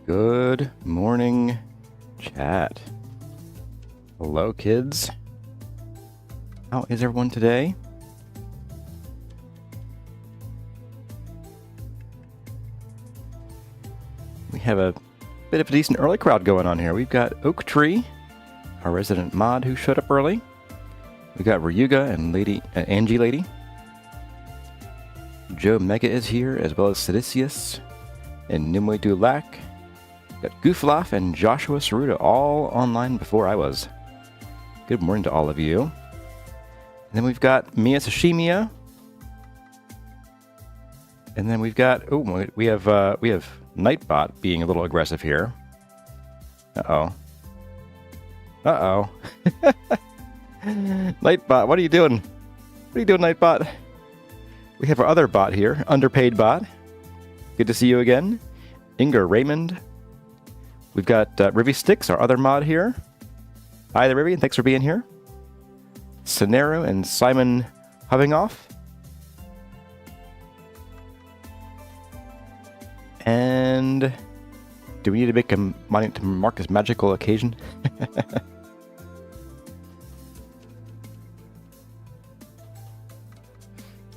Good morning, chat. Hello, kids. How is everyone today? We have a bit of a decent early crowd going on here. We've got Oak Tree, our resident mod who showed up early. We've got Ryuga and Angie Lady. Joe Mega is here, as well as Sidicius and Nimue Dulac. Got Gooflaugh and Joshua Saruda all online before I was. Good morning to all of you. And then we've got Mia Sashimia. And then we've got we have Nightbot being a little aggressive here. Uh-oh. Uh-oh. Nightbot, what are you doing? What are you doing, Nightbot? We have our other bot here, Underpaid Bot. Good to see you again. Inger Raymond. We've got Rivy Sticks, our other mod here. Hi there, Rivy, and thanks for being here. Sonero and Simon Hovinghoff. And do we need to make a monument to mark this magical occasion?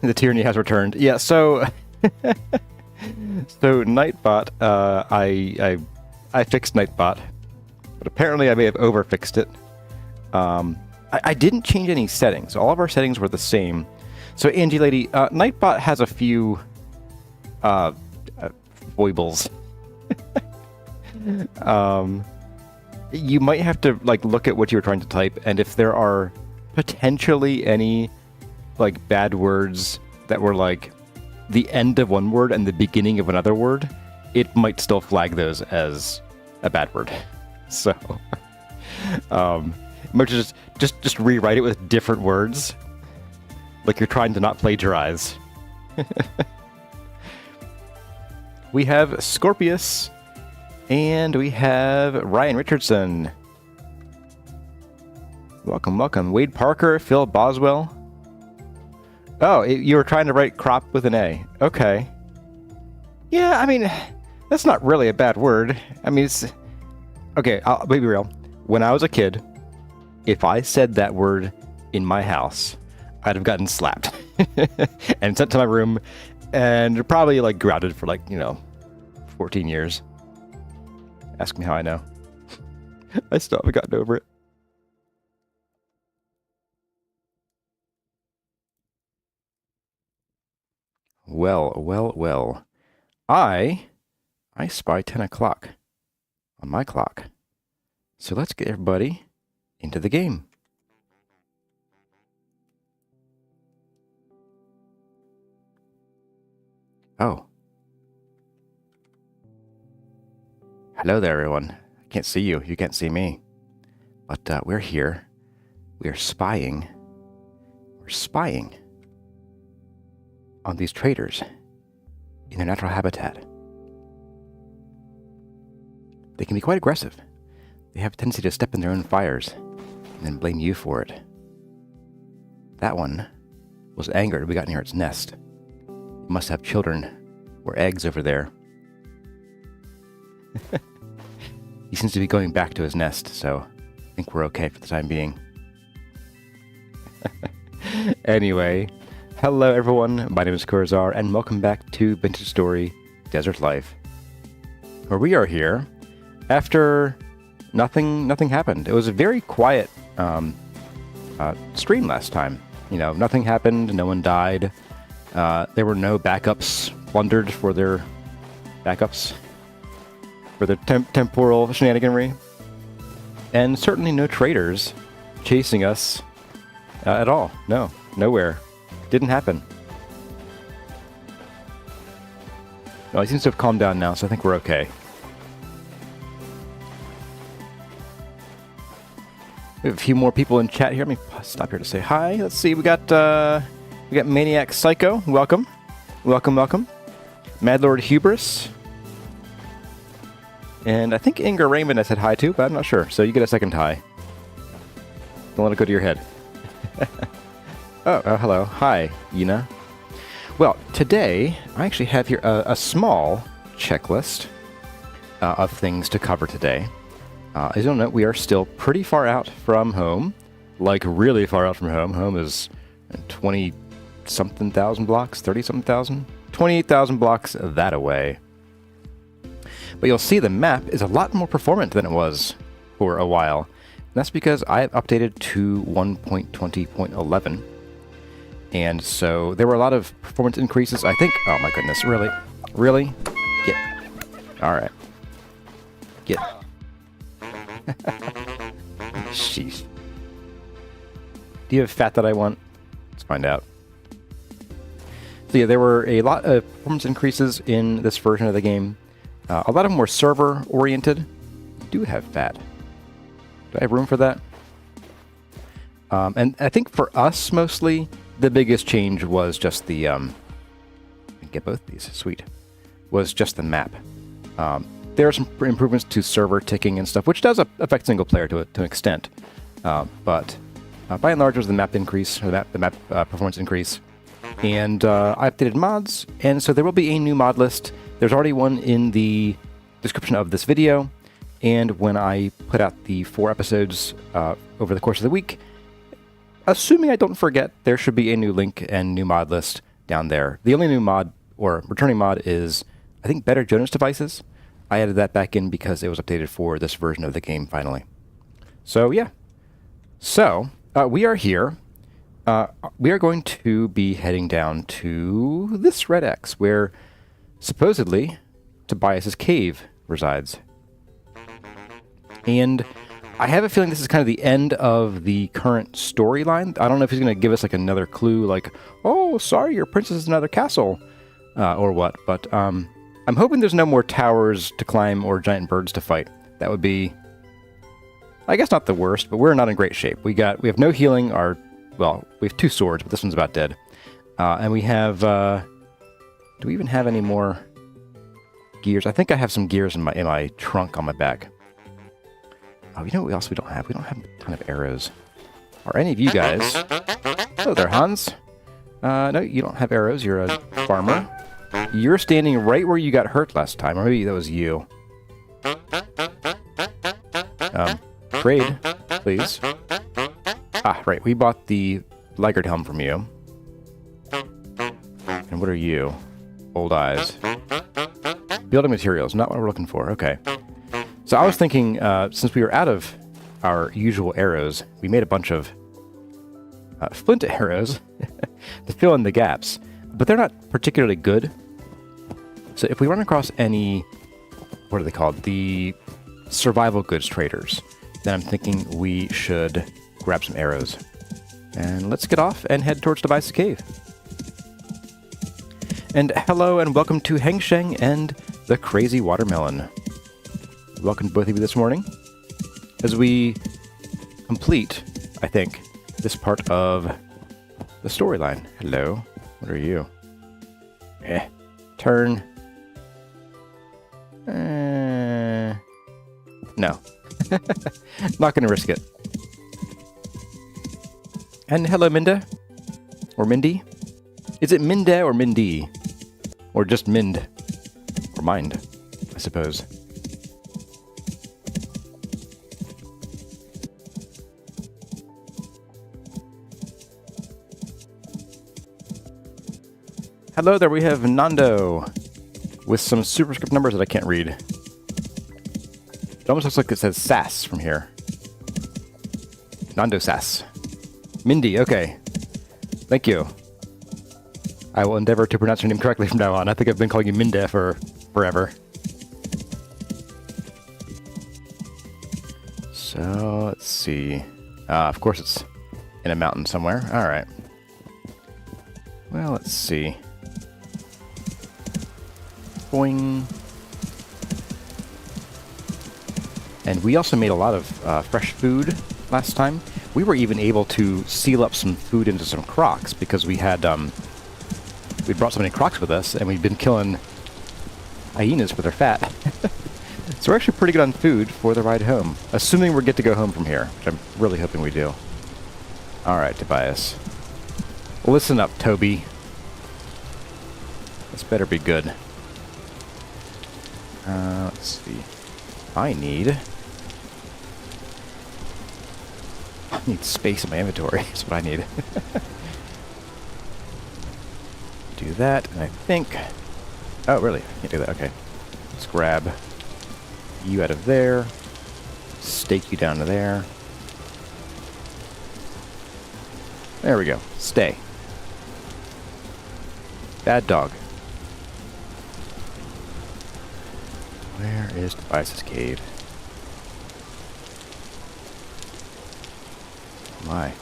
The tyranny has returned. Yeah, so so Nightbot, I fixed Nightbot, but apparently I may have overfixed it. I didn't change any settings. All of our settings were the same. So Angie Lady, Nightbot has a few foibles. You might have to look at what you were trying to type, and if there are potentially any bad words that were the end of one word and the beginning of another word, it might still flag those as a bad word. So, might just rewrite it with different words, like you're trying to not plagiarize. We have Scorpius, and we have Ryan Richardson. Welcome, welcome. Wade Parker, Phil Boswell. Oh, you were trying to write crop with an A. Okay. Yeah, I mean, that's not really a bad word. I mean, it's... Okay, I'll be real. When I was a kid, if I said that word in my house, I'd have gotten slapped. And sent to my room, and probably, grounded for, 14 years. Ask me how I know. I still haven't gotten over it. Well, well, well. I spy 10 o'clock on my clock. So let's get everybody into the game. Oh. Hello there, everyone. I can't see you. You can't see me. But we're here. We are spying. We're spying on these traders in their natural habitat. They can be quite aggressive. They have a tendency to step in their own fires and then blame you for it. That one was angered we got near its nest. It must have children or eggs over there. He seems to be going back to his nest, so I think we're okay for the time being. Anyway, hello everyone, my name is Kurzar, and welcome back to Vintage Story Desert Life, where we are here after nothing happened. It was a very quiet stream last time. Nothing happened, no one died. There were no backups plundered for their backups, for their temporal shenaniganry, and certainly no traders chasing us at all. No, nowhere. Didn't happen. Well, he seems to have calmed down now, so I think we're okay. We have a few more people in chat here. Let me stop here to say hi. Let's see. We got Maniac Psycho. Welcome, welcome, welcome. Mad Lord Hubris, and I think Inger Raymond I said hi to, but I'm not sure. So you get a second hi. Don't let it go to your head. Oh, hello. Hi, Ina. Well, today I actually have here a small checklist of things to cover today. As you'll note, we are still pretty far out from home. Like, really far out from home. Home is 20-something thousand blocks, 30-something thousand? 28,000 blocks that away. But you'll see the map is a lot more performant than it was for a while. And that's because I have updated to 1.20.11. And so there were a lot of performance increases. I think... Oh my goodness, really? Really? Get... Alright. Get... Sheesh. Do you have fat that I want? Let's find out. So yeah, there were a lot of performance increases in this version of the game. A lot of them were server-oriented. Do have fat. Do I have room for that? And I think for us, mostly, the biggest change was just the... get both these. Sweet. Was just the map. There are some improvements to server ticking and stuff, which does affect single player to an extent. But by and large, it was the map increase, or the map performance increase. And I updated mods, and so there will be a new mod list. There's already one in the description of this video, and when I put out the 4 episodes over the course of the week, assuming I don't forget, there should be a new link and new mod list down there. The only new mod, or returning mod, is, I think, better Jonas devices. I added that back in because it was updated for this version of the game, finally. So, yeah. So, we are here. We are going to be heading down to this red X, where supposedly Tobias's cave resides. And I have a feeling this is kind of the end of the current storyline. I don't know if he's going to give us like another clue, like, oh, sorry, your princess is in another castle, or what. But I'm hoping there's no more towers to climb or giant birds to fight. That would be, I guess, not the worst, but we're not in great shape. We have no healing. Well, we have 2 swords, but this one's about dead. And we have, do we even have any more gears? I think I have some gears in my trunk on my back. Oh, you know what else we don't have? We don't have a ton of arrows. Are any of you guys... Hello there, Hans. No, you don't have arrows. You're a farmer. You're standing right where you got hurt last time, or maybe that was you. Trade, please. Ah, right. We bought the laggard helm from you. And what are you? Old eyes. Building materials, not what we're looking for. Okay. So I was thinking, since we were out of our usual arrows, we made a bunch of flint arrows to fill in the gaps. But they're not particularly good. So if we run across any, what are they called? The survival goods traders, then I'm thinking we should grab some arrows. And let's get off and head towards Tobias' cave. And hello and welcome to Heng Sheng and the Crazy Watermelon. Welcome to both of you this morning as we complete, I think, this part of the storyline. Hello. What are you? Turn. No. Not going to risk it. And hello, Minda. Or Mindy. Is it Minda or Mindy? Or just Mind? Or Mind, I suppose. Hello there, we have Nando with some superscript numbers that I can't read. It almost looks like it says Sass from here. Nando Sass. Mindy, okay. Thank you. I will endeavor to pronounce your name correctly from now on. I think I've been calling you Minda for forever. So, let's see. Of course it's in a mountain somewhere. Alright. Well, let's see. Boing. And we also made a lot of fresh food last time. We were even able to seal up some food into some crocs because we had we brought so many crocs with us, and we've been killing hyenas for their fat. So we're actually pretty good on food for the ride home, assuming we get to go home from here, which I'm really hoping we do. All right, Tobias. Listen up, Toby. This better be good. Let's see. I need space in my inventory. That's what I need. Do that, and I think... Oh, really? I can't do that. Okay. Let's grab you out of there. Stake you down to there. There we go. Stay. Bad dog. Where is Tobias's cave? My.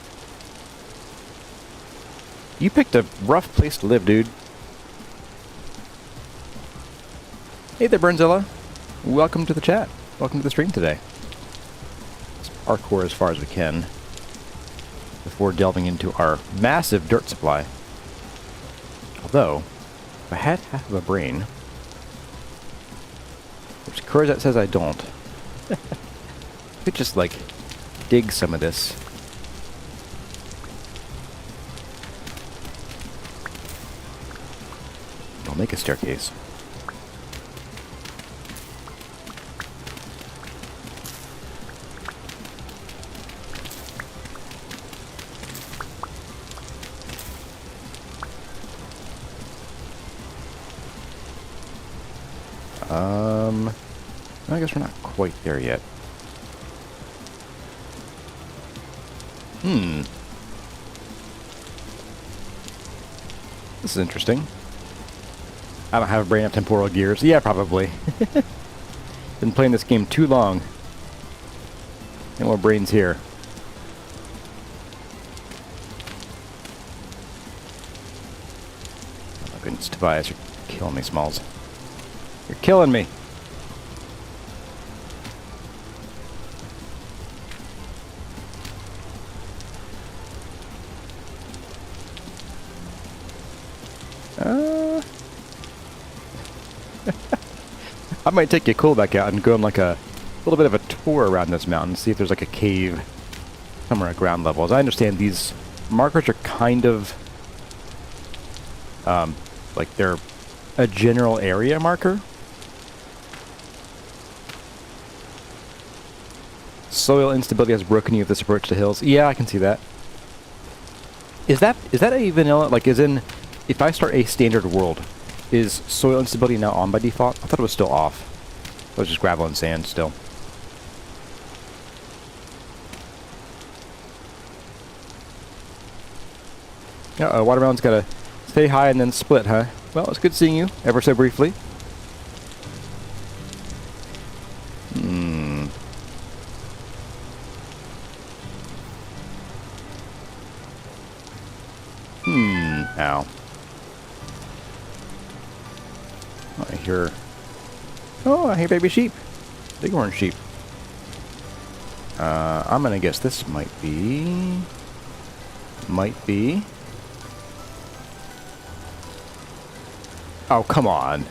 You picked a rough place to live, dude. Hey there, Burnzilla. Welcome to the chat. Welcome to the stream today. Let's parkour as far as we can before delving into our massive dirt supply. Although, if I had half of a brain, which courage that says I don't, I could just, like, dig some of this. I'll make a staircase. I guess we're not quite there yet. This is interesting. I don't have a brain of temporal gears. Yeah, probably. Been playing this game too long. No more brains here. Oh my goodness, Tobias, you're killing me, Smalls. You're killing me. I might take your cool back out and go on like a little bit of a tour around this mountain, see if there's like a cave somewhere at ground level. As I understand, these markers are kind of like they're a general area marker. Soil instability has broken you with this approach to hills. Yeah, I can see that. Is that a vanilla, like as in if I start a standard world, is soil instability now on by default? I thought it was still off. It was just gravel and sand still. Uh-oh, watermelon's gotta stay high and then split, huh? Well, it's good seeing you, ever so briefly. Ow. Oh, I hear... Oh, I hear baby sheep. Bighorn sheep. I'm gonna guess this might be... Oh, come on.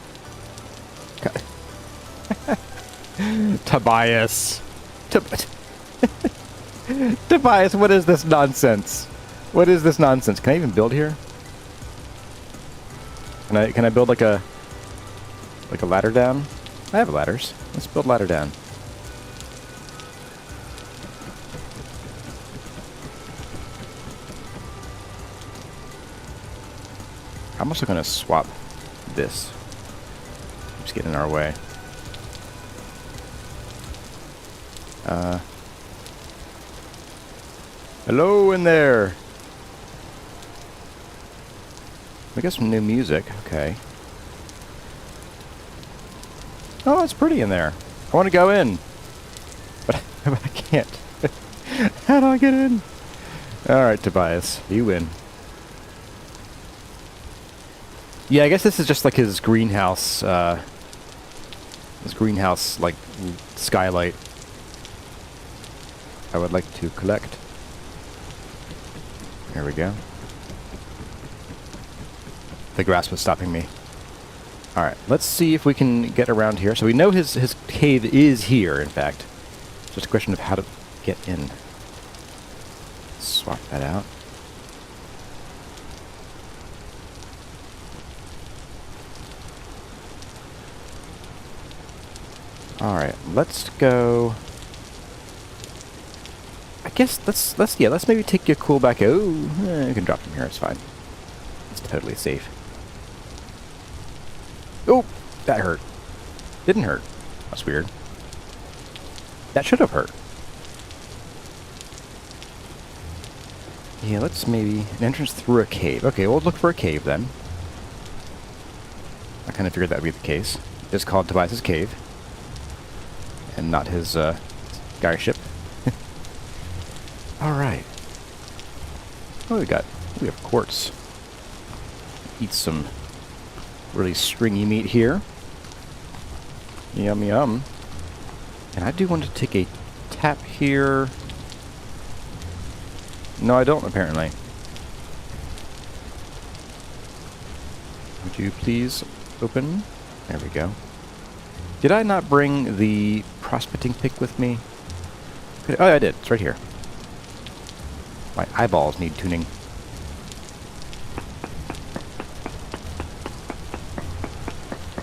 Tobias. Tobias, what is this nonsense? What is this nonsense? Can I even build here? Can I build like a ladder down? I have ladders. Let's build ladder down. I'm also gonna swap this. Just getting in our way. Hello in there. We got some new music. Okay. Oh, it's pretty in there. I want to go in, but I can't. How do I get in? All right, Tobias, you win. Yeah, I guess this is just like his greenhouse. His greenhouse, like skylight. I would like to collect. There we go. The grass was stopping me. Alright, let's see if we can get around here. So we know his cave is here, in fact. It's just a question of how to get in. Swap that out. Alright, let's go... I guess let's maybe take your cool back. Oh, you can drop from here, it's fine. It's totally safe. Oh, that hurt. Didn't hurt. That's weird. That should have hurt. Yeah, let's maybe... An entrance through a cave. Okay, we'll look for a cave then. I kind of figured that would be the case. It's called Tobias's Cave. And not his, guy ship. Alright. What do we got? We have quartz. Eat some really stringy meat here. Yum yum. And I do want to take a tap here. No, I don't, apparently. Would you please open? There we go. Did I not bring the prospecting pick with me? Oh, yeah, I did. It's right here. My eyeballs need tuning.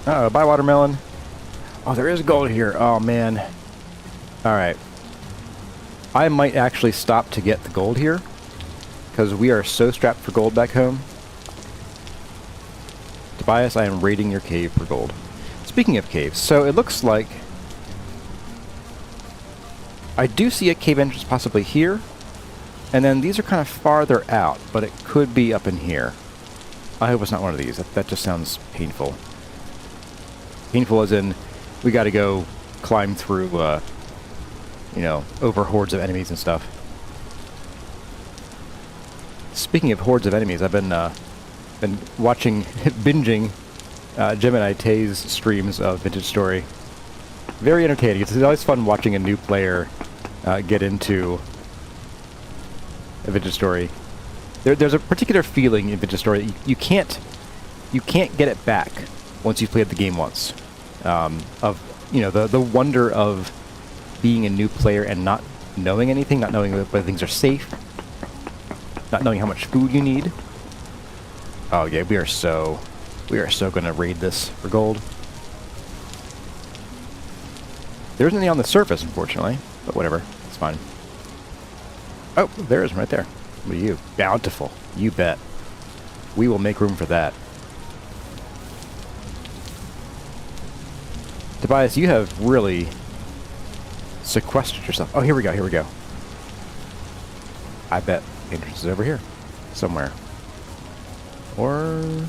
Uh-oh, bye, watermelon. Oh, there is gold here. Oh, man. Alright. I might actually stop to get the gold here, because we are so strapped for gold back home. Tobias, I am raiding your cave for gold. Speaking of caves, so it looks like I do see a cave entrance possibly here, and then these are kind of farther out, but it could be up in here. I hope it's not one of these. That just sounds painful. Painful as in, we gotta go climb through, you know, over hordes of enemies and stuff. Speaking of hordes of enemies, I've been watching, binging Gemini Tay's streams of Vintage Story. Very entertaining. It's always fun watching a new player get into a Vintage Story. There's a particular feeling in Vintage Story that you can't get it back once you've played the game once. Of, you know, the wonder of being a new player and not knowing anything, not knowing whether things are safe, not knowing how much food you need. Oh yeah, we are so gonna raid this for gold. There isn't any on the surface, unfortunately, but whatever, it's fine. Oh, there is one right there. What are you? Bountiful. You bet. We will make room for that. Tobias, you have really sequestered yourself. Oh, here we go, here we go. I bet the entrance is over here. Somewhere. Or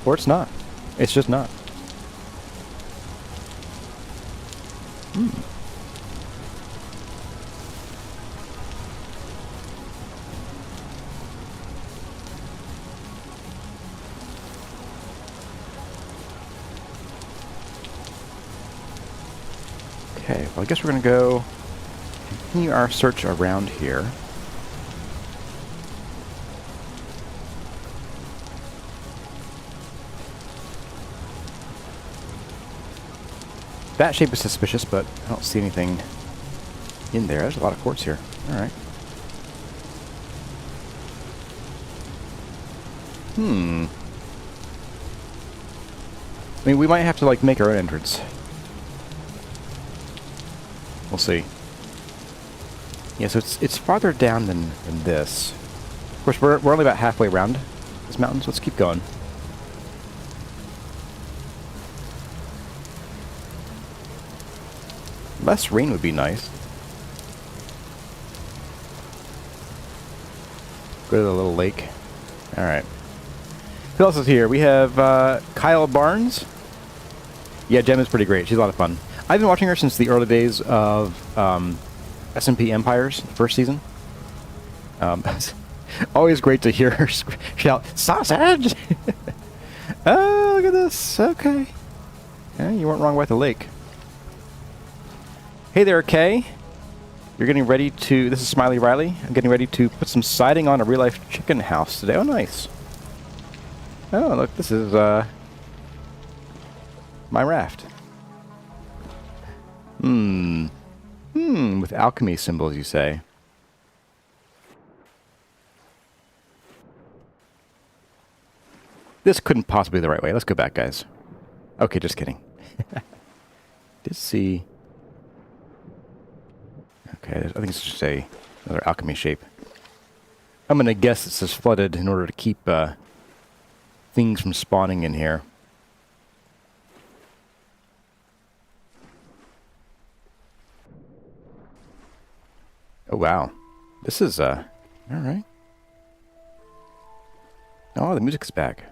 it's not. It's just not. Okay, well I guess we're gonna go continue our search around here. That shape is suspicious, but I don't see anything in there. There's a lot of quartz here. Alright. I mean, we might have to, like, make our own entrance. We'll see. Yeah, so it's farther down than this. Of course, we're only about halfway around this mountain, so let's keep going. Less rain would be nice. Go to the little lake. Alright. Who else is here? We have Kyle Barnes. Yeah, Gem is pretty great. She's a lot of fun. I've been watching her since the early days of S&P Empires, the first season. Always great to hear her shout, "Sausage!" Oh, look at this. Okay. Yeah, you weren't wrong about the lake. Hey there, Kay. You're getting ready to... This is Smiley Riley. I'm getting ready to put some siding on a real-life chicken house today. Oh, nice. Oh, look, this is, my raft. With alchemy symbols, you say. This couldn't possibly be the right way. Let's go back, guys. Okay, just kidding. Let's see. Okay, I think it's just another alchemy shape. I'm gonna guess it's just flooded in order to keep things from spawning in here. Oh wow, this is all right. Oh, the music's back.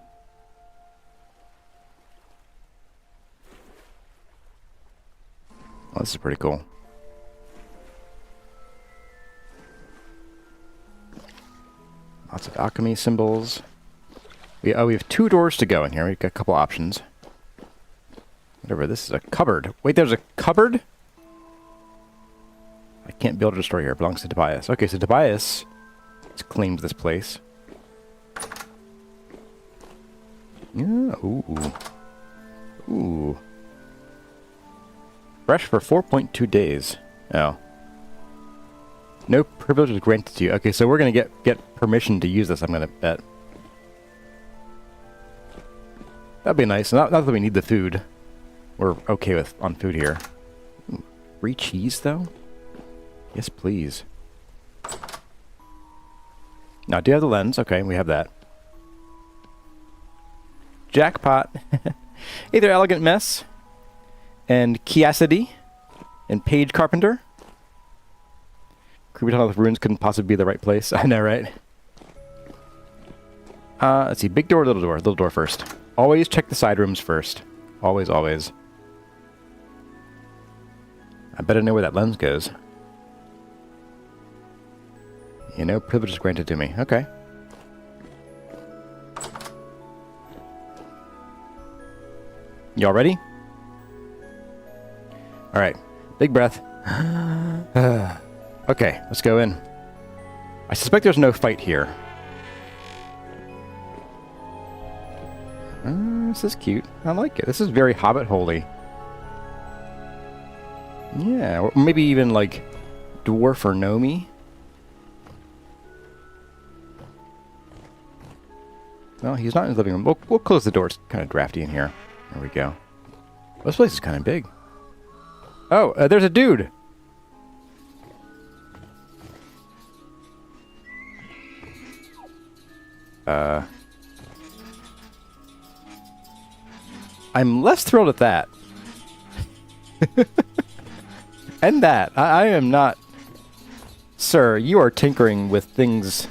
Oh, this is pretty cool. Lots of alchemy symbols. We have 2 doors to go in here. We've got a couple options. Whatever, this is a cupboard. Wait, there's a cupboard? I can't build or destroy here. It belongs to Tobias. Okay, so Tobias has claimed this place. Yeah, ooh. Ooh. Fresh for 4.2 days. Oh. No privilege is granted to you. Okay, so we're gonna get permission to use this, I'm gonna bet. That'd be nice. Not that we need the food. We're okay on food here. Ooh, free cheese, though? Yes, please. Now, do you have the lens? Okay, we have that. Jackpot. Either Elegant Mess and Chiasity and Page Carpenter. Creepy Tunnel with Ruins couldn't possibly be the right place. I know, right? Let's see. Big door, little door. Little door first. Always check the side rooms first. Always, always. I better know where that lens goes. You know, privilege is granted to me. Okay. Y'all ready? Alright. Big breath. Okay, let's go in. I suspect there's no fight here. This is cute. I like it. This is very Hobbit holy. Yeah, or maybe even like dwarf or gnomey. Well, he's not in his living room. We'll close the door. It's kind of drafty in here. There we go. This place is kind of big. Oh, there's a dude. I'm less thrilled at that. And that. I am not... Sir, you are tinkering with things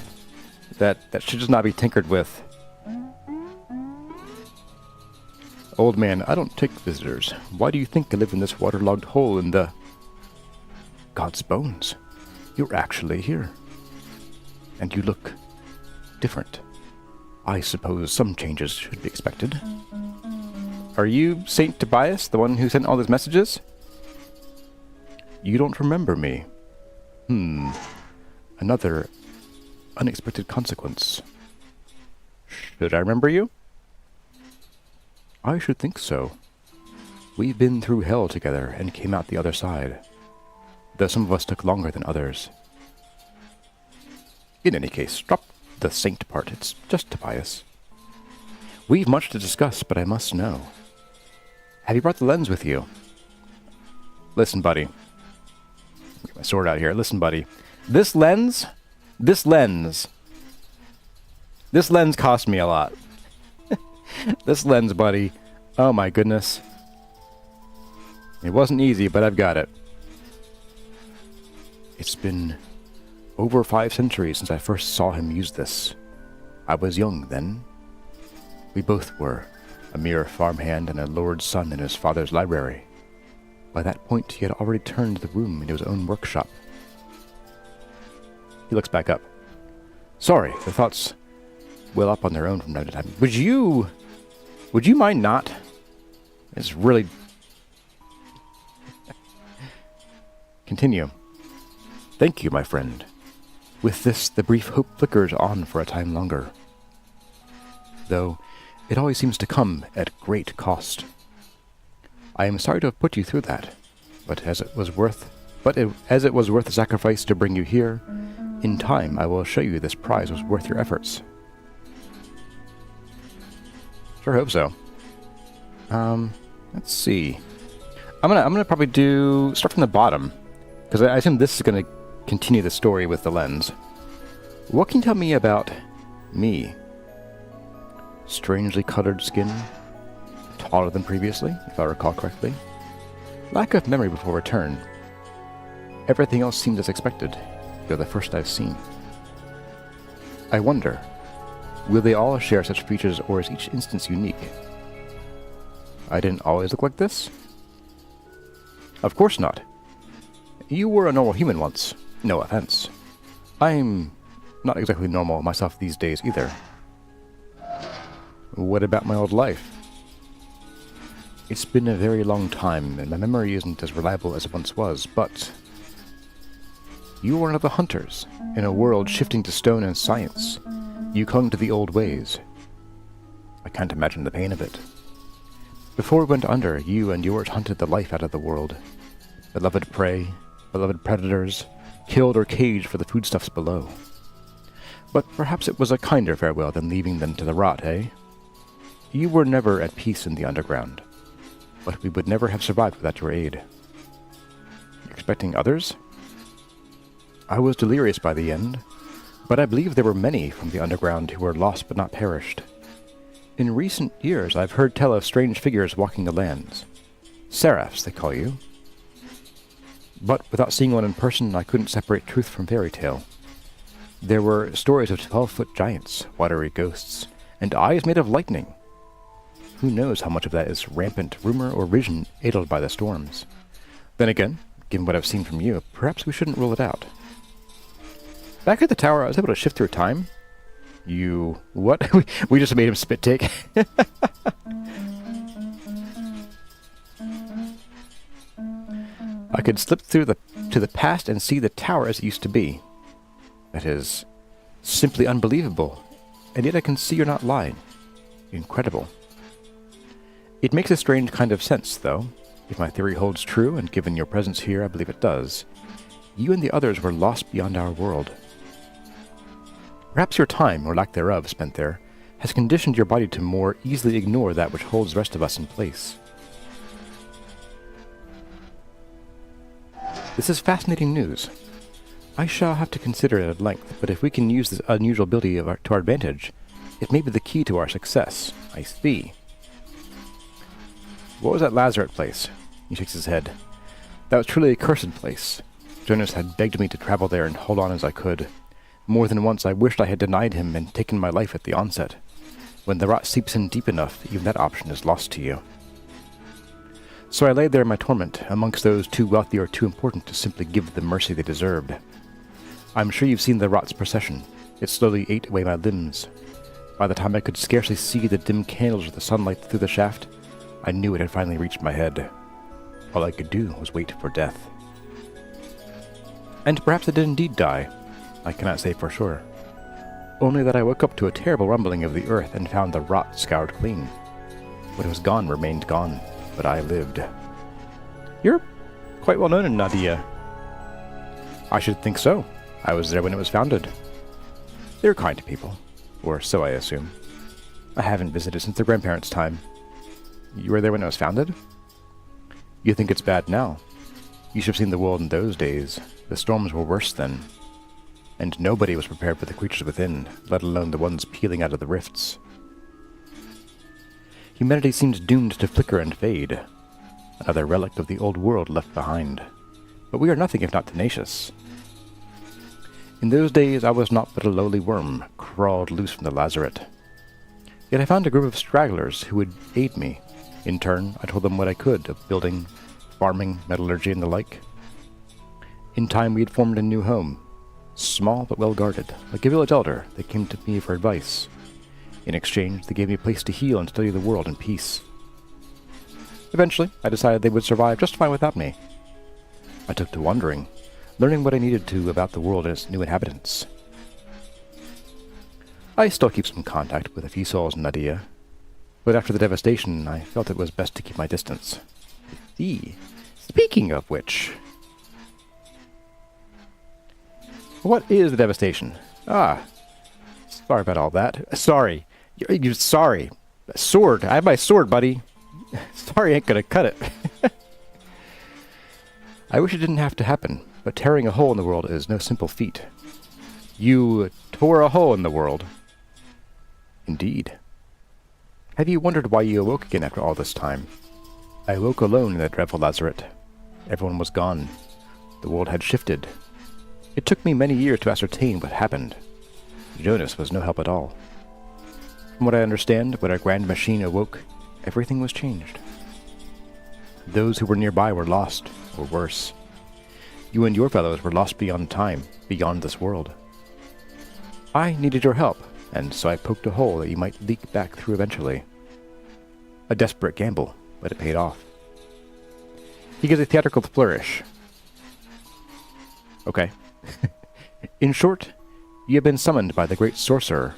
that should just not be tinkered with. Old man, I don't take visitors. Why do you think I live in this waterlogged hole in the... God's bones? You're actually here. And you look... different. I suppose some changes should be expected. Are you Saint Tobias, the one who sent all those messages? You don't remember me. Another unexpected consequence. Should I remember you? I should think so. We've been through hell together and came out the other side, though some of us took longer than others. In any case, drop the saint part. It's just Tobias. We've much to discuss, but I must know. Have you brought the lens with you? Listen, buddy. Get my sword out here. Listen, buddy. This lens cost me a lot. This lens, buddy. Oh my goodness. It wasn't easy, but I've got it. It's been over 5 centuries since I first saw him use this. I was young then. We both were. A mere farmhand and a lord's son in his father's library. By that point, he had already turned the room into his own workshop. He looks back up. Sorry, the thoughts well up on their own from time to time. Would you mind not? It's really... Continue. Thank you, my friend. With this, the brief hope flickers on for a time longer. Though, it always seems to come at great cost. I am sorry to have put you through that, but as it was worth the sacrifice to bring you here, in time I will show you this prize was worth your efforts. Sure hope so. Let's see. I'm gonna probably start from the bottom, because I assume this is gonna continue the story with the lens. What can you tell me about me? Strangely colored skin, taller than previously, if I recall correctly. Lack of memory before return. Everything else seemed as expected. You're the first I've seen. I wonder, will they all share such features, or is each instance unique? I didn't always look like this? Of course not. You were a normal human once. No offense. I'm not exactly normal myself these days either. What about my old life? It's been a very long time, and my memory isn't as reliable as it once was, but... You were one of the hunters, in a world shifting to stone and science. You clung to the old ways. I can't imagine the pain of it. Before we went under, you and yours hunted the life out of the world. Beloved prey, beloved predators, killed or caged for the foodstuffs below. But perhaps it was a kinder farewell than leaving them to the rot, eh? You were never at peace in the underground, but we would never have survived without your aid. Expecting others? I was delirious by the end, but I believe there were many from the underground who were lost but not perished. In recent years, I've heard tell of strange figures walking the lands. Seraphs, they call you. But without seeing one in person, I couldn't separate truth from fairy tale. There were stories of 12-foot giants, watery ghosts, and eyes made of lightning. Who knows how much of that is rampant rumor or vision aided by the storms? Then again, given what I've seen from you, perhaps we shouldn't rule it out. Back at the tower, I was able to shift through time. You... what? We just made him spit take. I could slip through to the past and see the tower as it used to be. That is simply unbelievable, and yet I can see you're not lying. Incredible. It makes a strange kind of sense, though. If my theory holds true, and given your presence here, I believe it does. You and the others were lost beyond our world. Perhaps your time, or lack thereof, spent there, has conditioned your body to more easily ignore that which holds the rest of us in place. This is fascinating news. I shall have to consider it at length, but if we can use this unusual ability to our advantage, it may be the key to our success. I see. What was that Lazarus place? He shakes his head. That was truly a cursed place. Jonas had begged me to travel there and hold on as I could. More than once I wished I had denied him and taken my life at the onset. When the rot seeps in deep enough, even that option is lost to you. So I lay there in my torment, amongst those too wealthy or too important to simply give them mercy they deserved. I'm sure you've seen the rot's procession. It slowly ate away my limbs. By the time I could scarcely see the dim candles of the sunlight through the shaft, I knew it had finally reached my head. All I could do was wait for death. And perhaps I did indeed die. I cannot say for sure. Only that I woke up to a terrible rumbling of the earth and found the rot scoured clean. What was gone remained gone, but I lived. You're quite well known in Nadia. I should think so. I was there when it was founded. They're kind people, or so I assume. I haven't visited since their grandparents' time. You were there when it was founded? You think it's bad now. You should have seen the world in those days. The storms were worse then. And nobody was prepared for the creatures within, let alone the ones peeling out of the rifts. Humanity seems doomed to flicker and fade. Another relic of the old world left behind. But we are nothing if not tenacious. In those days I was naught but a lowly worm, crawled loose from the lazaret. Yet I found a group of stragglers who would aid me. In turn, I told them what I could of building, farming, metallurgy, and the like. In time we had formed a new home. Small but well guarded. Like a village elder, they came to me for advice. In exchange, they gave me a place to heal and study the world in peace. Eventually, I decided they would survive just fine without me. I took to wandering, learning what I needed to about the world and its new inhabitants. I still keep some contact with a few souls in Nadia, but after the devastation, I felt it was best to keep my distance. Speaking of which... What is the devastation? Sorry about all that. Sorry. You're sorry. Sword. I have my sword, buddy. Sorry ain't gonna cut it. I wish it didn't have to happen, but tearing a hole in the world is no simple feat. You tore a hole in the world. Indeed. Have you wondered why you awoke again after all this time? I awoke alone in the dreadful lazaret. Everyone was gone. The world had shifted. It took me many years to ascertain what happened. Jonas was no help at all. From what I understand, when our grand machine awoke, everything was changed. Those who were nearby were lost, or worse. You and your fellows were lost beyond time, beyond this world. I needed your help, and so I poked a hole that you might leak back through eventually. A desperate gamble, but it paid off. He gives a theatrical flourish. Okay. In short, you have been summoned by the great sorcerer.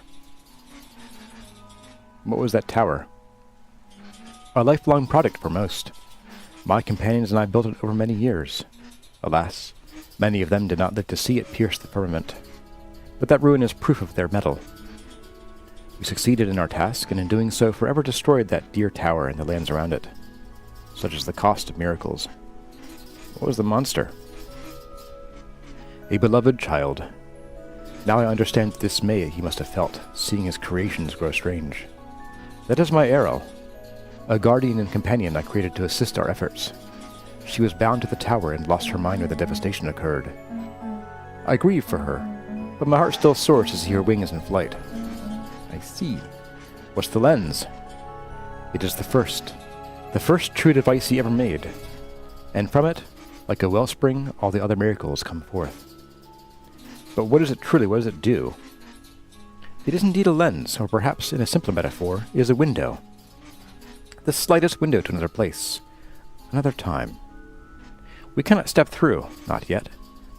What was that tower? A lifelong project for most. My companions and I built it over many years. Alas, many of them did not live to see it pierce the firmament. But that ruin is proof of their mettle. We succeeded in our task, and in doing so forever destroyed that dear tower and the lands around it. Such is the cost of miracles. What was the monster? A beloved child. Now I understand the dismay he must have felt, seeing his creations grow strange. That is my Errol, a guardian and companion I created to assist our efforts. She was bound to the tower and lost her mind when the devastation occurred. I grieve for her, but my heart still soars to see her wings in flight. I see. What's the lens? It is the first true device he ever made. And from it, like a wellspring, all the other miracles come forth. But what is it truly? What does it do? It is indeed a lens, or perhaps, in a simpler metaphor, it is a window. The slightest window to another place, another time. We cannot step through, not yet,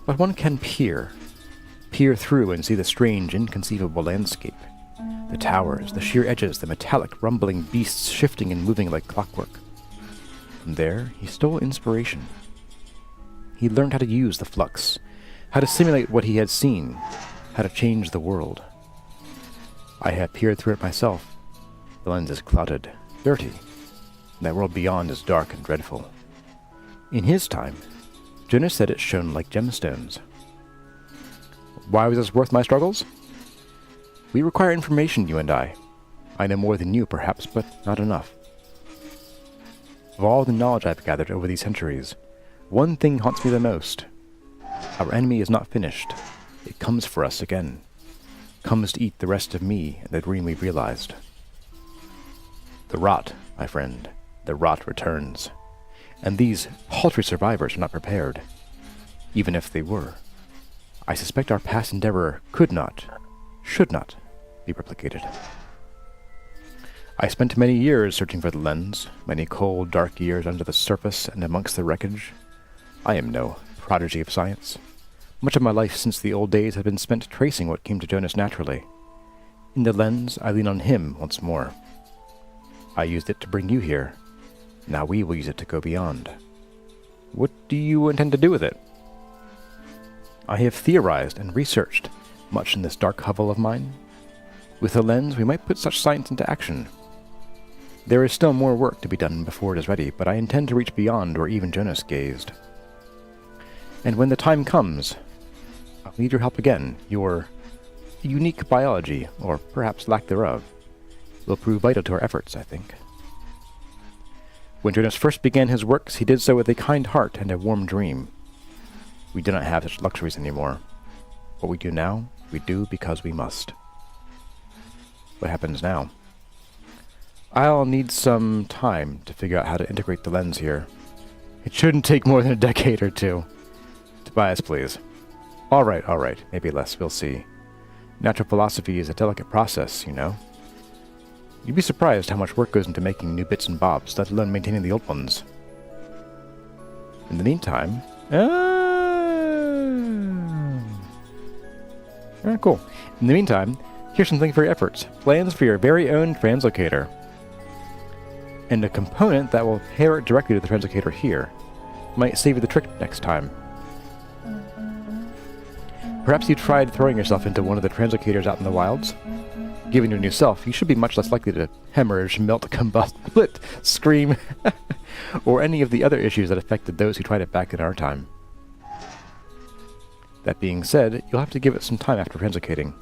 but one can peer through and see the strange, inconceivable landscape. The towers, the sheer edges, the metallic, rumbling beasts shifting and moving like clockwork. From there, he stole inspiration. He learned how to use the flux, how to simulate what he had seen, how to change the world. I have peered through it myself. The lens is clouded, dirty, and that world beyond is dark and dreadful. In his time, Jonas said it shone like gemstones. Why was this worth my struggles? We require information, you and I. I know more than you, perhaps, but not enough. Of all the knowledge I've gathered over these centuries, one thing haunts me the most. Our enemy is not finished. It comes for us again. Comes to eat the rest of me and the dream we've realized. The rot, my friend, the rot returns. And these paltry survivors are not prepared. Even if they were, I suspect our past endeavor could not, should not, be replicated. I spent many years searching for the lens, many cold, dark years under the surface and amongst the wreckage. I am no prodigy of science. Much of my life since the old days had been spent tracing what came to Jonas naturally. In the lens, I lean on him once more. I used it to bring you here. Now we will use it to go beyond. What do you intend to do with it? I have theorized and researched much in this dark hovel of mine. With the lens, we might put such science into action. There is still more work to be done before it is ready, but I intend to reach beyond where even Jonas gazed. And when the time comes, I'll need your help again. Your unique biology, or perhaps lack thereof, will prove vital to our efforts, I think. When Jonas first began his works, he did so with a kind heart and a warm dream. We do not have such luxuries anymore. What we do now, we do because we must. What happens now? I'll need some time to figure out how to integrate the lens here. It shouldn't take more than a decade or two. Tobias, please. All right, maybe less, we'll see. Natural philosophy is a delicate process, you know. You'd be surprised how much work goes into making new bits and bobs, let alone maintaining the old ones. In the meantime... cool. In the meantime, here's something for your efforts. Plans for your very own translocator. And a component that will pair it directly to the translocator here. Might save you the trick next time. Perhaps you tried throwing yourself into one of the translocators out in the wilds? Given your new self, you should be much less likely to hemorrhage, melt, combust, split, scream, or any of the other issues that affected those who tried it back in our time. That being said, you'll have to give it some time after translocating.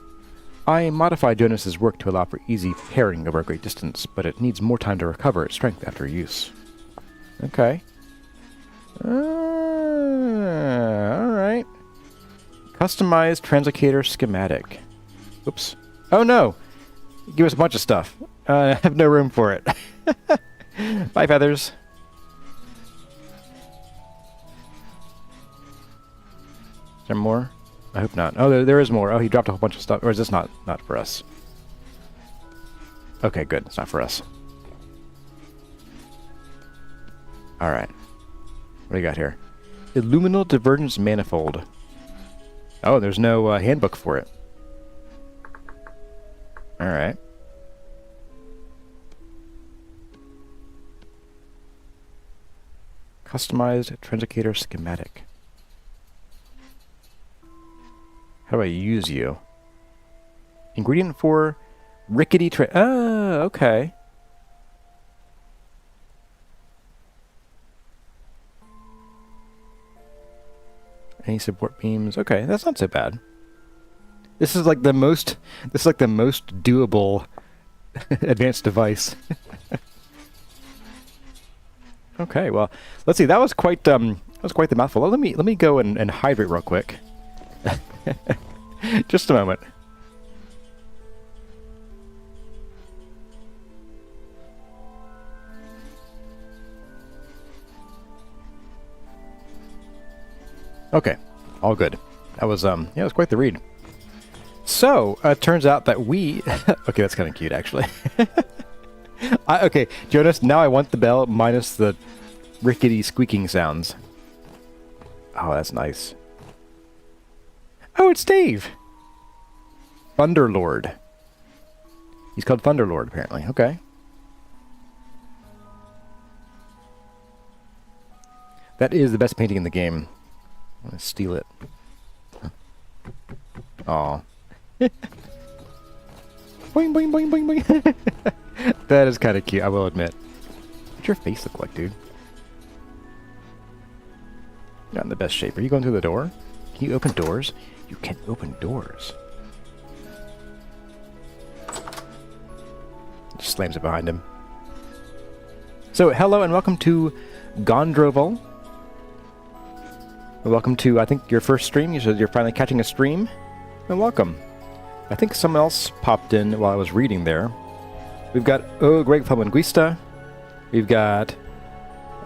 I modified Jonas's work to allow for easy pairing over a great distance, but it needs more time to recover its strength after use. Okay. Alright. Customized translocator schematic. Oops. Oh no! Give us a bunch of stuff. I have no room for it. Bye, feathers. Is there more? I hope not. Oh, there is more. Oh, he dropped a whole bunch of stuff. Or is this not for us? Okay, good. It's not for us. Alright. What do you got here? Illuminal Divergence Manifold. Oh, there's no handbook for it. Alright. Customized translocator schematic. How do I use you? Ingredient for rickety oh, okay. Any support beams? Okay, that's not so bad. This is like the most doable advanced device. Okay, well, let's see. That was quite the mouthful. Let me go and hydrate real quick. Just a moment. Okay, all good. That was yeah, it was quite the read. So, turns out that we... okay, that's kind of cute, actually. Okay, Jonas, now I want the bell minus the rickety squeaking sounds. Oh, that's nice. Oh, it's Dave! Thunderlord. He's called Thunderlord, apparently. Okay. That is the best painting in the game. I'm gonna steal it. Aw. Boing, boing, boing, boing, boing. That is kind of cute, I will admit. What's your face look like, dude? Not in the best shape. Are you going through the door? Can you open doors? You can open doors. Just slams it behind him. So, hello and welcome to Gondroval. Welcome to, I think, your first stream. You said you're finally catching a stream. And welcome. I think someone else popped in while I was reading there. We've got Greg Felmanguista. We've got,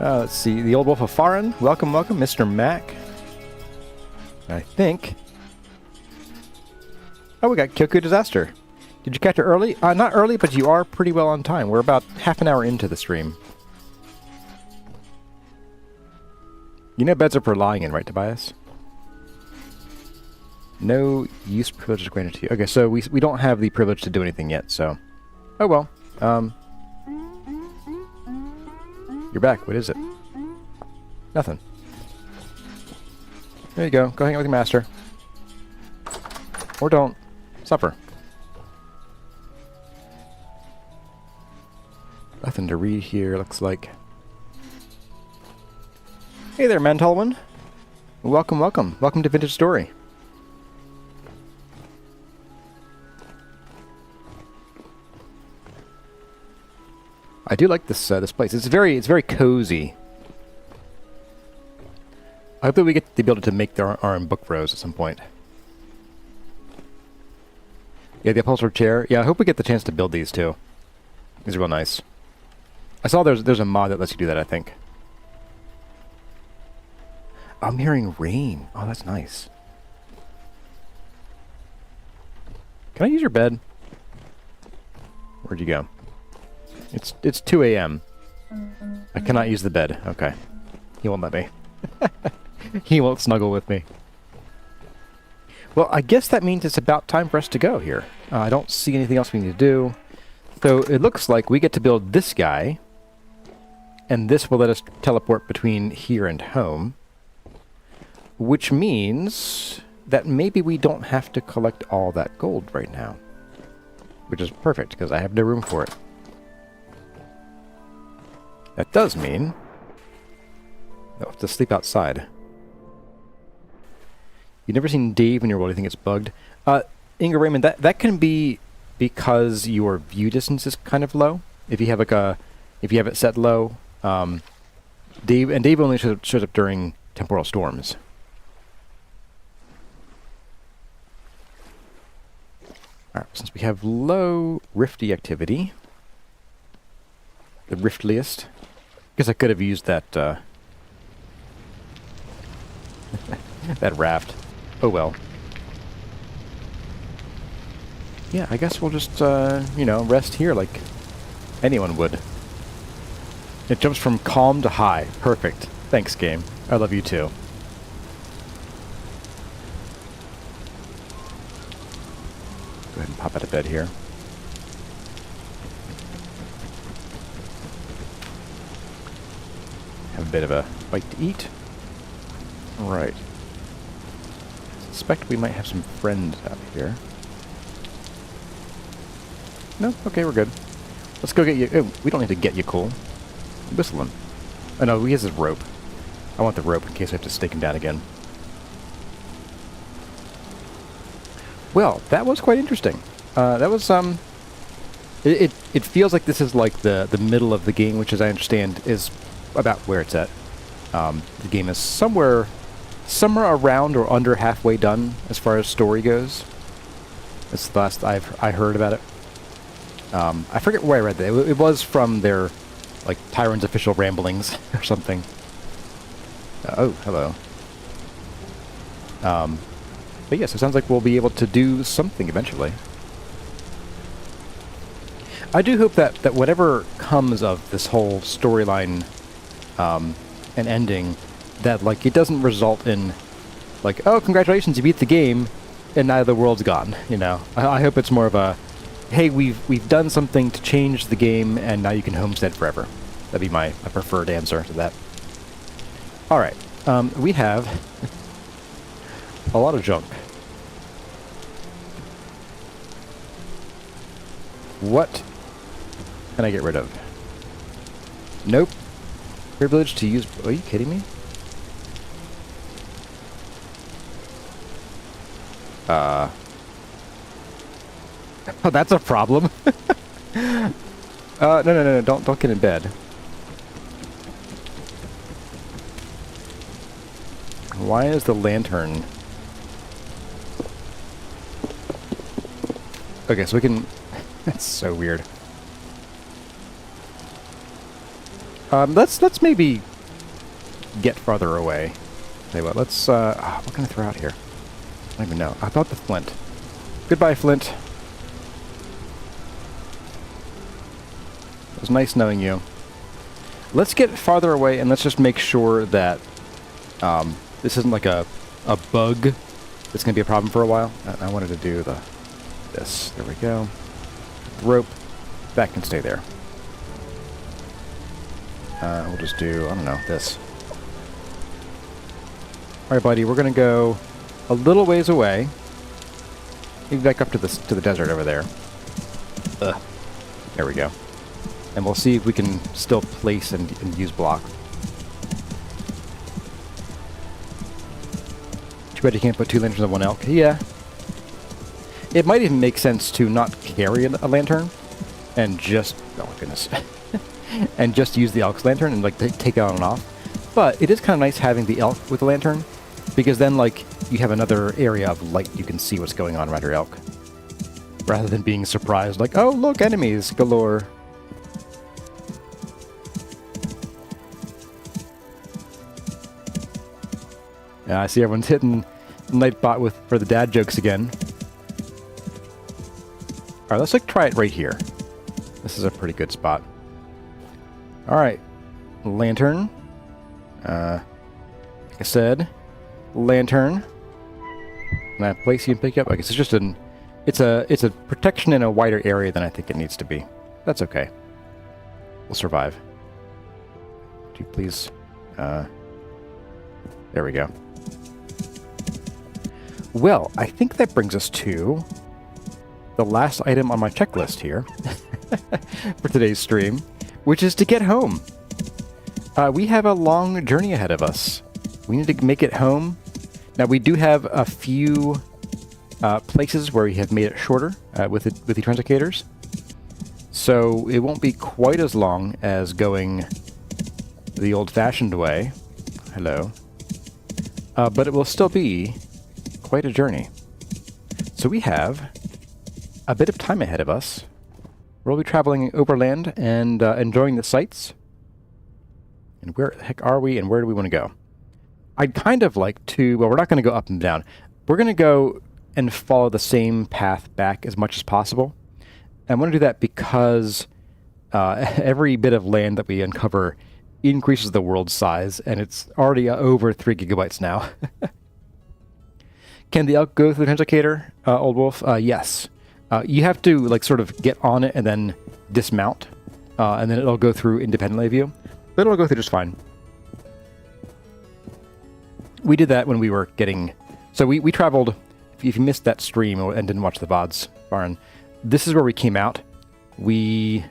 let's see, the Old Wolf of Farin. Welcome, welcome, Mr. Mac. I think. Oh, we got Kyoku Disaster. Did you catch it early? Not early, but you are pretty well on time. We're about half an hour into the stream. You know beds are for lying in, right, Tobias? No use privileges granted to you. Okay, so we don't have the privilege to do anything yet, so... Oh well. You're back. What is it? Nothing. There you go. Go hang out with your master. Or don't. Supper. Nothing to read here, looks like. Hey there, Mantalwin. Welcome, welcome. Welcome to Vintage Story. I do like this this place. It's very cozy. I hope that we get the ability to make our own book rows at some point. Yeah, the upholstered chair. Yeah, I hope we get the chance to build these too. These are real nice. I saw there's a mod that lets you do that, I think. I'm hearing rain. Oh, that's nice. Can I use your bed? Where'd you go? It's 2 a.m. I cannot use the bed. Okay. He won't let me. He won't snuggle with me. Well, I guess that means it's about time for us to go here. I don't see anything else we need to do. So it looks like we get to build this guy. And this will let us teleport between here and home. Which means that maybe we don't have to collect all that gold right now. which is perfect, because I have no room for it. That does mean I'll have to sleep outside. You've never seen Dave in your world, you think it's bugged? Inga Raymond, that can be because your view distance is kind of low. If you have if you have it set low, Dave only shows up during temporal storms. Alright, since we have low rifty activity, the riftliest, guess I could have used that that raft. Oh well. Yeah, I guess we'll just, you know, rest here like anyone would. It jumps from calm to high. Perfect. Thanks, game. I love you too. Go ahead and pop out of bed here. Have a bit of a bite to eat. Right. Suspect we might have some friends out here. No? Okay, we're good. Let's go get you. Oh, we don't need to get you, cool. Whistling. Oh no, he has his rope. I want the rope in case I have to stake him down again. Well, that was quite interesting. That was, it feels like this is like the middle of the game, which as I understand is about where it's at. The game is somewhere around or under halfway done as far as story goes. That's the last I heard about it. I forget where I read that. It was from their, like, Tyrant's official ramblings or something. Oh, hello. But yes, it sounds like we'll be able to do something eventually. I do hope that whatever comes of this whole storyline and ending, that, like, it doesn't result in, like, oh, congratulations, you beat the game, and now the world's gone, you know? I hope it's more of a, hey, we've done something to change the game, and now you can homestead forever. That'd be my preferred answer to that. Alright, we have a lot of junk. What can I get rid of? Nope. Privilege to use... Are you kidding me? Oh, that's a problem. No, don't get in bed. Why is the lantern... Okay, so we can... That's so weird. Let's maybe get farther away. Tell you what, let's, what can I throw out here? I don't even know. I thought the flint. Goodbye, flint. It was nice knowing you. Let's get farther away and let's just make sure that this isn't like a bug that's going to be a problem for a while. I wanted to do this. There we go. Rope. That can stay there. We'll just do, I don't know, this. Alright, buddy, we're going to go a little ways away. Maybe back up to the desert over there. There we go. And we'll see if we can still place and use block. Too bad you can't put 2 lanterns on 1 elk. Yeah. It might even make sense to not carry a lantern and just... Oh my goodness. and just use the elk's lantern and, like, take it on and off. But it is kind of nice having the elk with the lantern, because then, like, you have another area of light you can see what's going on around your elk. Rather than being surprised, like, oh, look, enemies galore. Yeah, I see everyone's hitting Nightbot for the dad jokes again. Alright, let's, like, try it right here. This is a pretty good spot. Alright. Lantern. Like I said, lantern. And that place you can pick up. I guess it's just it's a protection in a wider area than I think it needs to be. That's okay. We'll survive. Would you please? There we go. Well, I think that brings us to the last item on my checklist here for today's stream, which is to get home. We have a long journey ahead of us. We need to make it home. Now, we do have a few places where we have made it shorter with the translocators. So it won't be quite as long as going the old-fashioned way. Hello. But it will still be quite a journey. So we have a bit of time ahead of us. We'll be traveling overland and enjoying the sights. And where the heck are we, and where do we want to go? I'd kind of like to... Well, we're not going to go up and down. We're going to go and follow the same path back as much as possible. I want to do that because every bit of land that we uncover increases the world size, and it's already over 3 gigabytes now. Can the elk go through the translocator, Old Wolf? Yes. You have to like sort of get on it and then dismount, and then it'll go through independently of you. But it'll go through just fine. We did that when we were getting... So we traveled... If you missed that stream and didn't watch the VODs, Baron, this is where we came out. I'm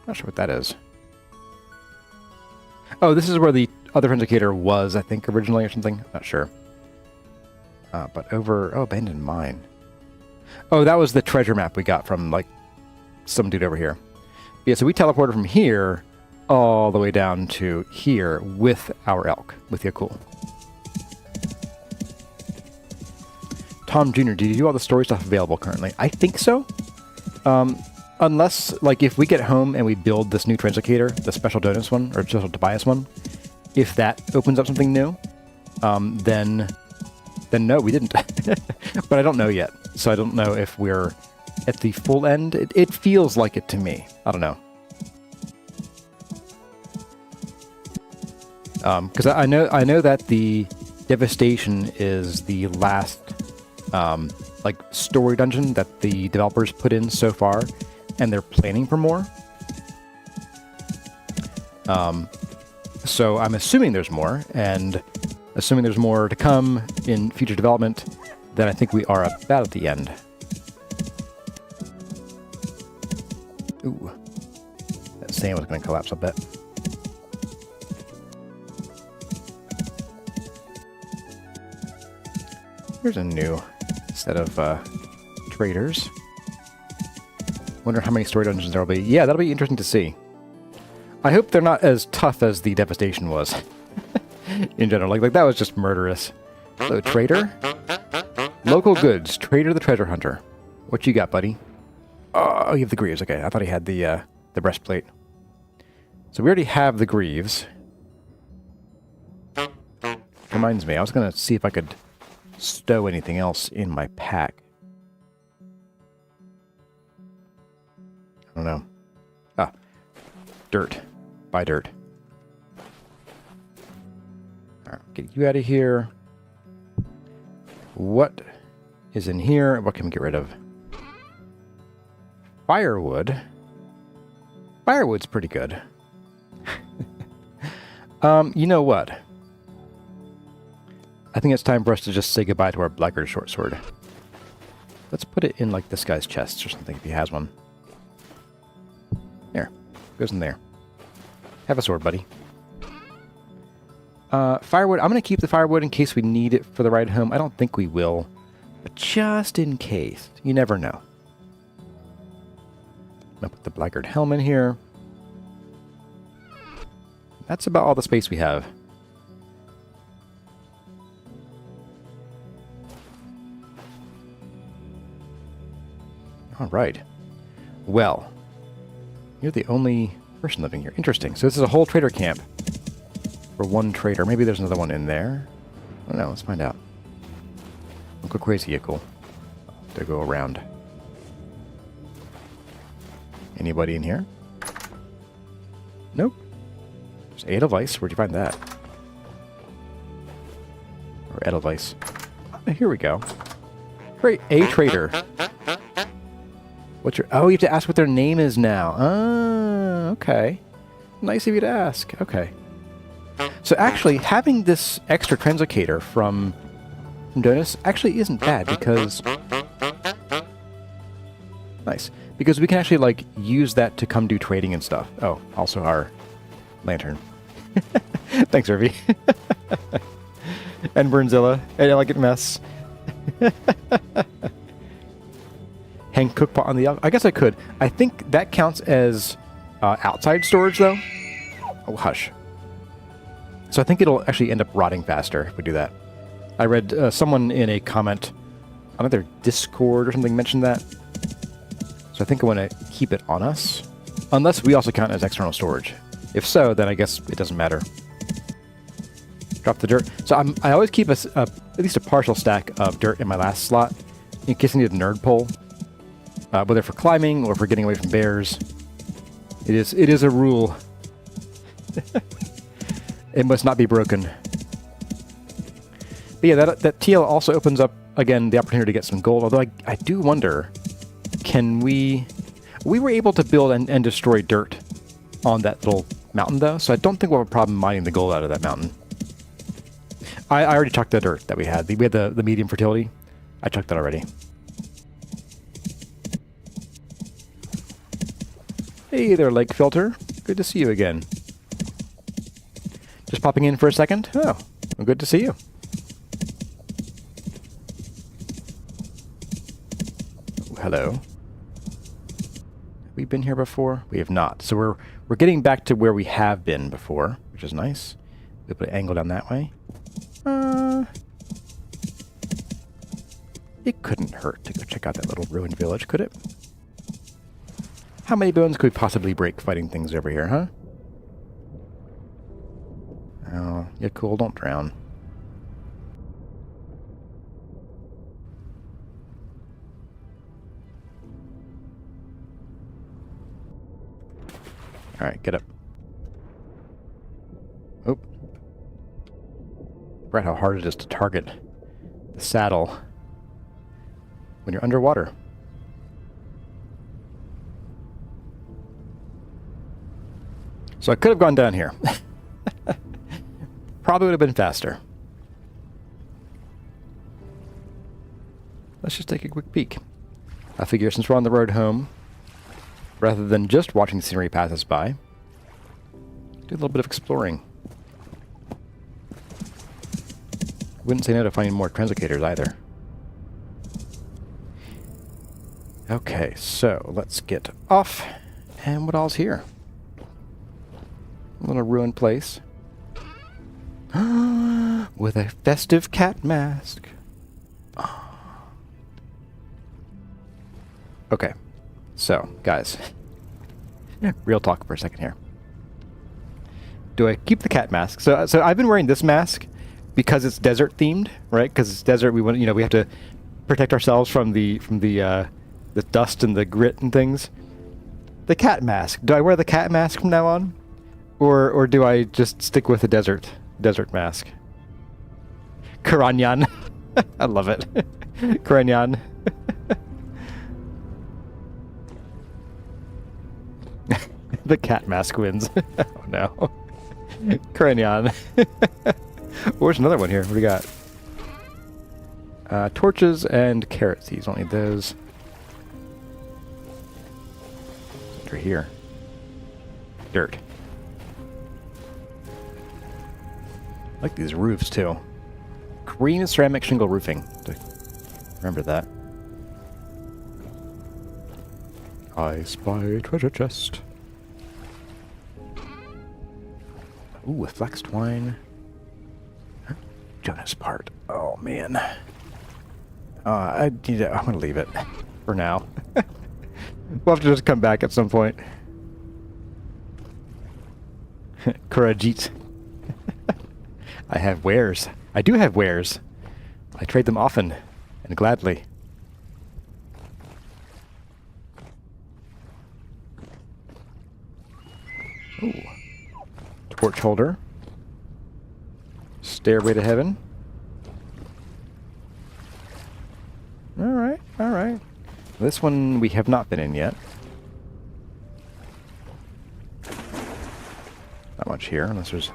not sure what that is. Oh, this is where the other translocator was, I think, originally or something. Not sure. But over... Oh, abandoned mine. Oh, that was the treasure map we got from, like, some dude over here. Yeah, so we teleported from here all the way down to here with our elk, with Yakul. Tom Jr., do you do all the story stuff available currently? I think so. Unless, like, if we get home and we build this new translocator, the special Jonas one, or special Tobias one, if that opens up something new, then no, we didn't. But I don't know yet. So I don't know if we're at the full end. It feels like it to me. I don't know. Because I know that the Devastation is the last like story dungeon that the developers put in so far, and they're planning for more. So I'm assuming there's more, and assuming there's more to come in future development, then I think we are about at the end. Ooh, that sand was going to collapse a bit. Here's a new set of traders. Wonder how many story dungeons there will be. Yeah, that'll be interesting to see. I hope they're not as tough as the Devastation was. In general, like that was just murderous. So, trader? Local goods. Trader the treasure hunter. What you got, buddy? Oh, you have the greaves. Okay, I thought he had the breastplate. So we already have the greaves. Reminds me, I was going to see if I could stow anything else in my pack. I don't know. Ah, dirt. Buy dirt. Alright, get you out of here. What is in here? What can we get rid of? Firewood. Firewood's pretty good. You know what? I think it's time for us to just say goodbye to our blackguard short sword. Let's put it in like this guy's chest or something if he has one. There. Goes in there. Have a sword, buddy. Firewood. I'm going to keep the firewood in case we need it for the ride home. I don't think we will. But just in case. You never know. I'm going to put the blackguard helm in here. That's about all the space we have. Alright. Well. You're the only person living here. Interesting. So this is a whole trader camp. For one trader. Maybe there's another one in there. I don't know. Let's find out. Don't go crazy, Yickle. To go around. Anybody in here? Nope. There's Edelweiss. Where'd you find that? Or Edelweiss. Oh, here we go. Great. A trader. What's your... Oh, you have to ask what their name is now. Ah, okay. Nice of you to ask. Okay. So actually, having this extra translocator from Jonas actually isn't bad, because Nice. Because we can actually, like, use that to come do trading and stuff. Oh, also our lantern. Thanks, Irvy. And Burnzilla. An elegant mess. Hang cookpot on the... I guess I could. I think that counts as outside storage, though. Oh, hush. So I think it'll actually end up rotting faster if we do that. I read someone in a comment on either Discord or something mentioned that. So I think I want to keep it on us. Unless we also count it as external storage. If so, then I guess it doesn't matter. Drop the dirt. So I always keep at least a partial stack of dirt in my last slot in case I need a nerd pole. Whether for climbing or for getting away from bears. It is a rule. It must not be broken. But yeah, that TL also opens up, again, the opportunity to get some gold. Although I do wonder, can we... We were able to build and destroy dirt on that little mountain, though, so I don't think we'll have a problem mining the gold out of that mountain. I already chucked the dirt that we had. We had the medium fertility. I chucked that already. Hey there, Lake Filter. Good to see you again. Just popping in for a second? Oh, well, good to see you. Oh, hello. Have we been here before? We have not. So we're getting back to where we have been before, which is nice. We'll put an angle down that way. It couldn't hurt to go check out that little ruined village, could it? How many bones could we possibly break fighting things over here, huh? Oh, yeah, cool, don't drown. Alright, get up. Oh. Right, how hard it is to target the saddle when you're underwater. So I could have gone down here. Probably would have been faster. Let's just take a quick peek. I figure since we're on the road home, rather than just watching scenery pass us by, do a little bit of exploring. Wouldn't say no to finding more translocators either. Okay, so let's get off. And what all's here? A little ruined place. With a festive cat mask. Okay, so, guys. Real talk for a second here. Do I keep the cat mask? So I've been wearing this mask because it's desert themed, right? Because it's desert. We want, we have to protect ourselves from the dust and the grit and things. The cat mask. Do I wear the cat mask from now on, or do I just stick with the desert mask? Karanyan. I love it. Karanyan. The cat mask wins. Oh no. Karanyan. Where's another one here? What do we got? Torches and carrot seeds. Don't need those. Under here. Dirt. I like these roofs too. Green ceramic shingle roofing. Remember that. I spy a treasure chest. Ooh, a flax twine. Jonas part. Oh man. I'm gonna leave it for now. We'll have to just come back at some point. Kurajit. I have wares. I do have wares. I trade them often and gladly. Ooh. Torch holder. Stairway to heaven. Alright, alright. This one we have not been in yet. Not much here, unless there's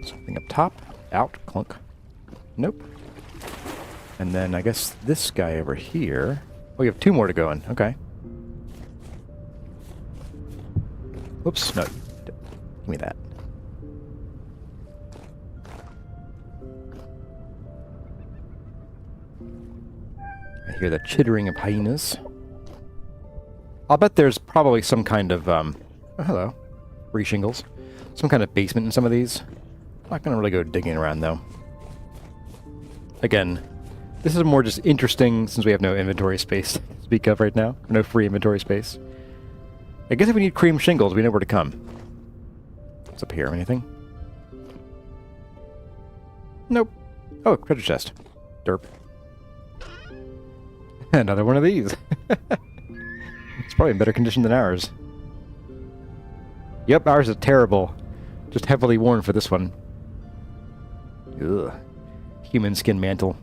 something up top. Out, clunk. Nope. And then I guess this guy over here. Oh, we have two more to go in. Okay. Oops, no. Give me that. I hear the chittering of hyenas. I'll bet there's probably some kind of, oh, hello. Free shingles. Some kind of basement in some of these. I'm not going to really go digging around, though. Again, this is more just interesting since we have no inventory space to speak of right now. No free inventory space. I guess if we need cream shingles, we know where to come. What's up here? Anything? Nope. Oh, treasure chest. Derp. Another one of these. It's probably in better condition than ours. Yep, ours is terrible. Just heavily worn for this one. Ugh. Human skin mantle.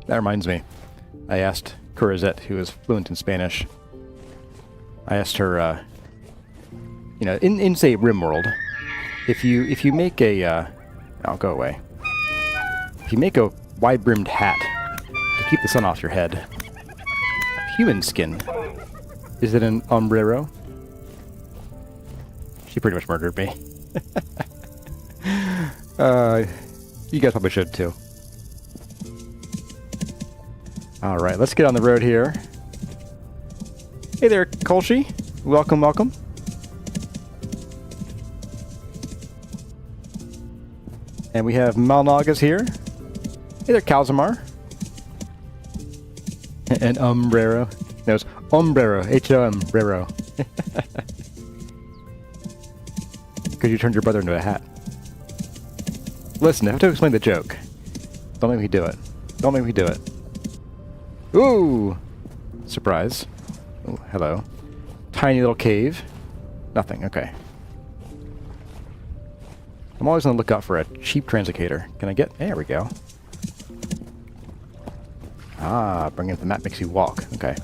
That reminds me. I asked Curazette, who is fluent in Spanish. I asked her, you know, in say RimWorld, if you make a, oh, go away. If you make a wide-brimmed hat to keep the sun off your head, human skin, is it an ombrero? She pretty much murdered me. You guys probably should too. Alright, let's get on the road here. Hey there, Kolshi. Welcome, welcome. And we have Malnagas here. Hey there, Calzamar. And Umbrero. No, it's Umbrero. H-O-M-brero. Because you turned your brother into a hat. Listen, I have to explain the joke. Don't make me do it. Don't make me do it. Ooh! Surprise. Oh, hello. Tiny little cave. Nothing, okay. I'm always on the lookout for a cheap translocator. Can I get... There we go. Ah, bringing up the map makes you walk. Okay.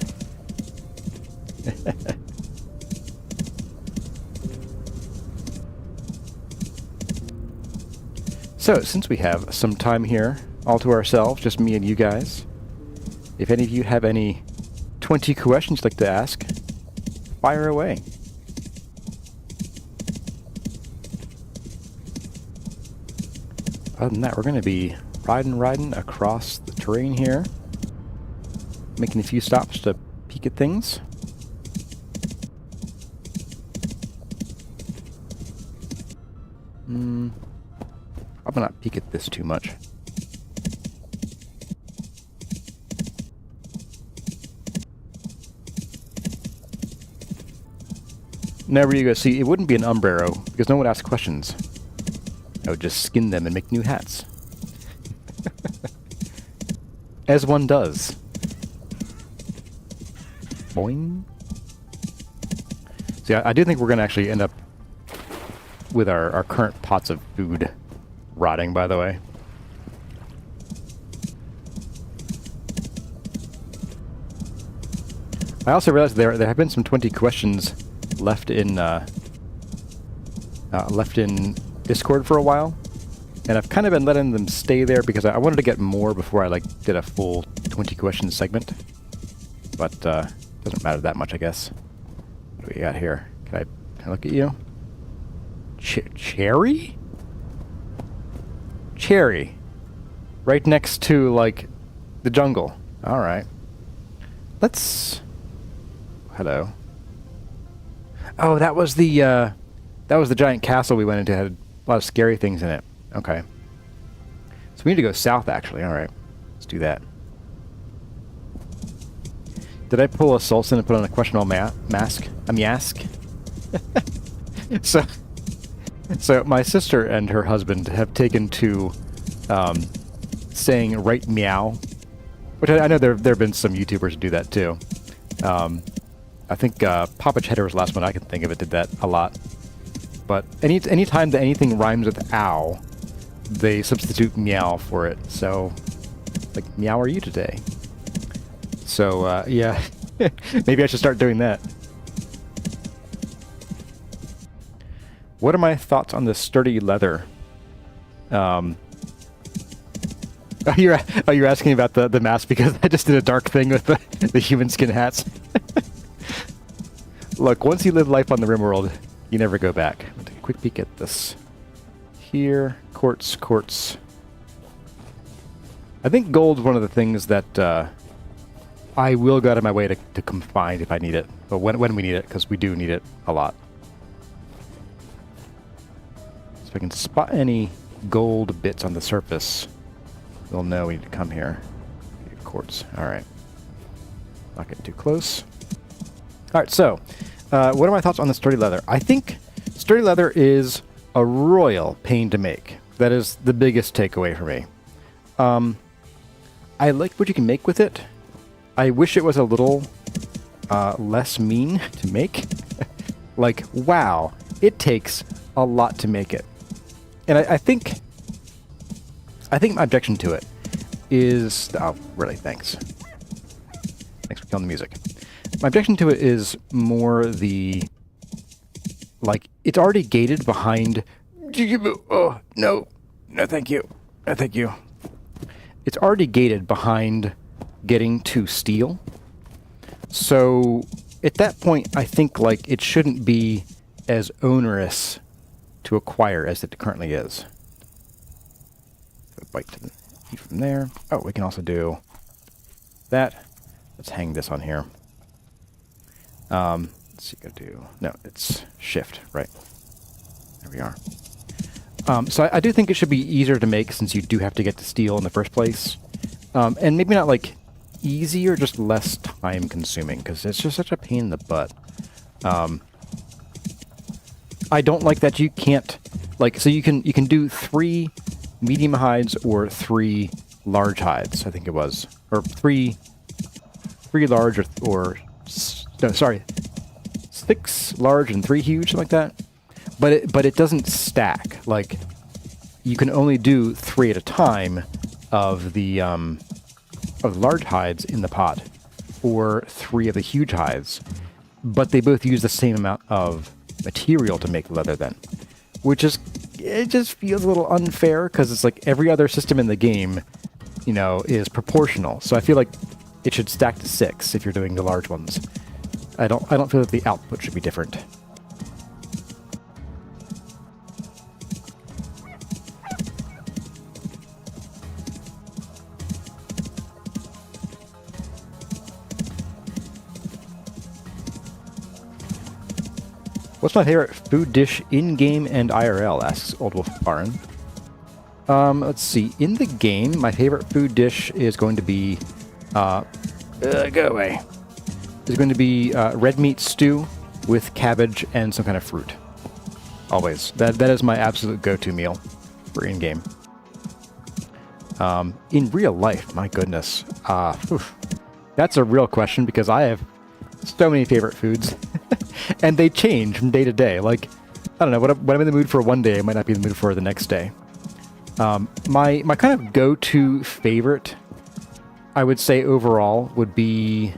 So, since we have some time here, all to ourselves, just me and you guys, if any of you have any 20 questions you'd like to ask, fire away. Other than that, we're going to be riding across the terrain here, making a few stops to peek at things. Probably not peek at this too much. Whenever you go see, it wouldn't be an umbrero, because no one would ask questions. I would just skin them and make new hats. As one does. Boing. See, I do think we're going to actually end up with our current pots of food rotting, by the way. I also realized there have been some 20 questions left in Discord for a while, and I've kind of been letting them stay there because I wanted to get more before I did a full 20 questions segment. But doesn't matter that much, I guess. What do we got here? Can I look at you? Cherry? Cherry. Right next to, the jungle. Alright. Let's... Hello. Oh, that was the giant castle we went into. It had a lot of scary things in it. Okay. So we need to go south, actually. Alright. Let's do that. Did I pull a Sulson and put on a questionable mask? A mask? So my sister and her husband have taken to saying right meow, which I know there have been some YouTubers who do that too. I think Papa Cheddar was the last one I can think of it did that a lot. But any time that anything rhymes with ow, they substitute meow for it. So, meow are you today? So, yeah, maybe I should start doing that. What are my thoughts on the sturdy leather? You're asking about the mask because I just did a dark thing with the human skin hats. Look, once you live life on the RimWorld, you never go back. I'll take a quick peek at this. Here, quartz. I think gold's one of the things that I will go out of my way to come find if I need it. But when we need it, because we do need it a lot. So if I can spot any gold bits on the surface, we'll know we need to come here. Quartz. All right. Not getting too close. All right, so what are my thoughts on the sturdy leather? I think sturdy leather is a royal pain to make. That is the biggest takeaway for me. I like what you can make with it. I wish it was a little less mean to make. Like, wow, it takes a lot to make it. And I think my objection to it is... Oh, really, thanks. Thanks for killing the music. My objection to it is more the... Like, it's already gated behind... Oh, no. No, thank you. No, thank you. It's already gated behind getting to steel. So, at that point, I think, like, it shouldn't be as onerous to acquire as it currently is. Bite to the heat from there. Oh, we can also do that. Let's hang this on here. Let's see, gotta do... No, it's shift, right. There we are. So I do think it should be easier to make since you do have to get to steel in the first place. And maybe not, like, easier, just less time consuming, because it's just such a pain in the butt. I don't like that you can't... Like, so you can do 3 medium hides or 3 large hides, I think it was. Or 3 large or no, sorry. 6 large and 3 huge, something like that. But it doesn't stack. Like, you can only do 3 at a time of the large hides in the pot, or 3 of the huge hides. But they both use the same amount of material to make leather then, which is... It just feels a little unfair because it's like every other system in the game, you know, is proportional. So I feel like it should stack to 6 if you're doing the large ones. I don't feel that the output should be different. What's my favorite food dish in-game and IRL, asks Old Wolf Baron. Let's see. In the game, my favorite food dish is going to be... go away. Is going to be red meat stew with cabbage and some kind of fruit. Always. That is my absolute go-to meal for in-game. In real life, my goodness. That's a real question because I have so many favorite foods. And they change from day to day. Like, I don't know, what I'm in the mood for one day, I might not be in the mood for the next day. My kind of go-to favorite, I would say overall, would be...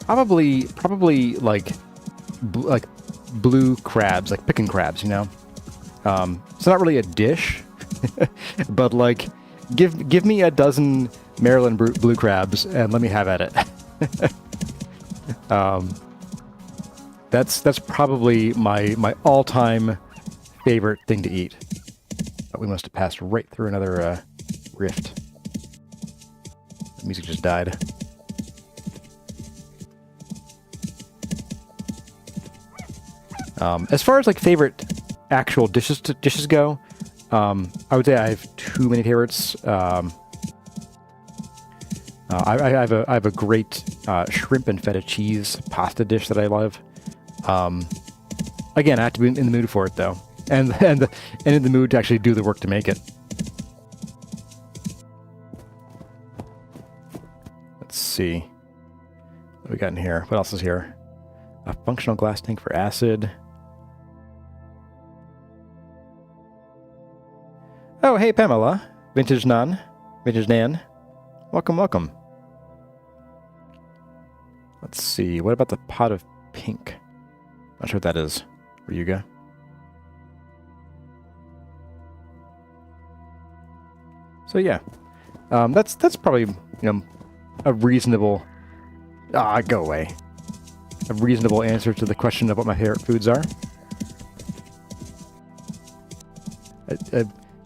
Probably like blue crabs, like picking crabs, you know? It's not really a dish, but like, give me a dozen Maryland blue crabs and let me have at it. That's probably my all-time favorite thing to eat. But we must have passed right through another rift. The music just died. As far as like favorite actual dishes go, I would say I have too many favorites. I have a great shrimp and feta cheese pasta dish that I love. Again, I have to be in the mood for it though, and in the mood to actually do the work to make it. Let's see what we got in here. What else is here? A functional glass tank for acid. Oh, hey Pamela, Vintage Nan. Welcome. Let's see, what about the pot of pink? Not sure what that is. Ryuga. So yeah, that's probably, you know, a reasonable, go away. A reasonable answer to the question of what my favorite foods are.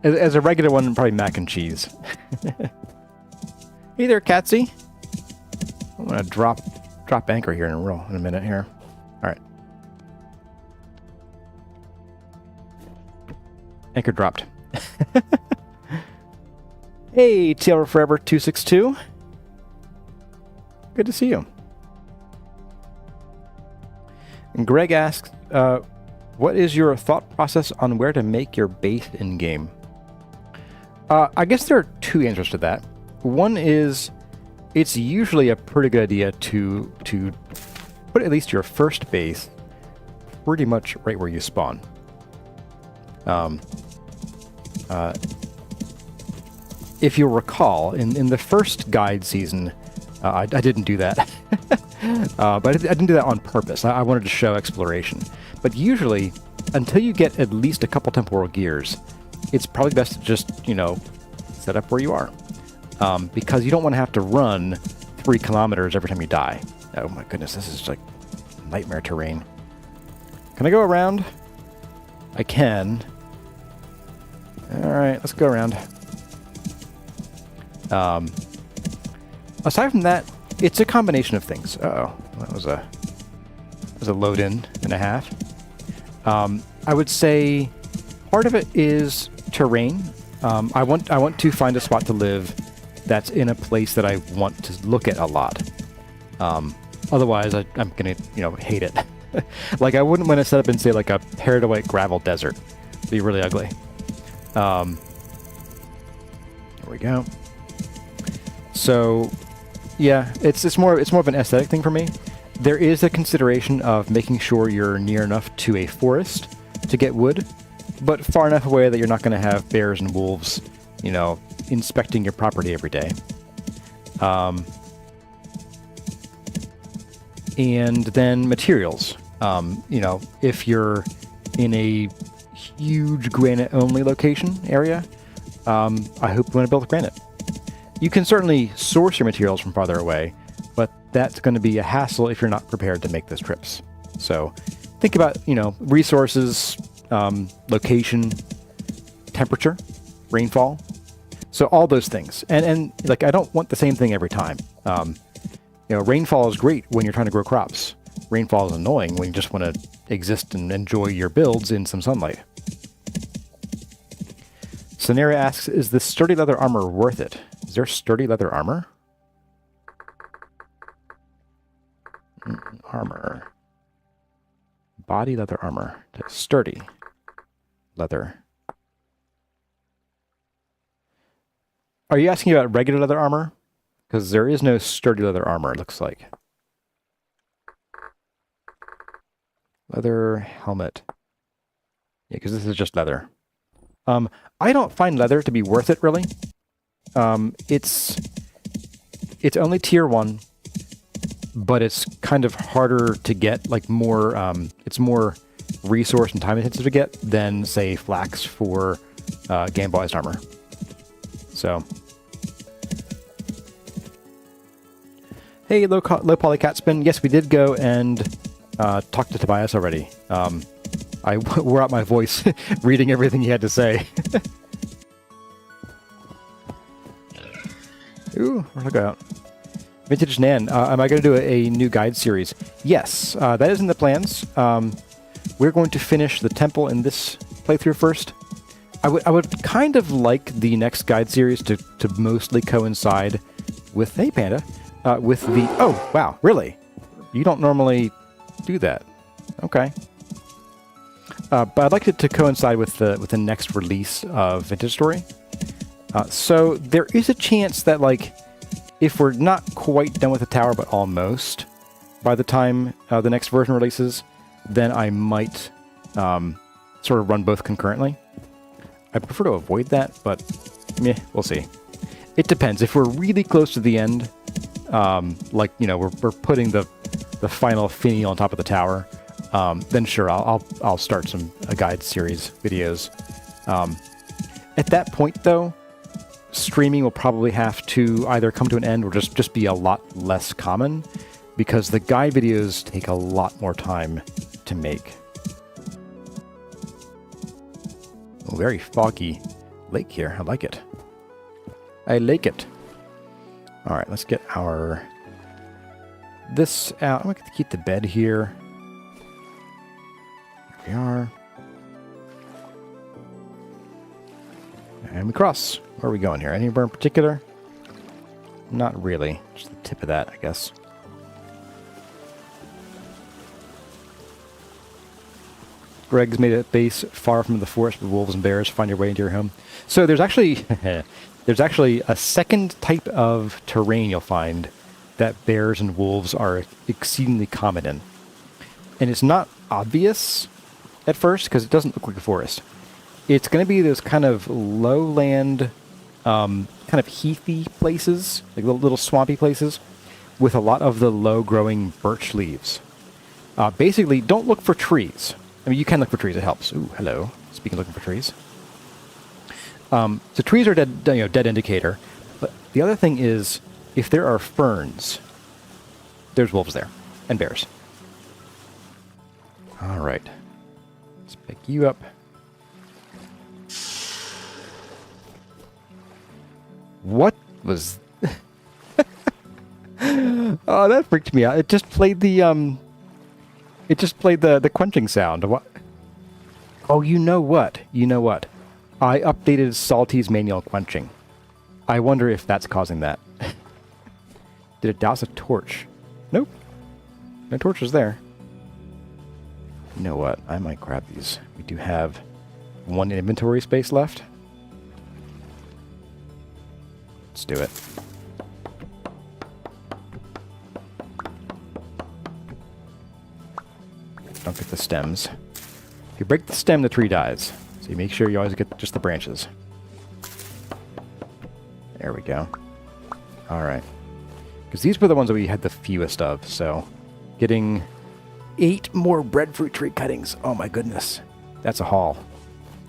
As a regular one, probably mac and cheese. Hey there, Catsy. I'm gonna drop anchor here in a minute here. All right. Anchor dropped. Hey, Taylor Forever 262. Good to see you. And Greg asks, what is your thought process on where to make your base in-game? I guess there are two answers to that. One is, it's usually a pretty good idea to put at least your first base pretty much right where you spawn. If you'll recall, in the first guide season, I didn't do that. But I didn't do that on purpose. I wanted to show exploration. But usually, until you get at least a couple temporal gears, it's probably best to just, you know, set up where you are. Because you don't want to have to run 3 kilometers every time you die. Oh my goodness, this is like nightmare terrain. Can I go around? I can. Alright, let's go around. Aside from that, it's a combination of things. Uh-oh, that was a load in and a half. I would say part of it is terrain. I want to find a spot to live that's in a place that I want to look at a lot. Otherwise, I'm gonna, you know, hate it. Like, I wouldn't want to set up in, say, like a peridotite gravel desert. It'd be really ugly. There we go. So, yeah, it's more of an aesthetic thing for me. There is a consideration of making sure you're near enough to a forest to get wood, but far enough away that you're not going to have bears and wolves, you know, inspecting your property every day. And then materials. You know, if you're in a huge granite-only location area, I hope you want to build granite. You can certainly source your materials from farther away, but that's going to be a hassle if you're not prepared to make those trips. So think about, you know, resources, location, temperature, rainfall. So all those things. And like, I don't want the same thing every time. You know, rainfall is great when you're trying to grow crops. Rainfall is annoying when you just want to exist and enjoy your builds in some sunlight. Scenario asks, is the sturdy leather armor worth it? Is there sturdy leather armor? Armor. Body leather armor. Sturdy leather. Are you asking about regular leather armor? Because there is no sturdy leather armor, it looks like. Leather helmet. Yeah, because this is just leather. I don't find leather to be worth it, really. It's only tier 1, but it's kind of harder to get, like more, it's more resource and time intensive to get than, say, flax for gambalized armor. So, hey, low poly catspin. Yes, we did go and talk to Tobias already. I wore out my voice reading everything he had to say. Ooh, where'd I go out? Vintage Nan, am I going to do a new guide series? Yes, that is in the plans. We're going to finish the temple in this playthrough first. I would kind of like the next guide series to mostly coincide with, hey Panda, with the, oh wow, really? You don't normally do that. Okay. But I'd like it to coincide with the next release of Vintage Story. So there is a chance that, like, if we're not quite done with the tower, but almost, by the time the next version releases, then I might sort of run both concurrently. I prefer to avoid that, but meh, we'll see. It depends. If we're really close to the end, like, you know, we're putting the final finial on top of the tower, then sure, I'll start some guide series videos. At that point, though, streaming will probably have to either come to an end or just be a lot less common, because the guide videos take a lot more time to make. Oh, very foggy lake here. I like it. I like it. All right, let's get this out. I'm going to keep the bed here. There we are. And we cross. Where are we going here? Anywhere in particular? Not really. Just the tip of that, I guess. Greg's made a base far from the forest with wolves and bears. Find your way into your home. So there's actually a second type of terrain you'll find that bears and wolves are exceedingly common in. And it's not obvious at first because it doesn't look like a forest. It's going to be those kind of lowland, kind of heathy places, like little swampy places, with a lot of the low-growing birch leaves. Basically, don't look for trees. I mean, you can look for trees. It helps. Ooh, hello. Speaking of looking for trees. So trees are dead indicator. But the other thing is, if there are ferns, there's wolves there and bears. All right. Let's pick you up. What was... Oh, that freaked me out. It just played the quenching sound. What? Oh, you know what? You know what? I updated Salty's manual quenching. I wonder if that's causing that. Did it douse a torch? Nope. No torches there. You know what? I might grab these. We do have one inventory space left. Let's do it. Don't get the stems. If you break the stem, the tree dies. So you make sure you always get just the branches. There we go. All right. Because these were the ones that we had the fewest of, so getting 8 more breadfruit tree cuttings. Oh my goodness. That's a haul.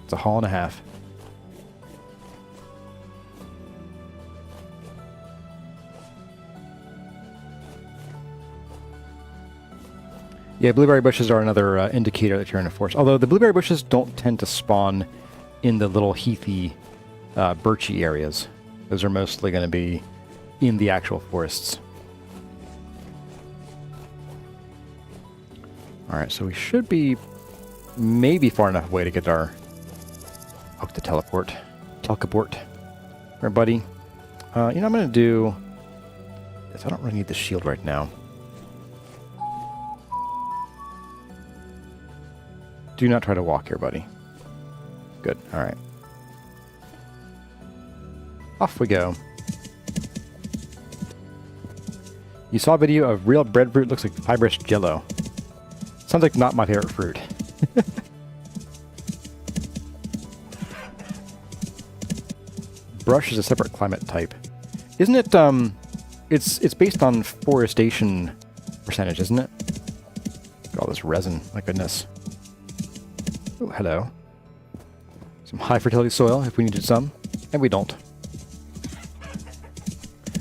It's a haul and a half. Yeah, blueberry bushes are another indicator that you're in a forest. Although the blueberry bushes don't tend to spawn in the little heathy, birchy areas. Those are mostly going to be in the actual forests. Alright, so we should be maybe far enough away to get our... Oh, the teleport. Telkaport. Alright, buddy. You know, I'm going to do... this. I don't really need the shield right now. Do not try to walk here, buddy. Good. All right. Off we go. You saw a video of real breadfruit. Looks like fibrous jello. Sounds like not my favorite fruit. Brush is a separate climate type. Isn't it, it's based on forestation percentage, isn't it? Look at all this resin. My goodness. Oh, hello. Some high fertility soil if we needed some, and we don't.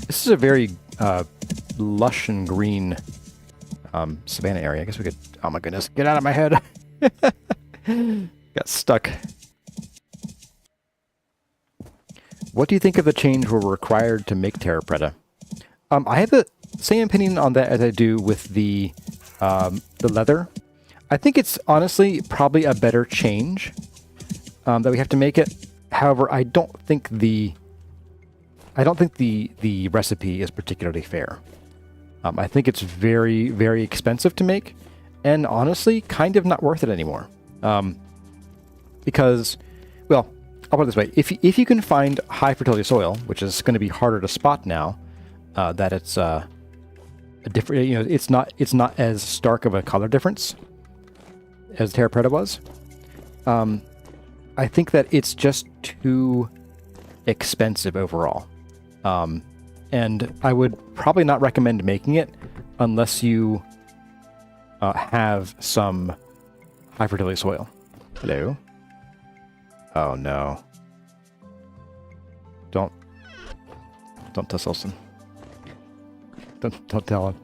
This is a very lush and green savanna area. I guess we could... Oh my goodness, get out of my head! Got stuck. What do you think of the change where we're required to make Terra Preta? I have the same opinion on that as I do with the leather. I think it's honestly probably a better change that we have to make it. However, I don't think the recipe is particularly fair. I think it's very, very expensive to make, and honestly, kind of not worth it anymore. Because, well, I'll put it this way: if you can find high fertility soil, which is going to be harder to spot now, that it's a different, you know, it's not as stark of a color difference as Terra Preta was. I think that it's just too expensive overall. And I would probably not recommend making it unless you have some high fertility soil. Hello? Oh no. Don't don't tell Silson. Don't tell him.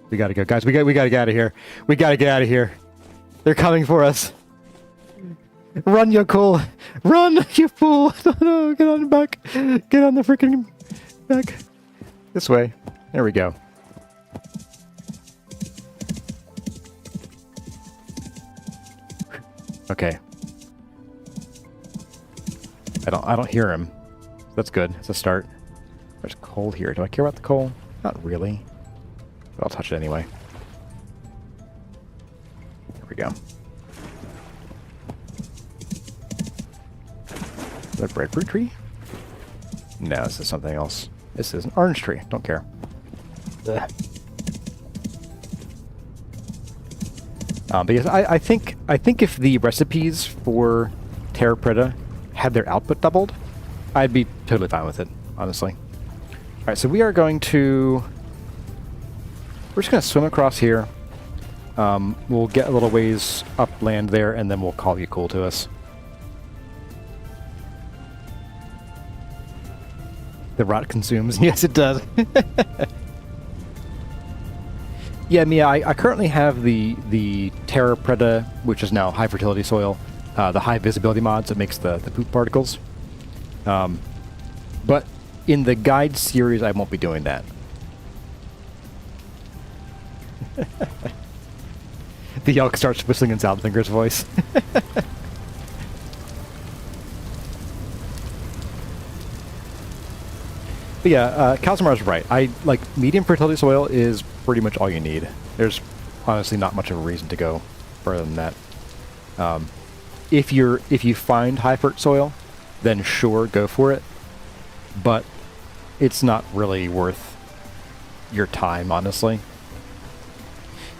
We gotta go, guys. We gotta get out of here. We gotta get out of here. They're coming for us. Run, you cool. Run, you fool. No, get on the back. Get on the freaking back. This way. There we go. Okay. I don't hear him. That's good. It's a start. There's coal here. Do I care about the coal? Not really. But I'll touch it anyway. There we go. Is that a breadfruit tree? No, this is something else. This is an orange tree. Don't care. Ugh. Because I think if the recipes for Terra Preta had their output doubled, I'd be totally fine with it, honestly. All right, so we are going to... We're just going to swim across here. We'll get a little ways upland there, and then we'll call you cool to us. The rot consumes. Yes, it does. Yeah, Mia, I currently have the Terra Preta, which is now high fertility soil, the high visibility mods that makes the poop particles. But in the guide series, I won't be doing that. The elk starts whistling in Saltfinger's voice. But yeah, Calcimar's right. Medium fertility soil is pretty much all you need. There's honestly not much of a reason to go further than that. If you find high fert soil, then sure, go for it. But it's not really worth your time, honestly.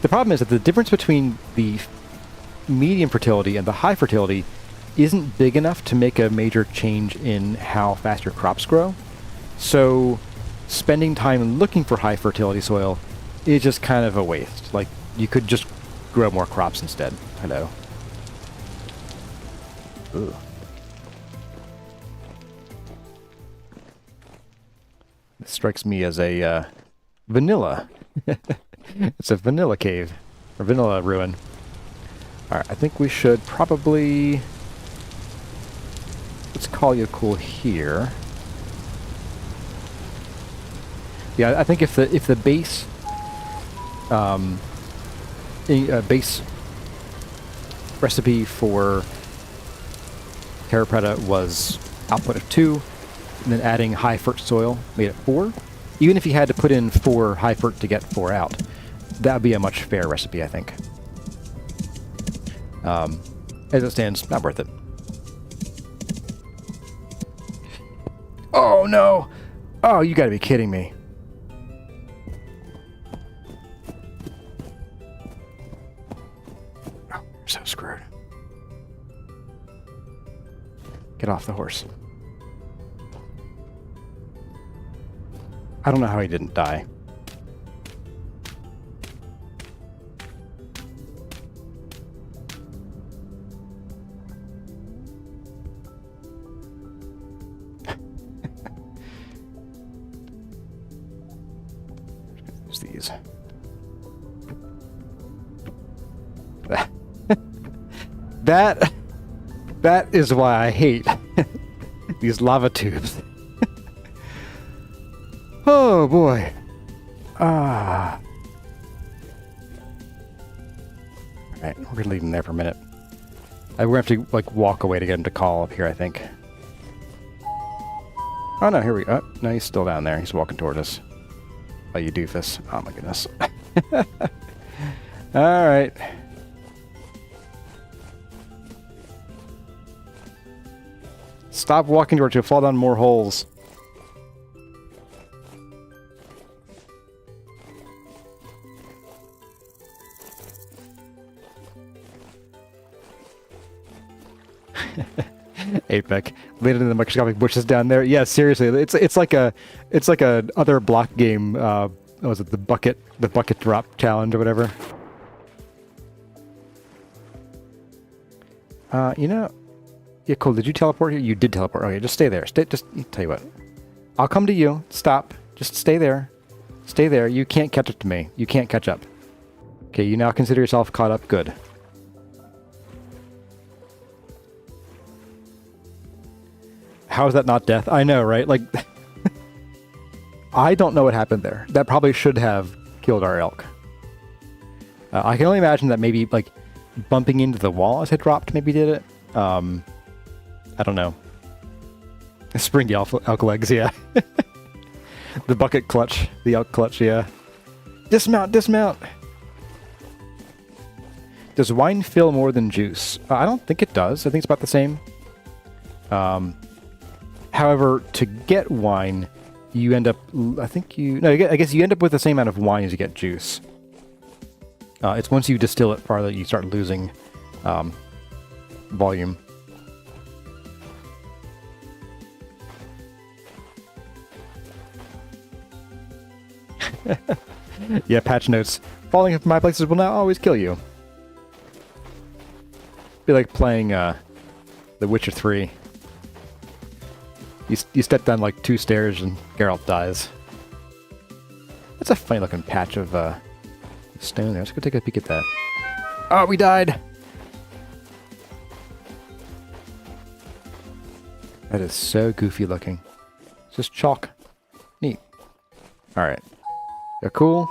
The problem is that the difference between the medium fertility and the high fertility isn't big enough to make a major change in how fast your crops grow. So spending time looking for high fertility soil is just kind of a waste. Like, you could just grow more crops instead. Hello. Ugh. This strikes me as a vanilla. It's a vanilla cave. Or vanilla ruin. Alright, I think we should probably... Let's call you cool here. Yeah, I think if the base base recipe for Terra Preta was output of 2, and then adding high fert soil made it 4. Even if you had to put in 4 high fert to get 4 out, that would be a much fairer recipe, I think. As it stands, not worth it. Oh no! Oh, you gotta be kidding me. So screwed. Get off the horse. I don't know how he didn't die. Use these. That is why I hate these lava tubes. Oh boy. Ah. Alright, we're gonna leave him there for a minute. We're gonna have to like walk away to get him to call up here, I think. Oh no, here we go. Oh, no, he's still down there. He's walking toward us. Oh, you doofus. Oh my goodness. Alright. Stop walking towards you. Fall down more holes. Apex. Laid in the microscopic bushes down there. Yeah, seriously. It's like a other block game. What was it, the bucket drop challenge or whatever? You know. Yeah, cool. Did you teleport here? You did teleport. Okay, just stay there. Just tell you what. I'll come to you. Stop. Just stay there. Stay there. You can't catch up to me. You can't catch up. Okay, you now consider yourself caught up. Good. How is that not death? I know, right? Like, I don't know what happened there. That probably should have killed our elk. I can only imagine that maybe, like, bumping into the wall as it dropped maybe did it. I don't know. Springy elk legs, yeah. The bucket clutch. The elk clutch, yeah. Dismount, dismount! Does wine fill more than juice? I don't think it does. I think it's about the same. However, to get wine, you end up... I guess you end up with the same amount of wine as you get juice. It's once you distill it farther, you start losing volume. Yeah, patch notes. Falling from high places will now always kill you. Be like playing The Witcher 3. You step down like 2 stairs and Geralt dies. That's a funny looking patch of stone there. Let's go take a peek at that. Oh, we died! That is so goofy looking. It's just chalk. Neat. Alright. You're cool.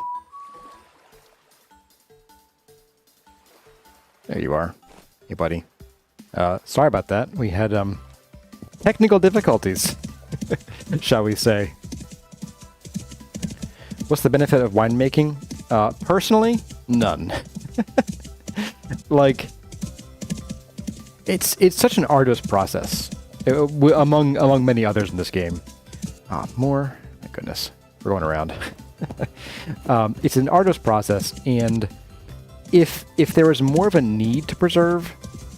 There you are. Hey, buddy. Sorry about that. We had technical difficulties, shall we say. What's the benefit of winemaking? Personally, none. Like, it's such an arduous process, among many others in this game. More? My goodness. We're going around. It's an arduous process, and if there was more of a need to preserve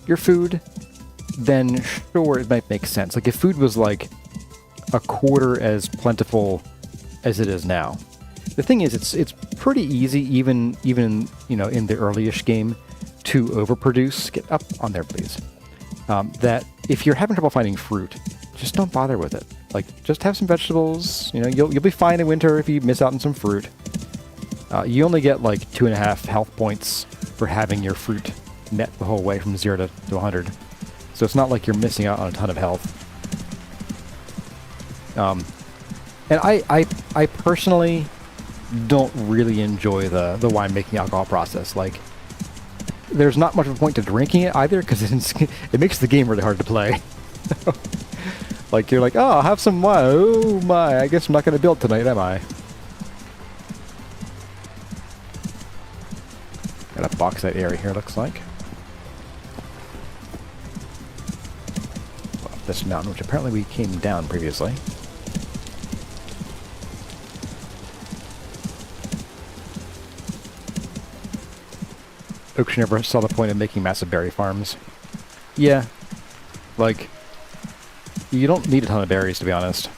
your food, then sure, it might make sense. Like, if food was like a quarter as plentiful as it is now. The thing is, it's pretty easy, even you know, in the early-ish game, to overproduce. Get up on there, please. That if you're having trouble finding fruit, just don't bother with it. Like, just have some vegetables. You know, you'll be fine in winter if you miss out on some fruit. You only get like 2.5 health points for having your fruit net the whole way from 0 to 100. So it's not like you're missing out on a ton of health. And I personally don't really enjoy the winemaking alcohol process. Like, there's not much of a point to drinking it either, because it makes the game really hard to play. Like, you're like, oh, I'll have some wine. Oh my, I guess I'm not going to build tonight, am I? Got a bauxite area here, looks like. Well, this mountain, which apparently we came down previously. Oaks never saw the point of making massive berry farms. Yeah. Like, you don't need a ton of berries, to be honest.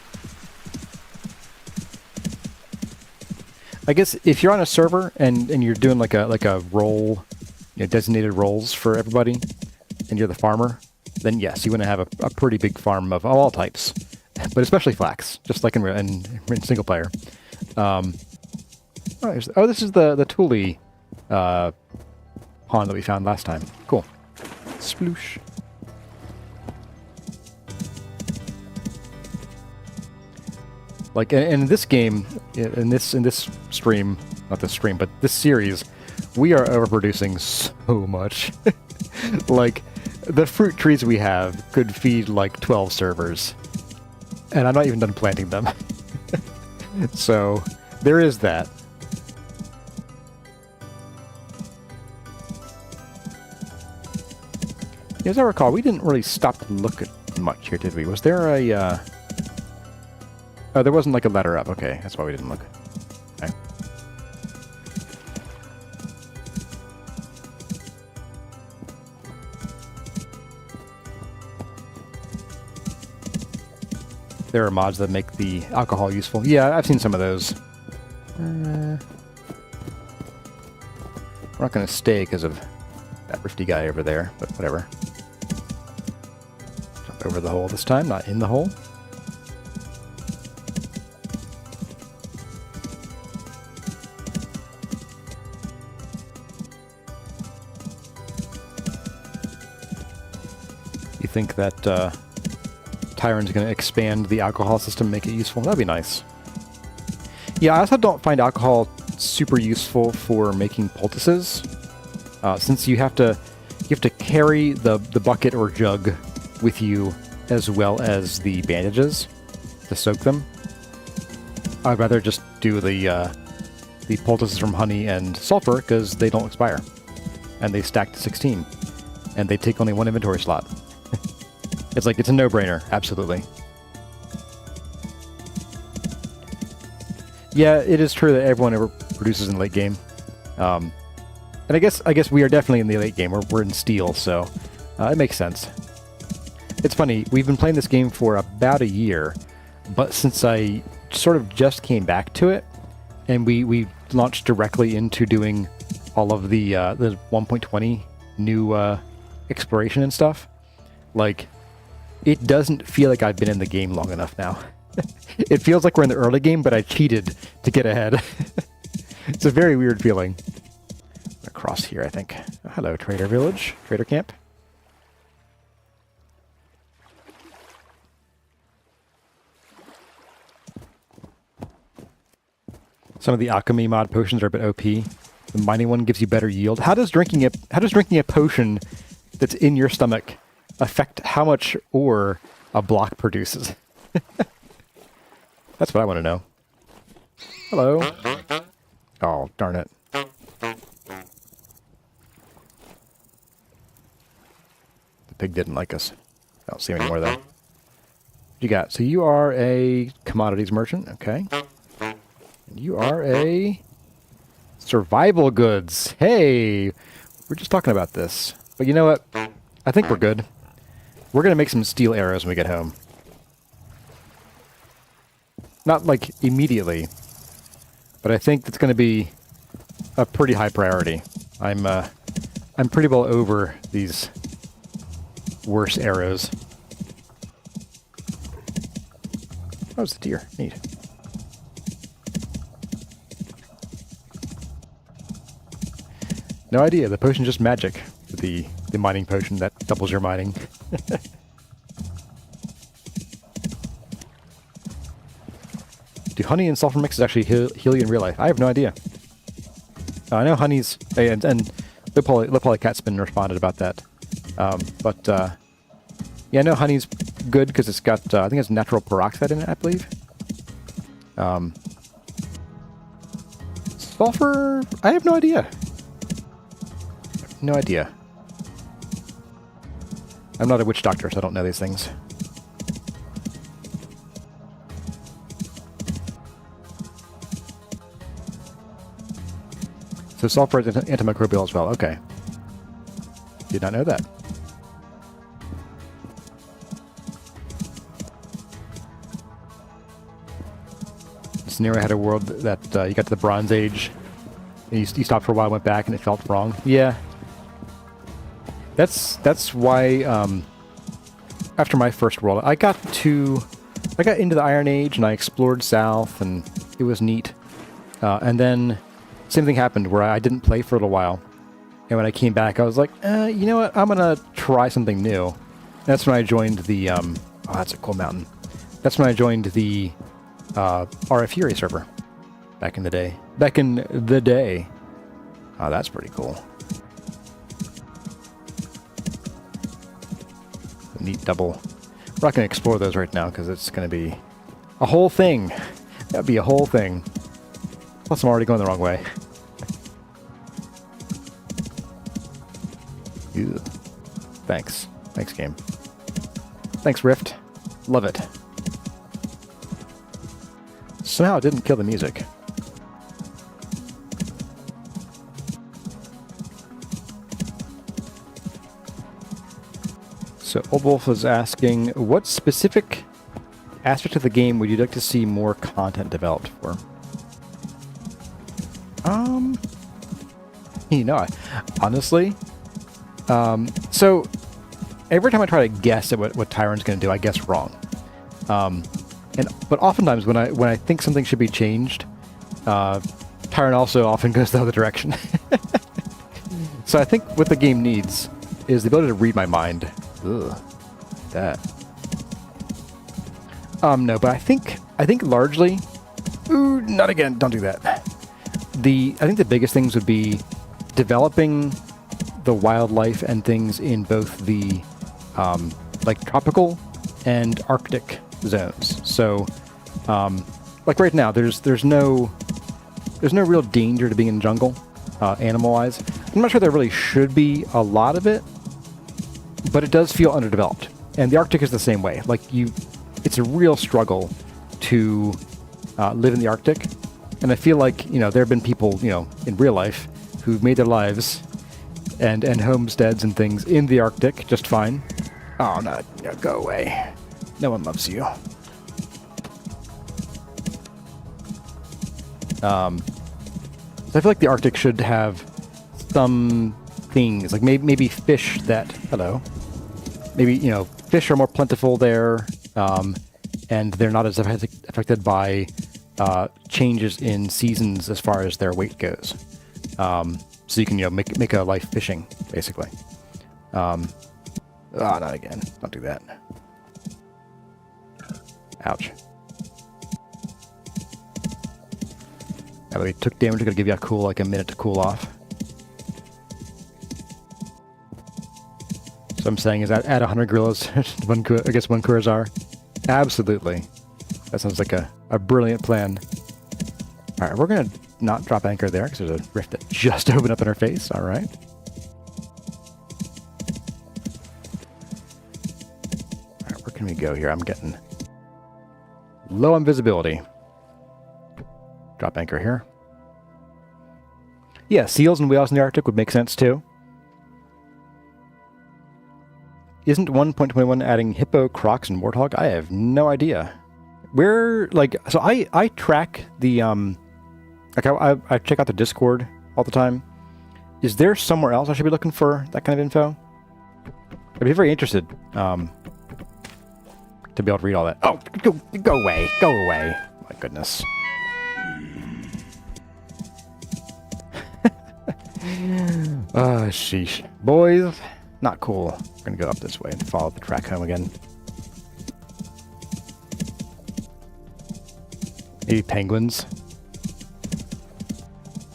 I guess if you're on a server and you're doing like a role, you know, designated roles for everybody, and you're the farmer, then yes, you want to have a pretty big farm of all types, but especially flax, just like in single player. This is the Thule pond that we found last time. Cool. Sploosh. Like, in this game, in this stream, not this stream, but this series, we are overproducing so much. Like, the fruit trees we have could feed like 12 servers. And I'm not even done planting them. So, there is that. As I recall, we didn't really stop to look at much here, did we? Was there a, Oh, there wasn't like a ladder up. Okay, that's why we didn't look. Okay. There are mods that make the alcohol useful. Yeah, I've seen some of those. We're not going to stay because of that rifty guy over there, but whatever. Jump over the hole this time, not in the hole. You think that Tyrant's going to expand the alcohol system, make it useful? That'd be nice. Yeah, I also don't find alcohol super useful for making poultices, since you have to carry the bucket or jug with you as well as the bandages to soak them. I'd rather just do the poultices from honey and sulfur because they don't expire, and they stack to 16, and they take only one inventory slot. It's like, it's a no-brainer, absolutely. Yeah, it is true that everyone ever produces in the late game. And I guess we are definitely in the late game. We're in steel, so it makes sense. It's funny, we've been playing this game for about a year, but since I sort of just came back to it, and we launched directly into doing all of the 1.20 new exploration and stuff, like, it doesn't feel like I've been in the game long enough now. It feels like we're in the early game, but I cheated to get ahead. It's a very weird feeling. Across here, I think. Oh, hello, Trader Village, Trader Camp. Some of the alchemy mod potions are a bit OP. The mining one gives you better yield. How does drinking a potion that's in your stomach affect how much ore a block produces? That's what I want to know. Hello. Oh, darn it. The pig didn't like us. I don't see him anymore, though. What you got? So you are a commodities merchant, okay. And you are a survival goods. Hey, we're just talking about this. But you know what? I think we're good. We're going to make some steel arrows when we get home. Not, like, immediately, but I think it's going to be a pretty high priority. I'm pretty well over these worse arrows. Oh, it's a deer. Neat. No idea. The potion's just magic. The mining potion that doubles your mining. Do honey and sulfur mixes actually heal you in real life? I have no idea. I know honey's... And Lippolycatspin responded about that. Yeah, I know honey's good because it's got... I think it's natural peroxide in it, I believe. Sulfur... I have no idea. No idea. I'm not a witch doctor, so I don't know these things. So sulfur is antimicrobial as well. Okay. Did not know that. The scenario had a world that you got to the Bronze Age, and you stopped for a while, went back, and it felt wrong. Yeah. That's why after my first world, I got into the Iron Age, and I explored south, and it was neat. And then same thing happened where I didn't play for a little while. And when I came back, I was like, you know what? I'm going to try something new. And that's when I joined the... oh, that's a cool mountain. That's when I joined the RF Fury server. Back in the day. Back in the day. Oh, that's pretty cool. A neat double. We're not going to explore those right now because it's going to be a whole thing. That would be a whole thing. Plus, I'm already going the wrong way. Ew. Thanks. Thanks, game. Thanks, Rift. Love it. Somehow it didn't kill the music. So, Old Wolf was asking, what specific aspect of the game would you like to see more content developed for? You know, honestly, so every time I try to guess at what Tyrant's going to do, I guess wrong. But oftentimes when I think something should be changed, Tyrant also often goes the other direction. So I think what the game needs is the ability to read my mind. Ugh. that. No, but I think largely... Ooh, not again. Don't do that. I think the biggest things would be developing the wildlife and things in both the like tropical and Arctic zones. So, like right now, there's no real danger to being in the jungle, animal-wise. I'm not sure there really should be a lot of it, but it does feel underdeveloped. And the Arctic is the same way. Like it's a real struggle to live in the Arctic. And I feel like, there have been people, in real life who've made their lives and homesteads and things in the Arctic just fine. Oh, no, go away. No one loves you. So I feel like the Arctic should have some things, like maybe fish that, hello, maybe, fish are more plentiful there, and they're not as affected by changes in seasons as far as their weight goes. So you can, make a life fishing, basically. Not again. Don't do that. Ouch. Now that we took damage, we're going to give you a minute to cool off. So I'm saying is that add 100 gorillas, one Kurazar? Absolutely. That sounds like a brilliant plan. Alright, we're going to not drop anchor there because there's a rift that just opened up in our face. Alright. Alright, where can we go here? I'm getting low on visibility. Drop anchor here. Yeah, seals and whales in the Arctic would make sense too. Isn't 1.21 adding hippo, crocs, and warthog? I have no idea. Where, so I track the, I check out the Discord all the time. Is there somewhere else I should be looking for that kind of info? I'd be very interested, to be able to read all that. Oh, go away. Go away. My goodness. Sheesh. Boys, not cool. We're gonna go up this way and follow the track home again. Maybe penguins.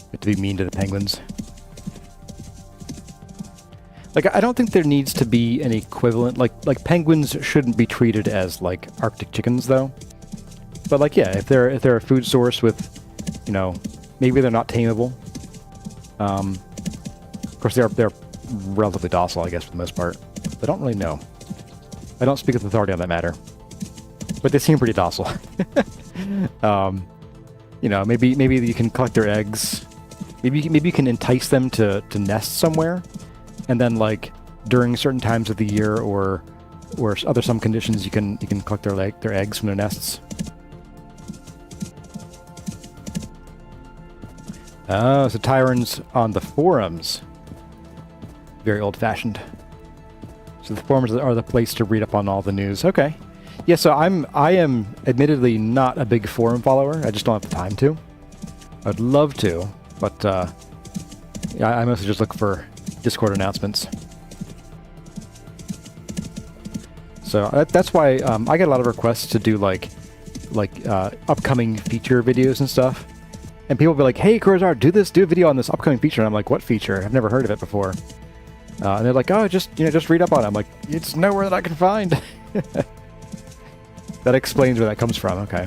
We have to be mean to the penguins. I don't think there needs to be an equivalent. Like penguins shouldn't be treated as Arctic chickens, though. But yeah, if they're a food source with, maybe they're not tameable. Of course, they're relatively docile, I guess, for the most part. I don't really know. I don't speak with authority on that matter. But they seem pretty docile. Maybe you can collect their eggs. Maybe you can entice them to nest somewhere, and then during certain times of the year or other some conditions, you can collect their eggs from their nests. Oh, so Tyrants on the forums. Very old-fashioned. So the forums are the place to read up on all the news. Okay. Yeah, so I am admittedly not a big forum follower. I just don't have the time to. I'd love to, but yeah, I mostly just look for Discord announcements. So that's why I get a lot of requests to do upcoming feature videos and stuff. And people will be like, "Hey, Kurazar, do a video on this upcoming feature." And I'm like, "What feature? I've never heard of it before." And they're like, "Oh, just read up on it." I'm like, "It's nowhere that I can find." That explains where that comes from. Okay.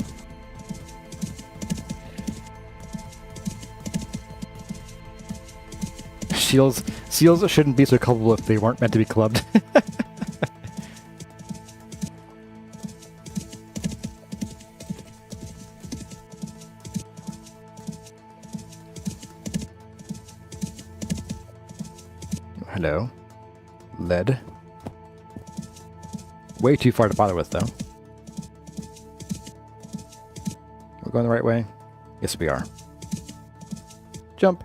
Seals shouldn't be so clubbable if they weren't meant to be clubbed. Hello. Lead. Way too far to bother with, though. We're going the right way? Yes, we are. Jump.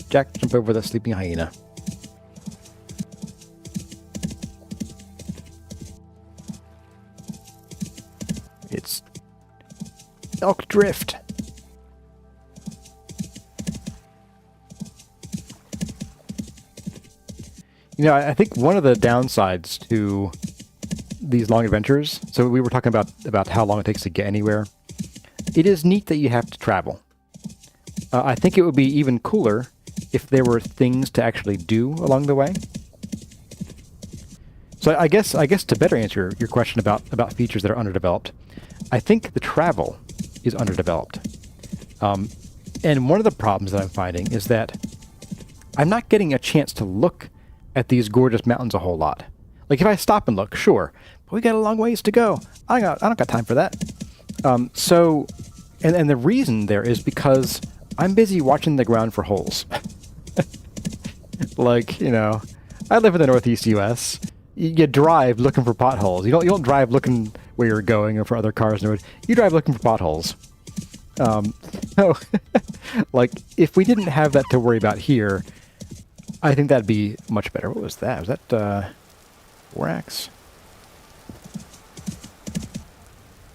Jack, jump over the sleeping hyena. It's Elk Drift. You know, I think one of the downsides to these long adventures, so we were talking about how long it takes to get anywhere. It is neat that you have to travel. I think it would be even cooler if there were things to actually do along the way. So I guess to better answer your question about features that are underdeveloped, I think the travel is underdeveloped. And one of the problems that I'm finding is that I'm not getting a chance to look at these gorgeous mountains a whole lot. Like if I stop and look, sure, but we got a long ways to go. I don't got time for that. So the reason there is because I'm busy watching the ground for holes. Like, you know, I live in the Northeast U.S. You drive looking for potholes. You don't drive looking where you're going or for other cars in the road. You drive looking for potholes. So, like, if we didn't have that to worry about here, I think that'd be much better. What was that? Was that, borax? I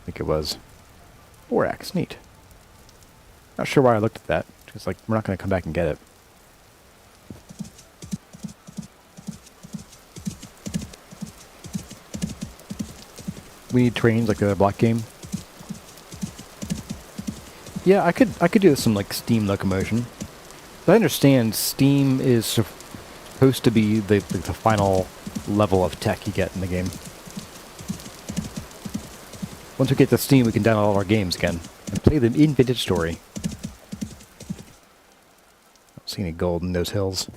think it was. Borax, neat. Not sure why I looked at that. It's like, we're not going to come back and get it. We need trains like the other block game. Yeah, I could do some like steam locomotion. But I understand steam is supposed to be the final level of tech you get in the game. Once we get to steam, we can download all our games again and play them in Vintage Story. Don't see any gold in those hills.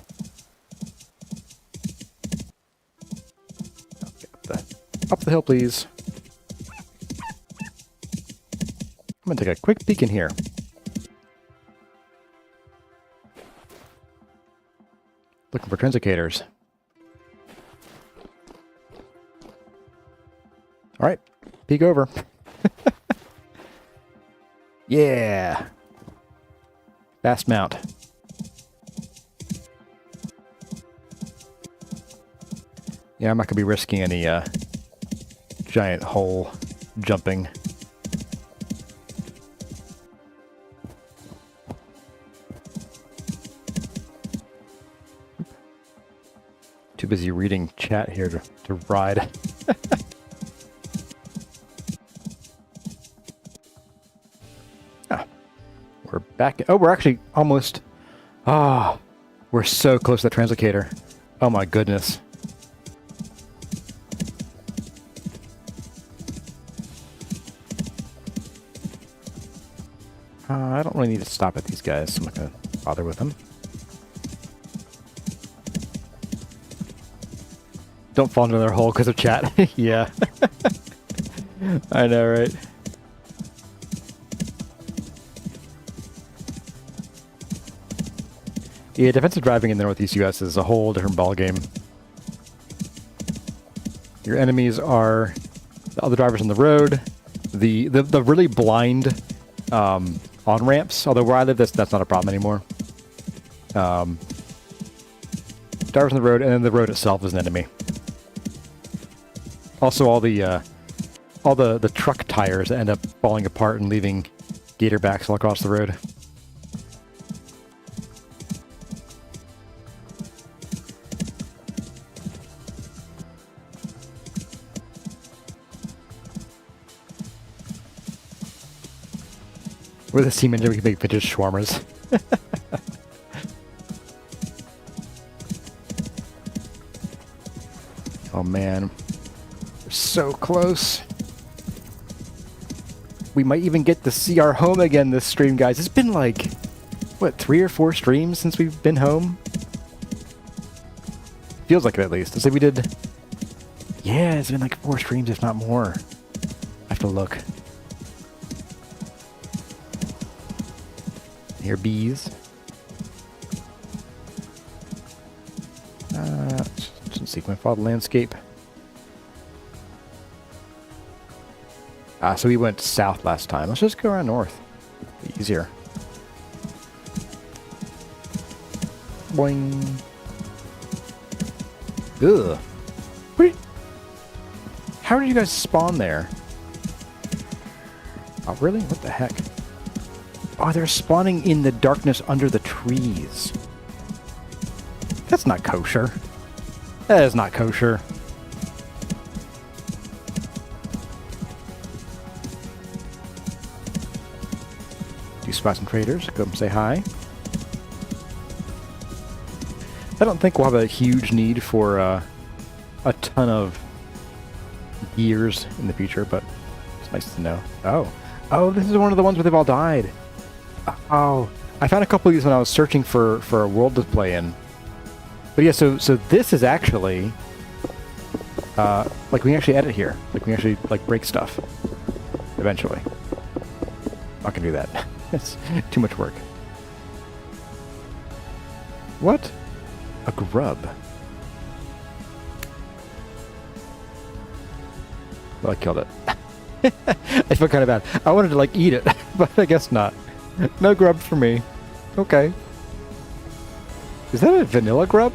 Okay, up the hill, please. I'm going to take a quick peek in here. Looking for transicators. Alright, peek over. Yeah! Fast mount. Yeah, I'm not going to be risking any giant hole jumping. Too busy reading chat here to ride. We're back. Oh, we're actually almost... Ah, we're so close to the translocator. Oh my goodness. I don't really need to stop at these guys. I'm not going to bother with them. Don't fall into their hole because of chat. Yeah. I know, right? Yeah, defensive driving in the Northeast US is a whole different ballgame. Your enemies are the other drivers on the road, the really blind on-ramps, although where I live, that's not a problem anymore. Drivers on the road, and then the road itself is an enemy. Also, all the truck tires end up falling apart and leaving gator backs all across the road. With a steam engine, we can make vintage shawarmas. Oh man, we're so close. We might even get to see our home again this stream, guys. It's been like, what, 3 or 4 streams since we've been home? Feels like it, at least. Let's say we did... Yeah, it's been like 4 streams, if not more. I have to look. Here, bees. Let's see, can I follow the landscape? So we went south last time. Let's just go around north. Be easier. Boing. Ugh. How did you guys spawn there? Oh, really? What the heck? Oh, they're spawning in the darkness under the trees. That's not kosher. That is not kosher. Do you spot some traders? Go up and say hi. I don't think we'll have a huge need for a ton of gears in the future, but it's nice to know. Oh, this is one of the ones where they've all died. Oh, I found a couple of these when I was searching for a world to play in. But yeah, so this is actually like we can actually edit here. Like we can actually like break stuff eventually. Not gonna do that. It's too much work. What? A grub. Well, I killed it. I feel kind of bad. I wanted to like eat it, but I guess not. No grub for me. Okay. Is that a vanilla grub?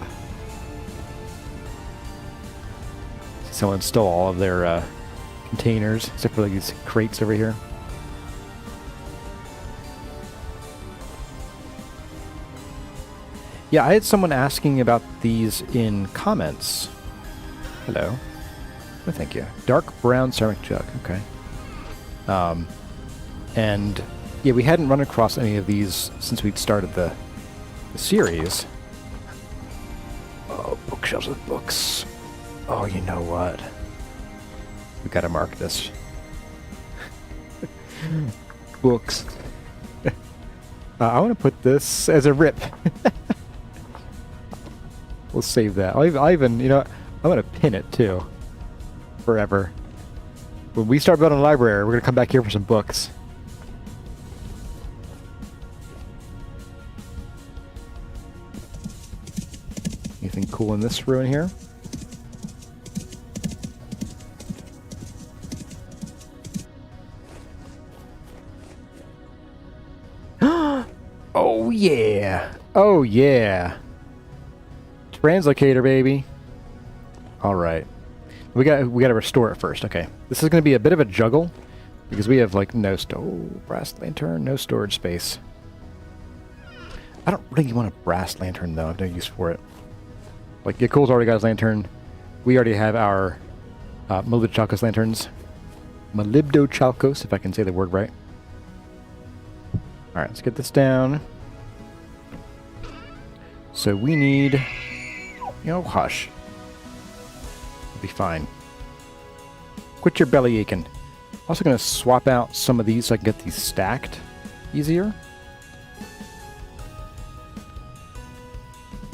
Someone stole all of their containers, except for like these crates over here. Yeah, I had someone asking about these in comments. Hello. Oh, thank you. Dark brown ceramic jug. Okay. And yeah, we hadn't run across any of these since we'd started the series. Oh, bookshelves with books. Oh, you know what? We gotta mark this. Books. I want to put this as a rip. We'll save that. I'll even, you know, I'm gonna pin it too. Forever. When we start building a library, we're gonna come back here for some books. Anything cool in this ruin here? Oh yeah! Oh yeah! Translocator, baby. All right, we got to restore it first. Okay, this is going to be a bit of a juggle because we have like no brass lantern, no storage space. I don't really want a brass lantern though. I have no use for it. Like Yakul's already got his lantern. We already have our Molybdochalcos lanterns. Molybdochalcos, if I can say the word right. All right, let's get this down. So we need, you know, hush. It'll be fine. Quit your belly aching. Also going to swap out some of these so I can get these stacked easier.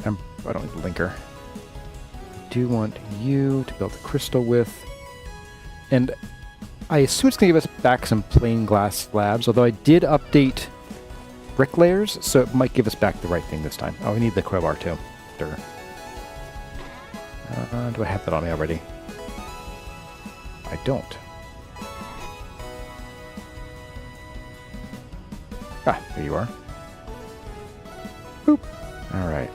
I don't need the linker. I do want you to build a crystal with. And I assume it's going to give us back some plain glass slabs, although I did update Bricklayers, so it might give us back the right thing this time. Oh, we need the crowbar too. Sure. Do I have that on me already? I don't. Ah, there you are. Boop. All right.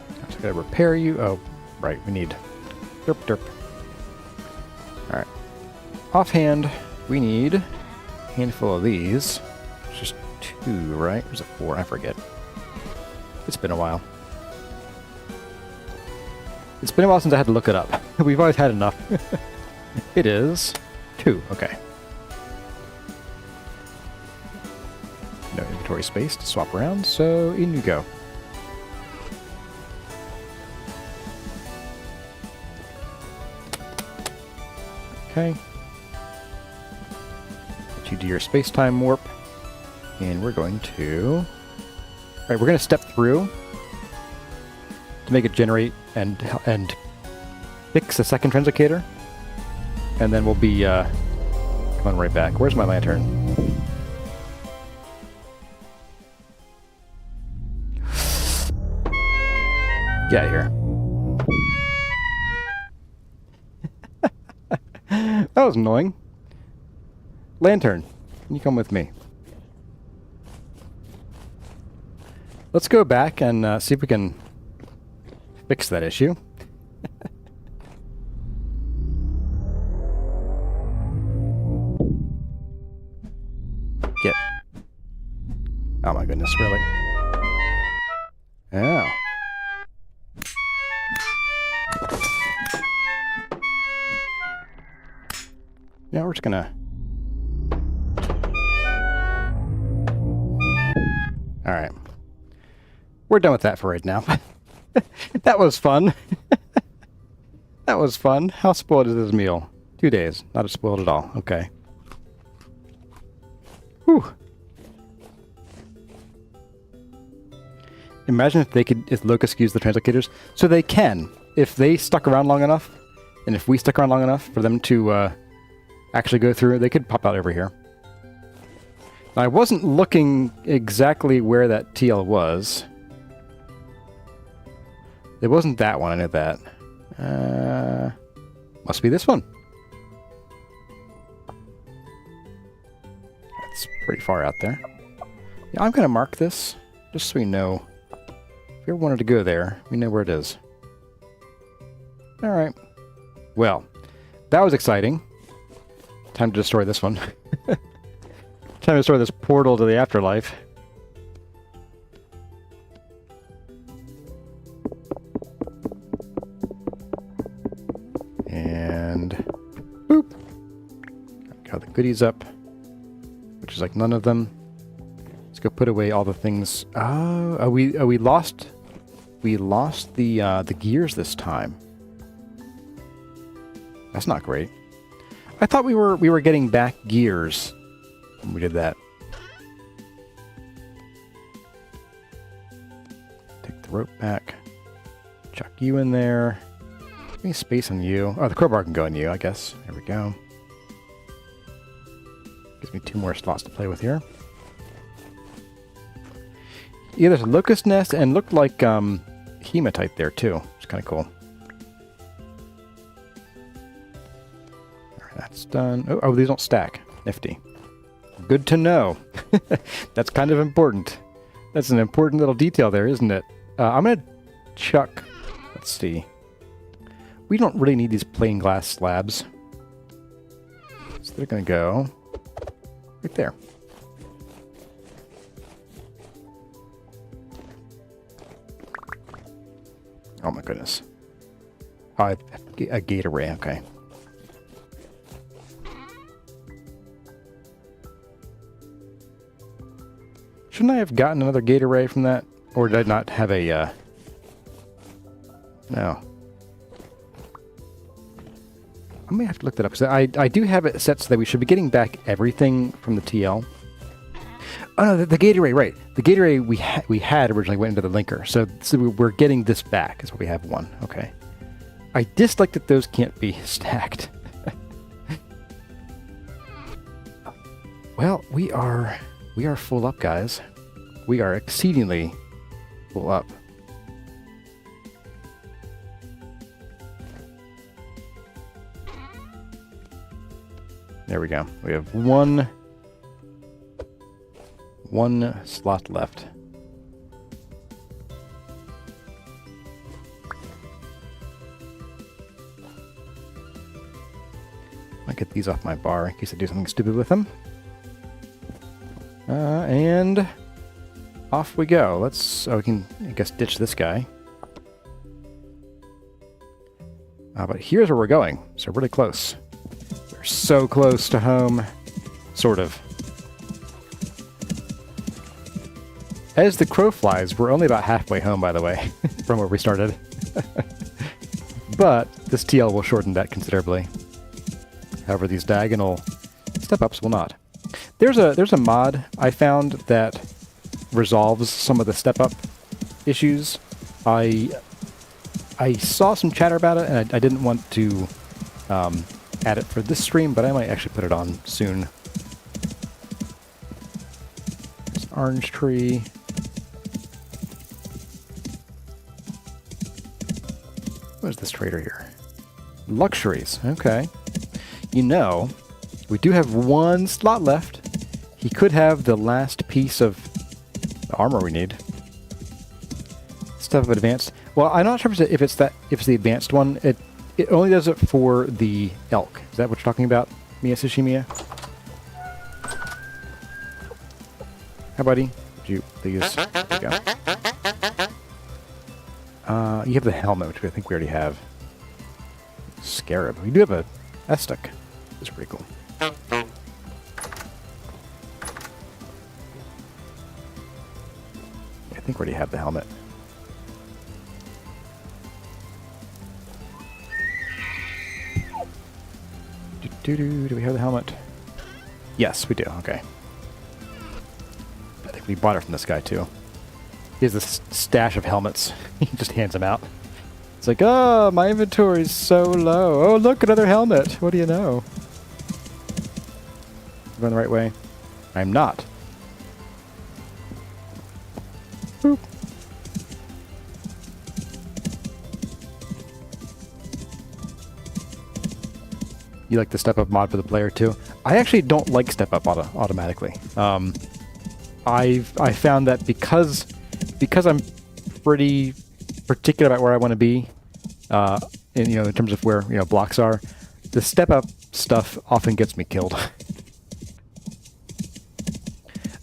I just gotta repair you. Oh, right. We need derp derp. All right. Offhand, we need a handful of these. It's just 2, right? Or is it 4? I forget. It's been a while. It's been a while since I had to look it up. We've always had enough. It is 2. Okay. No inventory space to swap around, so in you go. Okay. Let you do your space-time warp. And we're going to... Alright, we're going to step through to make it generate and fix a second translocator. And then we'll be coming right back. Where's my lantern? Get out of here. That was annoying. Lantern, can you come with me? Let's go back and see if we can fix that issue. Get. Oh my goodness, really? Oh. Yeah, we're just gonna... Alright. We're done with that for right now. That was fun. That was fun. How spoiled is this meal? 2 days. Not spoiled at all. Okay. Whew. Imagine if they could, if locusts could use the translocators. So they can. If they stuck around long enough, and if we stuck around long enough for them to actually go through, they could pop out over here. Now, I wasn't looking exactly where that TL was. It wasn't that one, I know that. Must be this one. That's pretty far out there. Yeah, I'm going to mark this, just so we know. If you ever wanted to go there, we know where it is. Alright. Well, that was exciting. Time to destroy this one. Time to destroy this portal to the afterlife. And boop. Got the goodies up, which is like none of them. Let's go put away all the things. Oh, we lost. We lost the gears this time. That's not great. I thought we were getting back gears when we did that. Take the rope back. Chuck you in there. Any space on you? Oh, the crowbar can go on you, I guess. There we go. Gives me 2 more slots to play with here. Yeah, there's a locust nest and looked like hematite there too. It's kind of cool. Alright, that's done. Oh, these don't stack. Nifty. Good to know. That's kind of important. That's an important little detail there, isn't it? I'm going to chuck... Let's see. We don't really need these plain glass slabs. So they're going to go right there. Oh my goodness. Oh, a gate array, okay. Shouldn't I have gotten another gate array from that? Or did I not have a, No. I may have to look that up. So I do have it set so that we should be getting back everything from the TL. Oh no, the gate array, right. The gate array we had originally went into the linker. So we're getting this back, is what we have one. Okay. I dislike that those can't be stacked. Well, we are full up, guys. We are exceedingly full up. There we go. We have one slot left. I'll get these off my bar in case I do something stupid with them. And off we go. We can, I guess, ditch this guy. But here's where we're going. So really close. We're so close to home. Sort of. As the crow flies, we're only about halfway home, by the way, from where we started. But this TL will shorten that considerably. However, these diagonal step-ups will not. There's a mod I found that resolves some of the step-up issues. I saw some chatter about it, and I didn't want to add it for this stream, but I might actually put it on soon. There's an orange tree. What is this trader here? Luxuries. Okay. You know, we do have one slot left. He could have the last piece of the armor we need. Stuff of advanced. Well, I'm not sure if it's the advanced one. It only does it for the elk. Is that what you're talking about, Mia Sushimiya? Hi, buddy. Would you please? There you go. You have the helmet, which I think we already have. Scarab. We do have a Estic. That's pretty cool. I think we already have the helmet. Do we have the helmet? Yes, we do. Okay. I think we bought it from this guy, too. He has this stash of helmets. He just hands them out. It's like, oh, my inventory's so low. Oh, look, another helmet. What do you know? I'm going the right way. I'm not. Boop. You like the step-up mod for the player, too? I actually don't like step-up automatically. I found that because I'm pretty particular about where I want to be, in terms of where blocks are, the step-up stuff often gets me killed.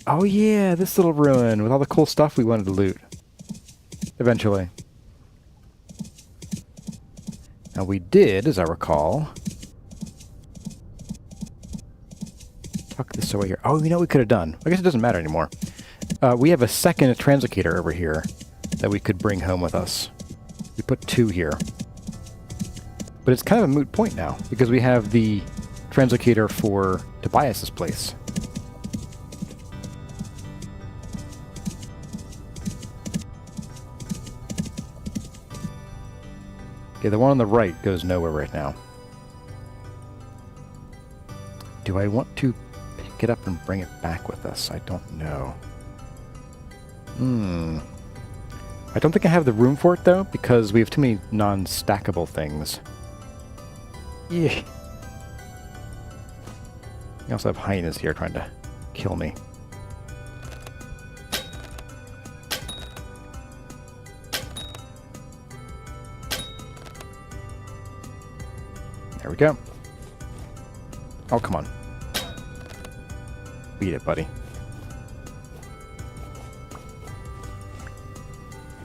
Oh yeah, this little ruin with all the cool stuff we wanted to loot. Eventually. Now we did, as I recall, tuck this away here. Oh, you know what we could have done? I guess it doesn't matter anymore. We have a second translocator over here that we could bring home with us. We put 2 here. But it's kind of a moot point now, because we have the translocator for Tobias's place. Okay, the one on the right goes nowhere right now. Do I want to pick it up and bring it back with us? I don't know. I don't think I have the room for it, though, because we have too many non-stackable things. Yeah. We also have hyenas here trying to kill me. There we go. Oh, come on. Beat it, buddy.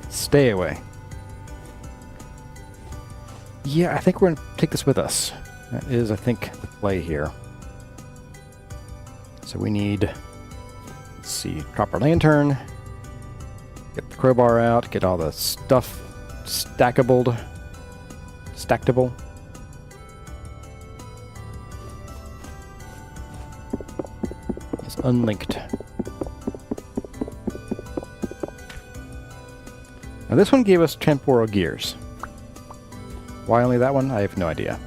Stay away. Yeah, I think we're going to take this with us. That is, I think, the play here. So we need, let's see, drop our lantern, get the crowbar out, get all the stuff stackable. It's unlinked. Now this one gave us temporal gears. Why only that one? I have no idea.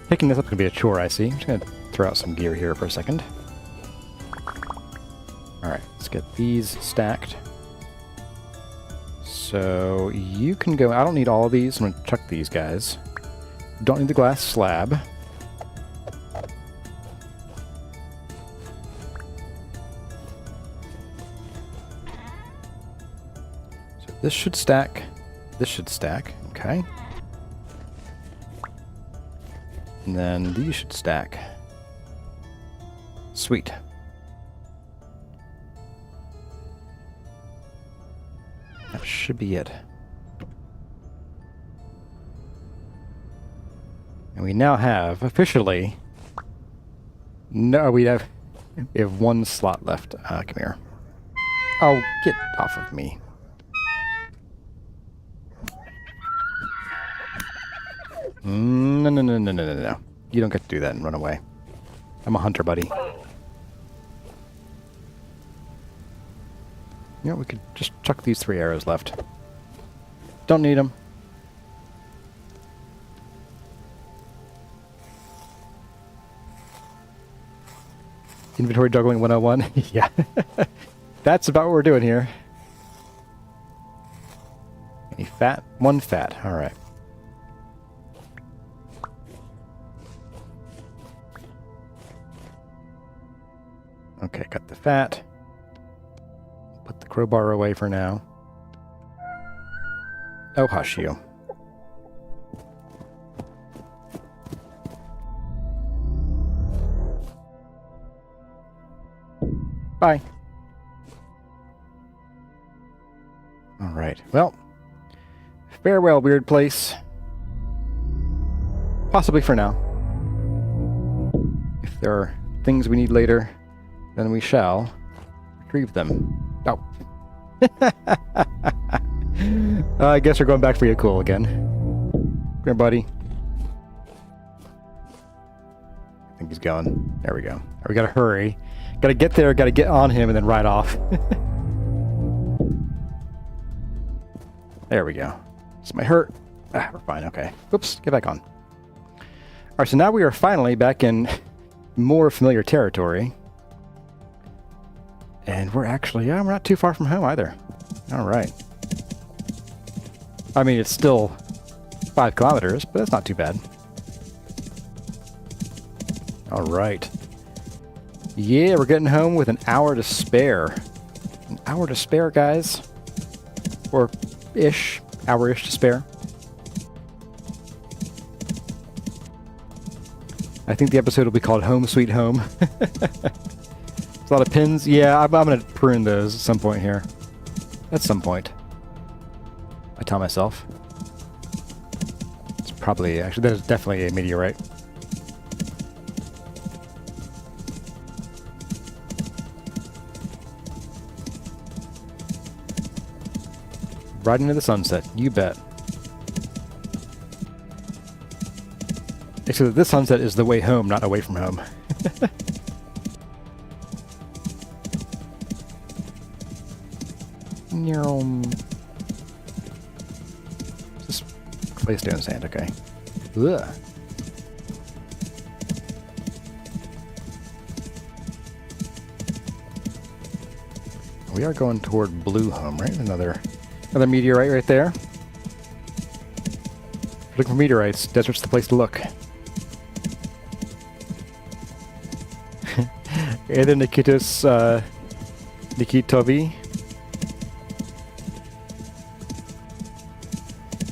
Picking this up is going to be a chore, I see. I'm just going to throw out some gear here for a second. Alright, let's get these stacked. So you can go... I don't need all of these. I'm going to chuck these guys. Don't need the glass slab. So this should stack. This should stack. Okay. And then these should stack. Sweet. That should be it. And we now have officially... No, we have one slot left. Come here. Oh, get off of me. No. You don't get to do that and run away. I'm a hunter, buddy. You know, we could just chuck these 3 arrows left. Don't need them. Inventory juggling 101. Yeah. That's about what we're doing here. Any fat? 1 fat. All right. Okay, got the fat. Put the crowbar away for now. Oh, hush you. Bye. Alright, well. Farewell, weird place. Possibly for now. If there are things we need later, then we shall retrieve them. Oh. I guess we're going back for your cool again. Come here, buddy. I think he's going. There we go. We gotta hurry. Gotta get there, gotta get on him, and then ride off. There we go. This might hurt. Ah, we're fine, okay. Whoops, get back on. Alright, so now we are finally back in more familiar territory. And we're actually, yeah, we're not too far from home either. Alright. I mean, it's still 5 kilometers, but that's not too bad. Alright. Yeah, we're getting home with an hour to spare. An hour to spare, guys. Or ish. Hour-ish to spare. I think the episode will be called Home Sweet Home. There's a lot of pins. Yeah, I'm going to prune those at some point here. At some point. I tell myself. It's probably, actually, that is definitely a meteorite. Right into the sunset, you bet. Actually, this sunset is the way home, not away from home. Just claystone sand, okay. Ugh. We are going toward blue home, right? Another meteorite right there. Looking for meteorites. Desert's the place to look. Either Nikitos, Nikitovi.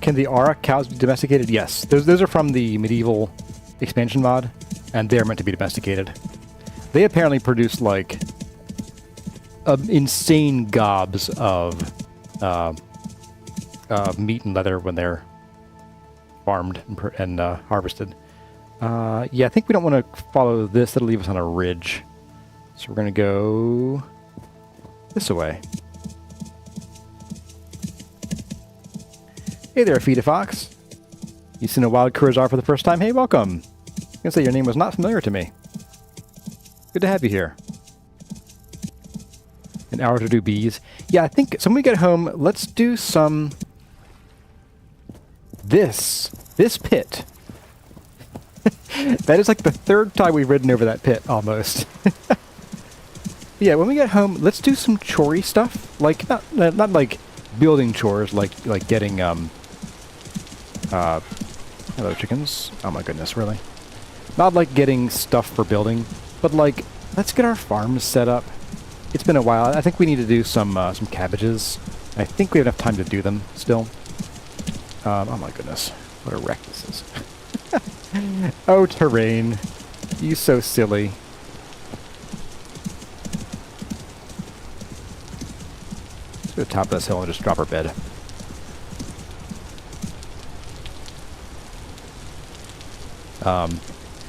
Can the Aura cows be domesticated? Yes. Those are from the medieval expansion mod, and they're meant to be domesticated. They apparently produce, like, insane gobs of meat and leather when they're farmed and harvested. Yeah, I think we don't want to follow this. That'll leave us on a ridge. So we're going to go this way. Hey there, Feed a Fox. You've seen a wild Kurzar for the first time? Hey, welcome. I was going to say your name was not familiar to me. Good to have you here. An hour to do bees. Yeah, I think, so when we get home, let's do some... This pit. That is like the 3rd time we've ridden over that pit, almost. Yeah, when we get home, let's do some chore-y stuff. Like, not like building chores, like getting, hello, chickens. Oh my goodness, really? Not like getting stuff for building, but like, let's get our farms set up. It's been a while. I think we need to do some cabbages. I think we have enough time to do them still. Oh my goodness. What a wreck this is. Oh, terrain. You so silly. Let's go to the top of this hill and just drop our bed.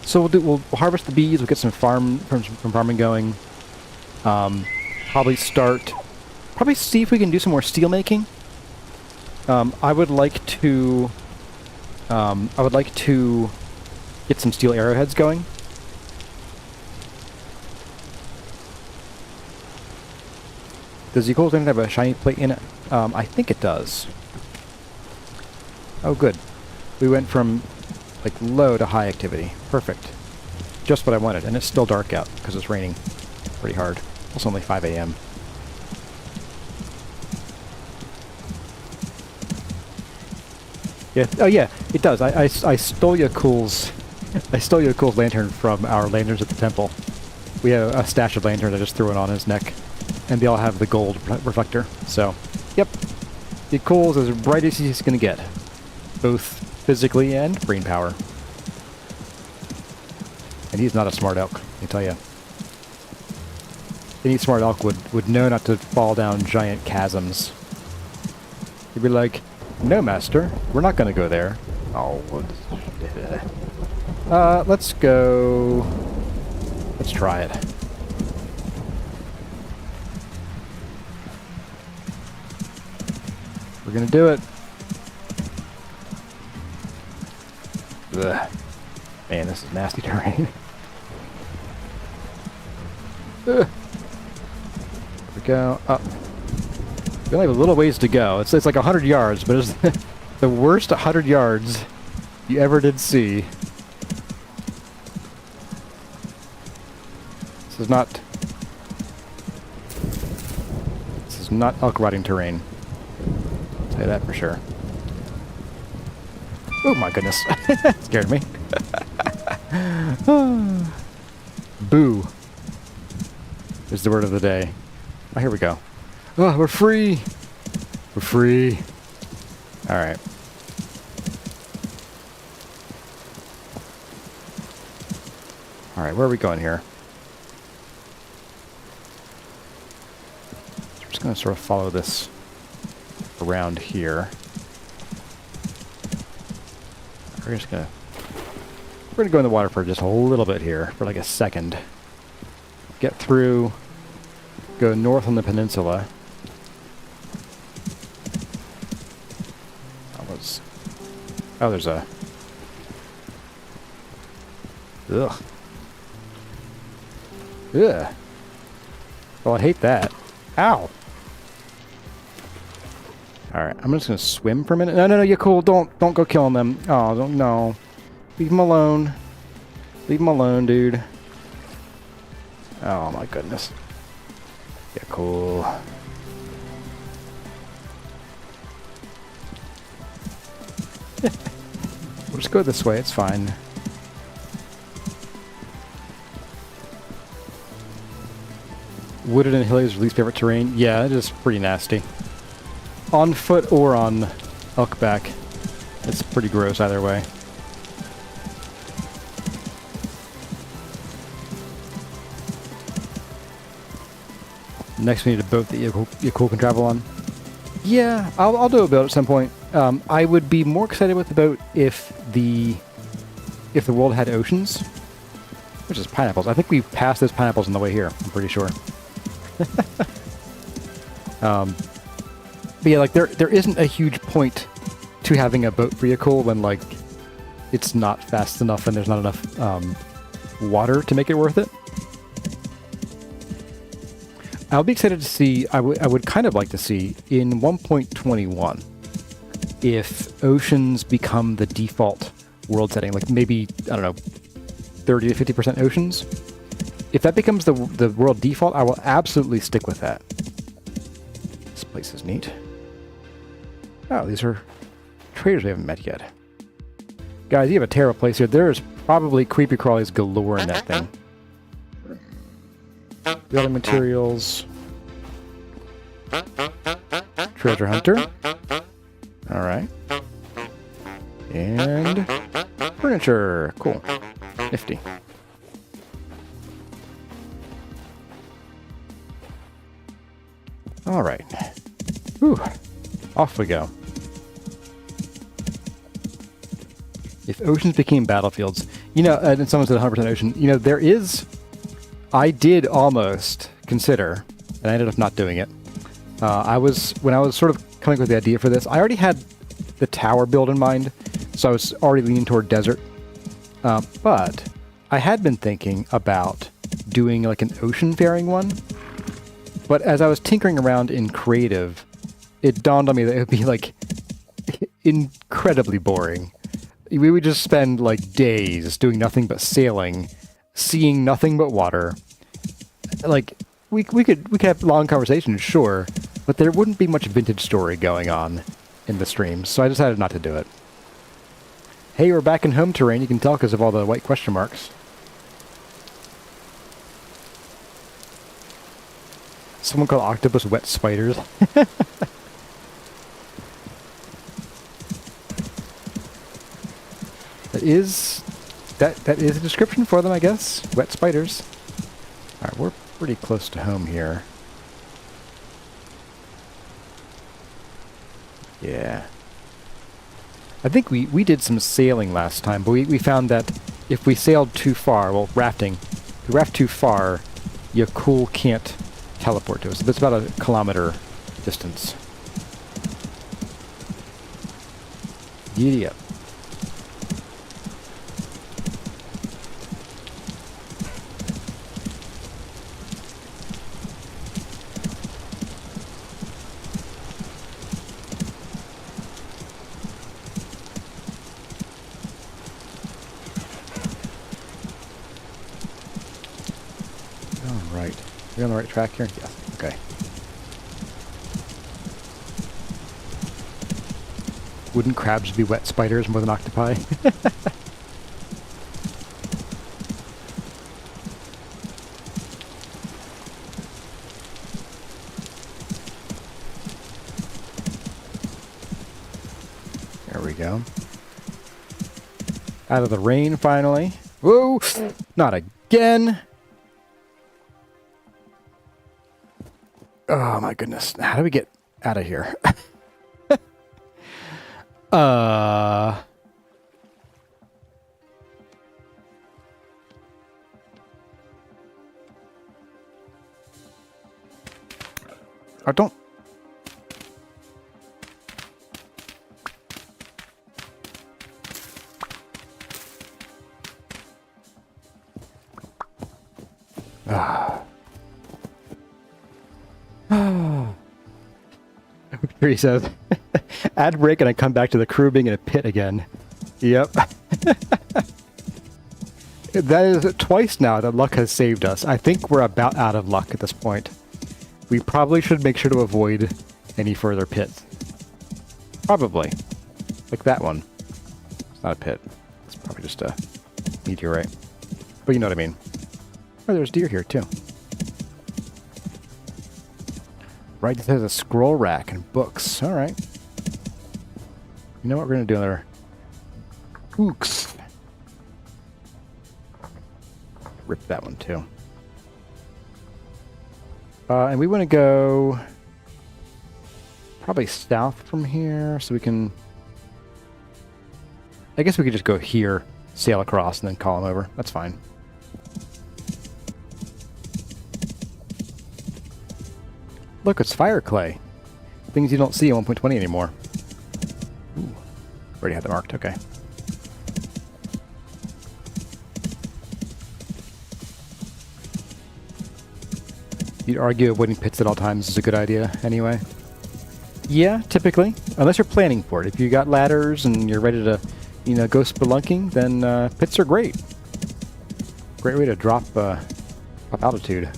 So we'll harvest the bees, we'll get some farming going. Probably see if we can do some more steel making. I would like to get some steel arrowheads going. Does the gold have a shiny plate in it? I think it does. Oh, good. We went from like low to high activity. Perfect. Just what I wanted, and it's still dark out because it's raining pretty hard. It's only 5 a.m. Yeah. Oh yeah, it does. I stole Yakul's lantern from our lanterns at the temple. We have a stash of lanterns. I just threw it on his neck, and they all have the gold reflector. So, yep, Yakul's as bright as he's gonna get, both physically and brain power. And he's not a smart elk, let me tell you. any smart elk would know not to fall down giant chasms. He'd be like, no, master, we're not going to go there. Oh, let's go... Let's try it. We're going to do it. Ugh. Man, this is nasty terrain. There we go. Up. We only have a little ways to go. It's like 100 yards, but it's the worst 100 yards you ever did see. This is not elk riding terrain. I'll tell you that for sure. Oh my goodness. Scared me. Boo is the word of the day. Oh, here we go. Oh, we're free. We're free. All right. All right, where are we going here? So we're just going to sort of follow this around here. We're gonna go in the water for just a little bit here, for like a second. Get through, go north on the peninsula. Oh, there's a... Ugh. Ugh. Well, I hate that. Ow! Alright, I'm just gonna swim for a minute. No, you're cool. Don't go killing them. Oh, don't, no. Leave them alone. Leave them alone, dude. Oh my goodness. Yeah, cool. We'll just go this way, it's fine. Wooded and hilly is your least favorite terrain? Yeah, it is pretty nasty. On foot or on elkback. It's pretty gross either way. Next we need a boat that you cool can travel on. Yeah, I'll do a boat at some point. I would be more excited with the boat if the world had oceans. Which is pineapples. I think we passed those pineapples on the way here, I'm pretty sure. But yeah, like there isn't a huge point to having a boat vehicle when like it's not fast enough and there's not enough water to make it worth it. I'll be excited to see, I would kind of like to see in 1.21 if oceans become the default world setting, like maybe, I don't know, 30 to 50% oceans. If that becomes the world default, I will absolutely stick with that. This place is neat. Oh, these are traders we haven't met yet. Guys, you have a terrible place here. There's probably creepy crawlies galore in that thing. Building materials. Treasure hunter. Alright. And furniture. Cool. Nifty. Alright. Whew. Off we go. If oceans became battlefields, you know, and someone said 100% ocean, you know, there is... I did almost consider, and I ended up not doing it. When I was sort of coming up with the idea for this, I already had the tower build in mind, so I was already leaning toward desert. But I had been thinking about doing like an ocean-faring one. But as I was tinkering around in creative, it dawned on me that it would be like incredibly boring. We would just spend like days doing nothing but sailing, seeing nothing but water. Like we could have long conversations, sure, but there wouldn't be much vintage story going on in the streams, so I decided not to do it. Hey, we're back in home terrain. You can tell because of all the white question marks. Someone called octopus wet spiders. That is a description for them, I guess. Wet spiders. Alright, we're pretty close to home here. Yeah. I think we did some sailing last time, but we found that if we sailed too far, well, rafting, if we raft too far, your cool can't teleport to us. That's about a kilometer distance. Giddy up. Alright. Are we on the right track here? Yeah. Okay. Wouldn't crabs be wet spiders more than octopi? There we go. Out of the rain, finally. Whoa! Not again! Oh my goodness. How do we get out of here? I don't... He says, add break and I come back to the crew being in a pit again. Yep. That is twice now that luck has saved us. I think we're about out of luck at this point. We probably should make sure to avoid any further pits. Probably. Like that one. It's not a pit. It's probably just a meteorite. But you know what I mean. Oh, there's deer here too. Right, this has a scroll rack and books. All right. You know what we're going to do there? Books. Rip that one too. And we want to go probably south from here so we can... I guess we could just go here, sail across, and then call them over. That's fine. Look, it's fire clay. Things you don't see in 1.20 anymore. Ooh. Already had that marked, okay. You'd argue avoiding pits at all times is a good idea anyway. Yeah, typically. Unless you're planning for it. If you got ladders and you're ready to, you know, go spelunking, then pits are great. Great way to drop altitude.